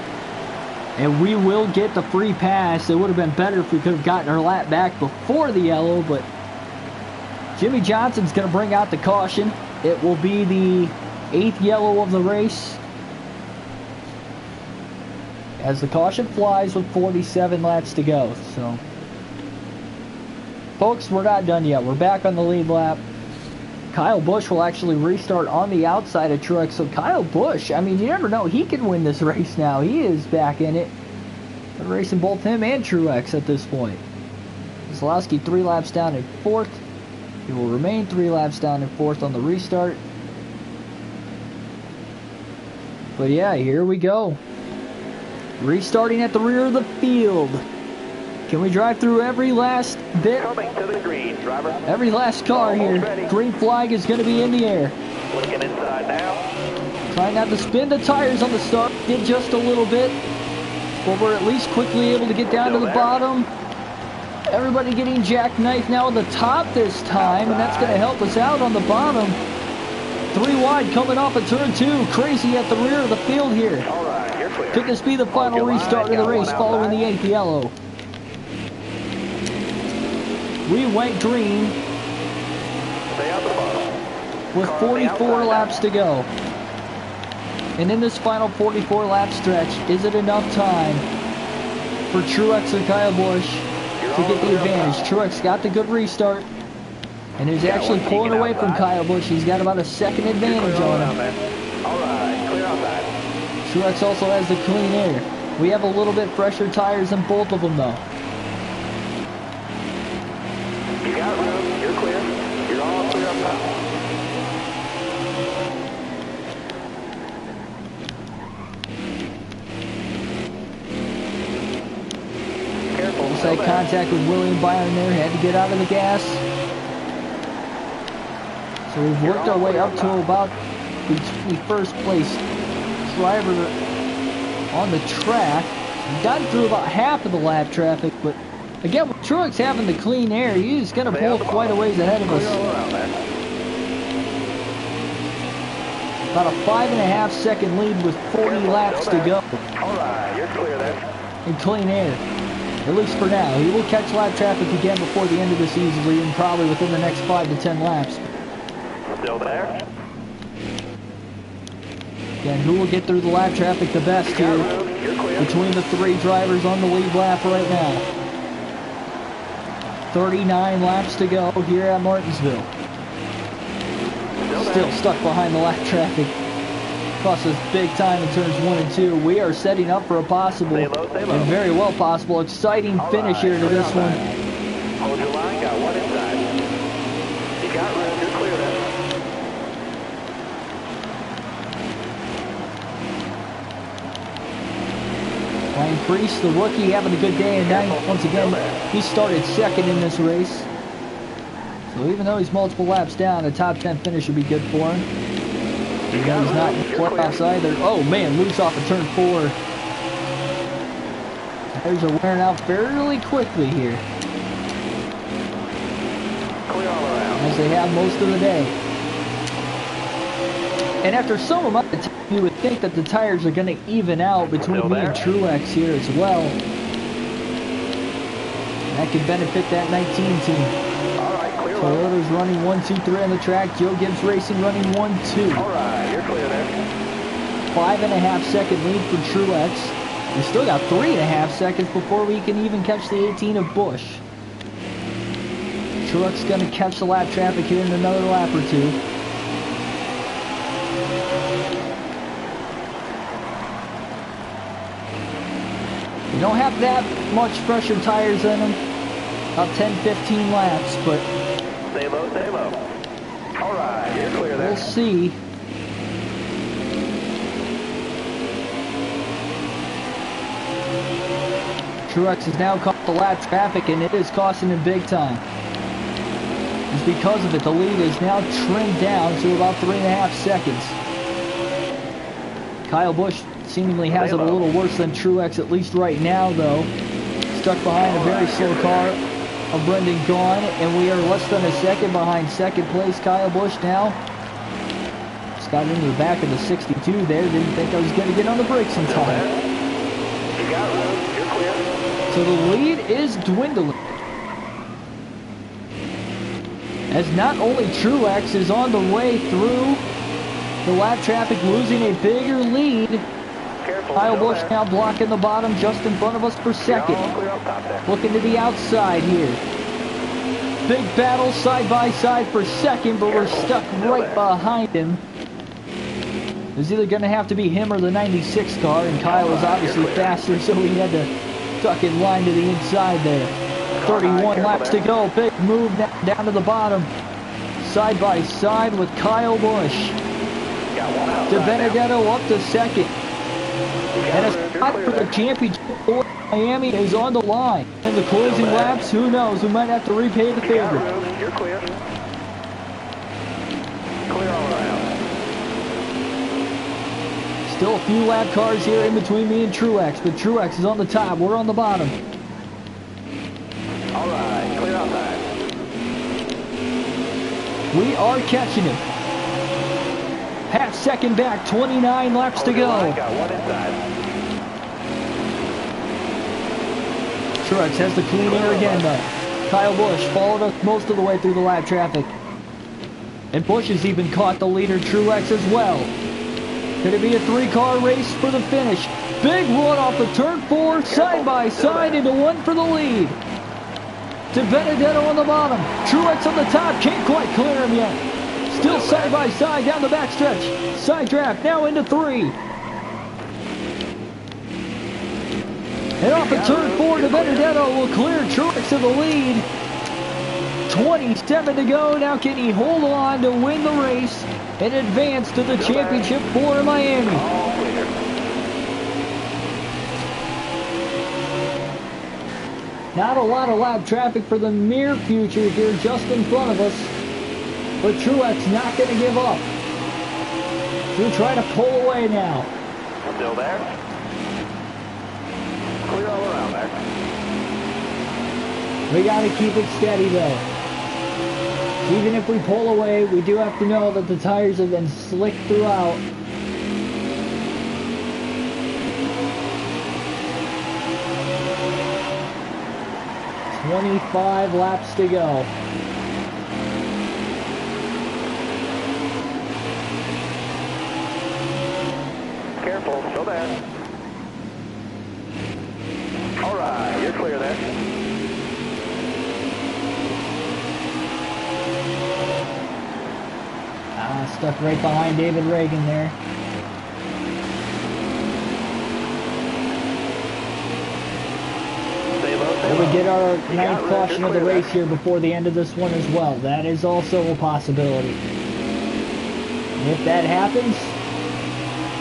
and we will get the free pass. It would have been better if we could have gotten our lap back before the yellow, but Jimmy Johnson's going to bring out the caution. It will be the 8th yellow of the race as the caution flies with 47 laps to go. So folks, we're not done yet. We're back on the lead lap. Kyle Busch will actually restart on the outside of Truex. So Kyle Busch, I mean, you never know. He can win this race now. He is back in it. They're racing both him and Truex at this point. Zalowski 3 laps down in 4th. He will remain 3 laps down in 4th on the restart. But yeah, here we go. Restarting at the rear of the field. Can we drive through every last bit? Coming to the green, driver. Every last car here. Green flag is going to be in the air. Looking inside now. Trying not to spin the tires on the start. Did just a little bit. But we're at least quickly able to get down to the bottom. Everybody getting jackknifed now on the top this time. And that's going to help us out on the bottom. 3 wide coming off of turn 2. Crazy at the rear of the field here. All right, you're clear. Could this be the final restart of the race following the 8th yellow? We went green Stay out the bottom. with 44 laps to go. And in this final 44 lap stretch, is it enough time for Truex and Kyle Busch to get the advantage? Truex got the good restart and is actually pulling away from Kyle Busch. He's got about a second advantage on him. All right, clear outside. Truex also has the clean air. We have a little bit fresher tires than both of them, though. You got room. You're clear. You're all clear up top. Careful. Inside contact with William Byron there. Had to get out of the gas. So we've worked our way up to about the 21st place driver on the track. We've gotten through about half of the lap traffic, but again, with Truex having the clean air, he's going to pull quite a ways ahead of us. About a 5.5 second lead with 40 laps to go. All right, you're clear there. In clean air, at least for now. He will catch lap traffic again before the end of this easily, and probably within the next 5 to 10 laps. Still there? Again, who will get through the lap traffic the best here between the three drivers on the lead lap right now. 39 laps to go here at Martinsville. Still stuck behind the lap traffic. Cost us big time in turns 1 and 2. We are setting up for a possible, and very well possible, exciting finish here to this one. Hold your line, got one inside. You got room, you're clear there. Ryan Preece, the rookie, having a good day in ninth. Once again, he started second in this race. So even though he's multiple laps down, a top 10 finish would be good for him. Even though he's not in the playoffs either. Oh man, loose off of turn 4. Tires are wearing out fairly quickly here, Clear all around. as they have most of the day. And after some amount of time, you would think that the tires are going to even out between me and Truex here as well. That could benefit that 19 team. All right, clear. Toyota's running 1, 2, 3 on the track. Joe Gibbs Racing running 1, 2. All right, you're clear there. 5.5 second lead for Truex. We still got 3.5 seconds before we can even catch the 18 of Busch. Truex going to catch the lap traffic here in another lap or two. We don't have that much fresher tires in them. About 10-15 laps, but Stay low, stay low. All right, you're clear there. we'll see. Truex has now caught the lap traffic, and it is costing him big time. It's because of it, the lead is now trimmed down to about 3.5 seconds. Kyle Busch seemingly has it a little worse than Truex, at least right now, though. Stuck behind a very slow car of Brendan Gaughan, and we are less than a second behind second place Kyle Busch now. Just got into the back of the 62 there. Didn't think I was going to get on the brakes in time. You got room, you're clear. So the lead is dwindling, as not only Truex is on the way through the lap traffic, losing a bigger lead. Careful, Kyle still Busch there. now blocking the bottom just in front of us for second. All clear up top there. Looking to the outside here. Big battle side by side for second, but we're stuck right behind him. It's either going to have to be him or the 96 car, and Kyle was obviously faster, so he had to tuck in line to the inside there. 31 laps to go. Big move down to the bottom. Side by side with Kyle Busch. Got one outside De now. Benedetto up to second. You got And a room, you're spot clear for the there. championship for Miami is on the line. And the closing laps, who knows? We might have to repay the You got favor. room, you're clear. Clear all around. Still a few lap cars here in between me and Truex, but Truex is on the top. We're on the bottom. All right, clear outside. We are catching him. Half second back, 29 laps to Hold your line, go. got one inside. Truex has the clean air again, though. Kyle Busch followed us most of the way through the lap traffic. And Busch has even caught the leader, Truex, as well. Could it be a 3-car race for the finish? Big run off the turn 4, side by side into one for the lead. De Benedetto on the bottom. Truex on the top, can't quite clear him yet. Still side by side down the backstretch. Side draft now into 3. And off of turn 4, De Benedetto will clear Truex to the lead. 27 to go. Now can he hold on to win the race and advance to the championship for Miami? Not a lot of lap traffic for the near future here just in front of us. But Truex not going to give up. He'll try to pull away now. Still there. Clear all around there. We got to keep it steady though. Even if we pull away, we do have to know that the tires have been slick throughout. "25 laps to go." Careful, still there. All right, you're clear there. Stuck right behind David Reagan there. We get our ninth caution of the race here before the end of this one as well. That is also a possibility. And if that happens,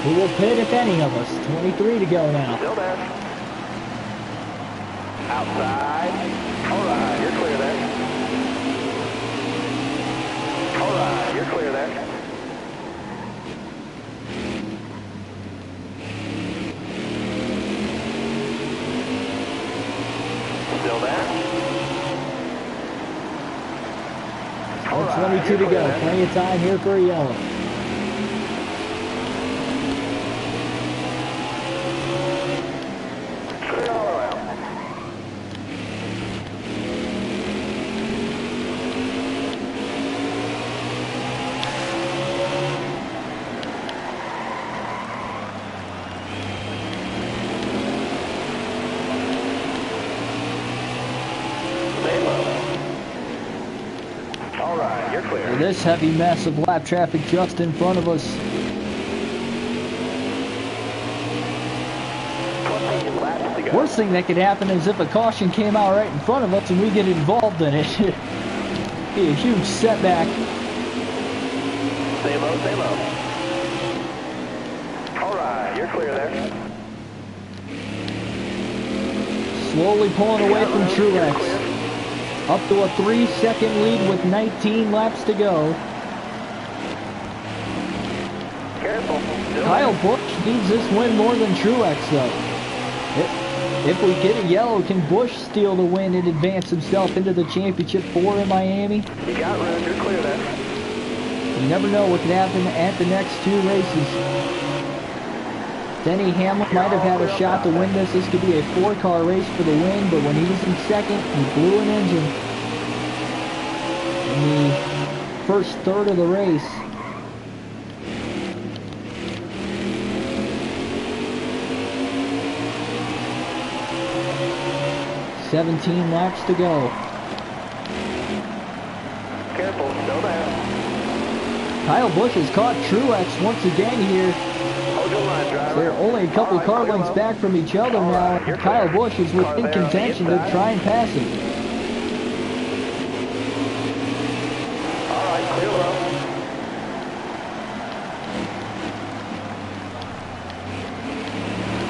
we will pit if any of us. 23 to go now. Still there. Outside. All right, you're clear there. All right, you're clear there. Still there. 22 to go. Plenty of time here for a yellow. This heavy mess of lap traffic just in front of us. Worst thing that could happen is if a caution came out right in front of us and we get involved in it. It'd be a huge setback. Stay low, stay low. All right, you're clear there. Slowly pulling away from Truex. Up to a 3-second lead with 19 laps to go. Careful. Kyle Busch needs this win more than Truex though. If we get a yellow, can Busch steal the win and advance himself into the championship 4 in Miami? You got room, you're clear there. You never know what can happen at the next 2 races. Denny Hamlin might have had a shot to win this. This could be a 4-car race for the win, but when he was in second, he blew an engine in the first third of the race. "17 laps to go." Careful, still there. Kyle Busch has caught Truex once again here. They're only a couple car lengths back from each other now, and Kyle Busch is within contention to try and pass him. All right, clear low.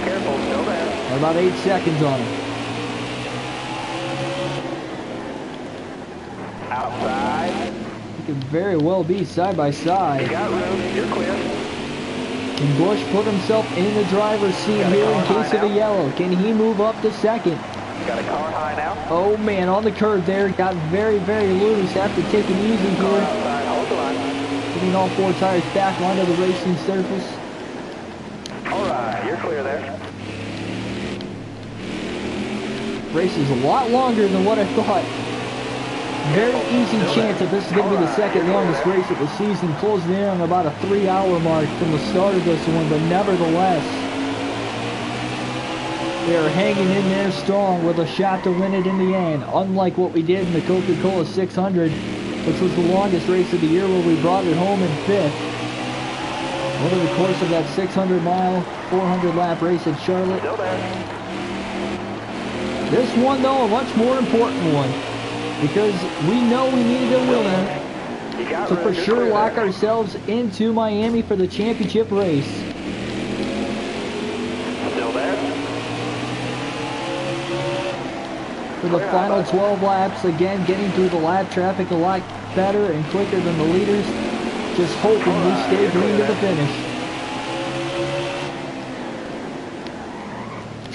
Careful, still there. About 8 seconds on him. Outside. He could very well be side by side. You got room, you're clear. Can Busch put himself in the driver's seat here in case of a yellow? Can he move up to second? Got a car high now. Oh man, on the curve there, got very, very loose. Have to take it easy here. Hold the line. Getting all 4 tires back onto the racing surface. All right, you're clear there. Race is a lot longer than what I thought. Very easy chance that this is going to be the second longest race of the season, closing in on about a 3-hour mark from the start of this one, but nevertheless, they are hanging in there strong with a shot to win it in the end, unlike what we did in the Coca-Cola 600, which was the longest race of the year where we brought it home in 5th. Over the course of that 600-mile, 400-lap race at Charlotte, This one, though, a much more important one, because we know we need a winner to for sure lock ourselves into Miami for the championship race. Still there. For the final 12 laps, again, getting through the lap traffic a lot better and quicker than the leaders. Just hoping we stay green to the finish.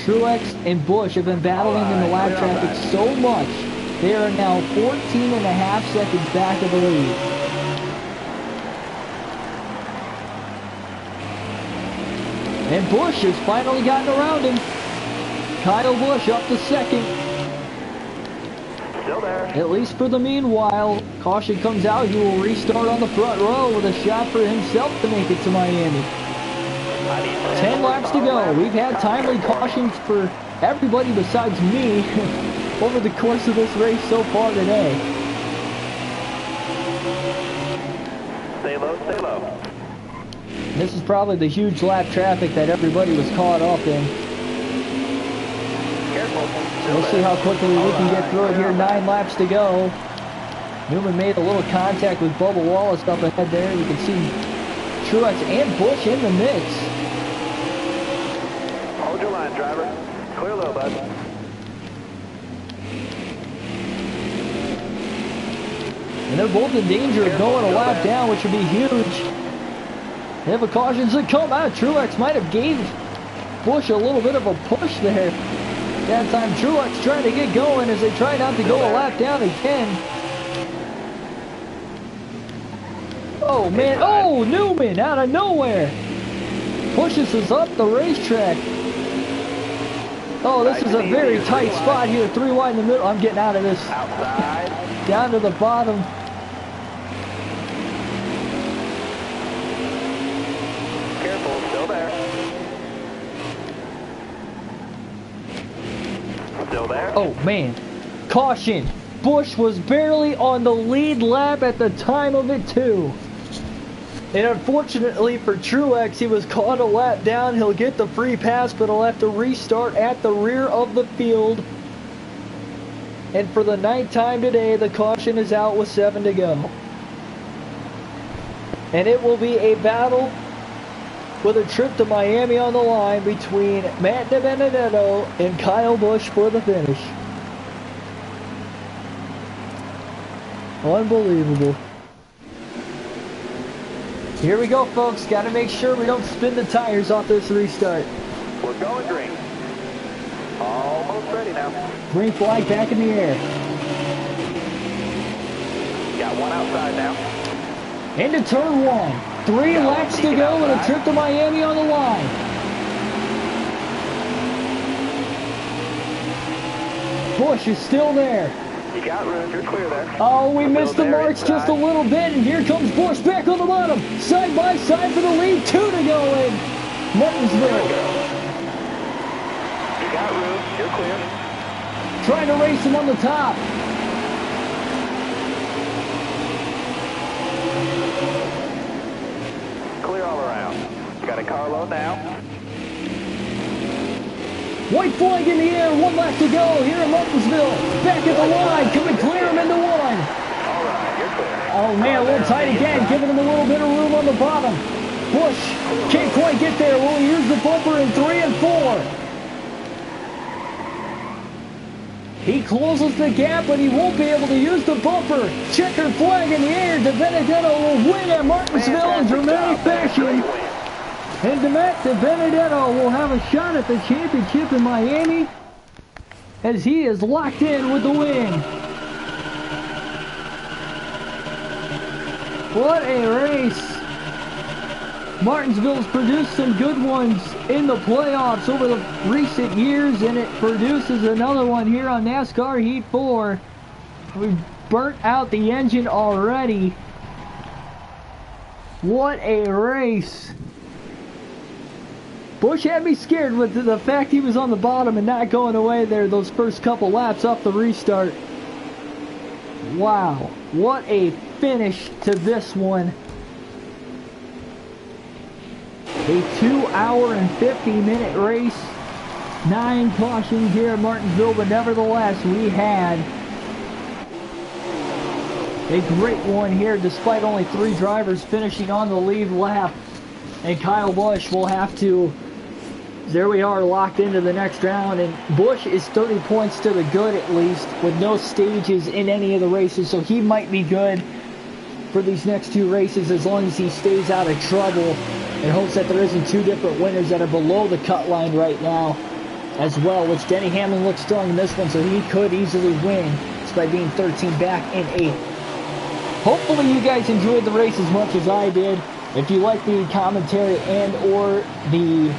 Truex and Busch have been battling in the lap traffic so much, they are now 14.5 seconds back of the lead. And Busch has finally gotten around him. Kyle Busch up to second. Still there. At least for the meanwhile. Caution comes out. He will restart on the front row with a shot for himself to make it to Miami. 10 laps to go. We've had timely cautions for everybody besides me over the course of this race so far today. Stay low, stay low. This is probably the huge lap traffic that everybody was caught up in. Careful. We'll see how quickly we can get through it here. 9 laps to go. Newman made a little contact with Bubba Wallace up ahead there. You can see Truex and Busch in the mix. Hold your line, driver. Clear low, bud. And they're both in danger of going a lap down, which would be huge. They have a caution to come out. Truex might have gave Busch a little bit of a push there. That time Truex trying to get going as they try not to go a lap down again. Oh man, oh, Newman out of nowhere. Pushes us up the racetrack. Oh, this is a very tight spot here. 3 wide in the middle. I'm getting out of this. Outside. Down to the bottom. Careful, still there. Still there. Oh man, caution. Busch was barely on the lead lap at the time of it too. And unfortunately for Truex, he was caught a lap down. He'll get the free pass, but he'll have to restart at the rear of the field. And for the 9th time today, the caution is out with 7 to go. And it will be a battle with a trip to Miami on the line between Matt DiBenedetto and Kyle Busch for the finish. Unbelievable. Here we go, folks. Got to make sure we don't spin the tires off this restart. We're going green. Almost ready now. Green flag back in the air. Got one outside now. Into turn 1. 3 laps to go and a trip to Miami on the line. Busch is still there. You got room. You're clear there. Oh, we missed the marks just a little bit, and here comes Busch back on the bottom. Side by side for the lead. 2 to go in Martinsville. You got room. You're clear. Trying to race him on the top. Clear all around. Got a car low now. White flag in the air, 1 lap to go here in Martinsville. Back at the line, can we clear him into 1? All right, you're clear. Oh man, a little tight again, giving him a little bit of room on the bottom. Busch can't quite get there. Will he use the bumper in 3 and 4? He closes the gap, but he won't be able to use the bumper. Checkered flag in the air. DiBenedetto will win at Martinsville in dramatic fashion. And Matt DiBenedetto will have a shot at the championship in Miami as he is locked in with the win. What a race. Martinsville's produced some good ones in the playoffs over the recent years, and it produces another one here on NASCAR Heat 4. We've burnt out the engine already. What a race. Busch had me scared with the fact he was on the bottom and not going away there those first couple laps off the restart. Wow, what a finish to this one. A 2 hour and 50 minute race. 9 cautions here at Martinsville, but nevertheless, we had a great one here despite only 3 drivers finishing on the lead lap. And Kyle Busch will have to, there we are, locked into the next round. And Busch is 30 points to the good at least, with no stages in any of the races. So he might be good for these next 2 races as long as he stays out of trouble, in hopes that there isn't 2 different winners that are below the cut line right now as well, which Denny Hamlin looks strong in this one, so he could easily win despite being 13 back in 8th. Hopefully you guys enjoyed the race as much as I did. If you like the commentary and or the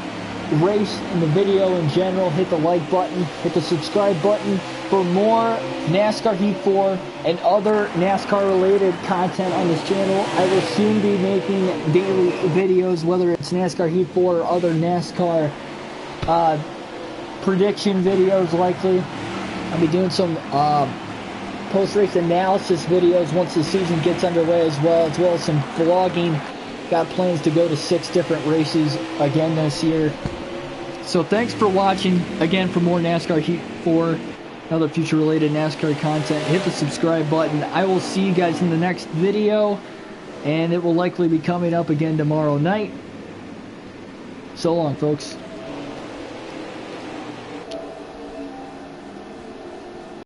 race and the video in general, hit the like button, hit the subscribe button for more NASCAR Heat 4 and other NASCAR related content on this channel. I will soon be making daily videos, whether it's NASCAR Heat 4 or other NASCAR prediction videos likely. I'll be doing some post-race analysis videos once the season gets underway as well as some vlogging. Got plans to go to 6 different races again this year. So thanks for watching. Again, for more NASCAR Heat 4 and other future related NASCAR content, hit the subscribe button. I will see you guys in the next video, and it will likely be coming up again tomorrow night. So long, folks.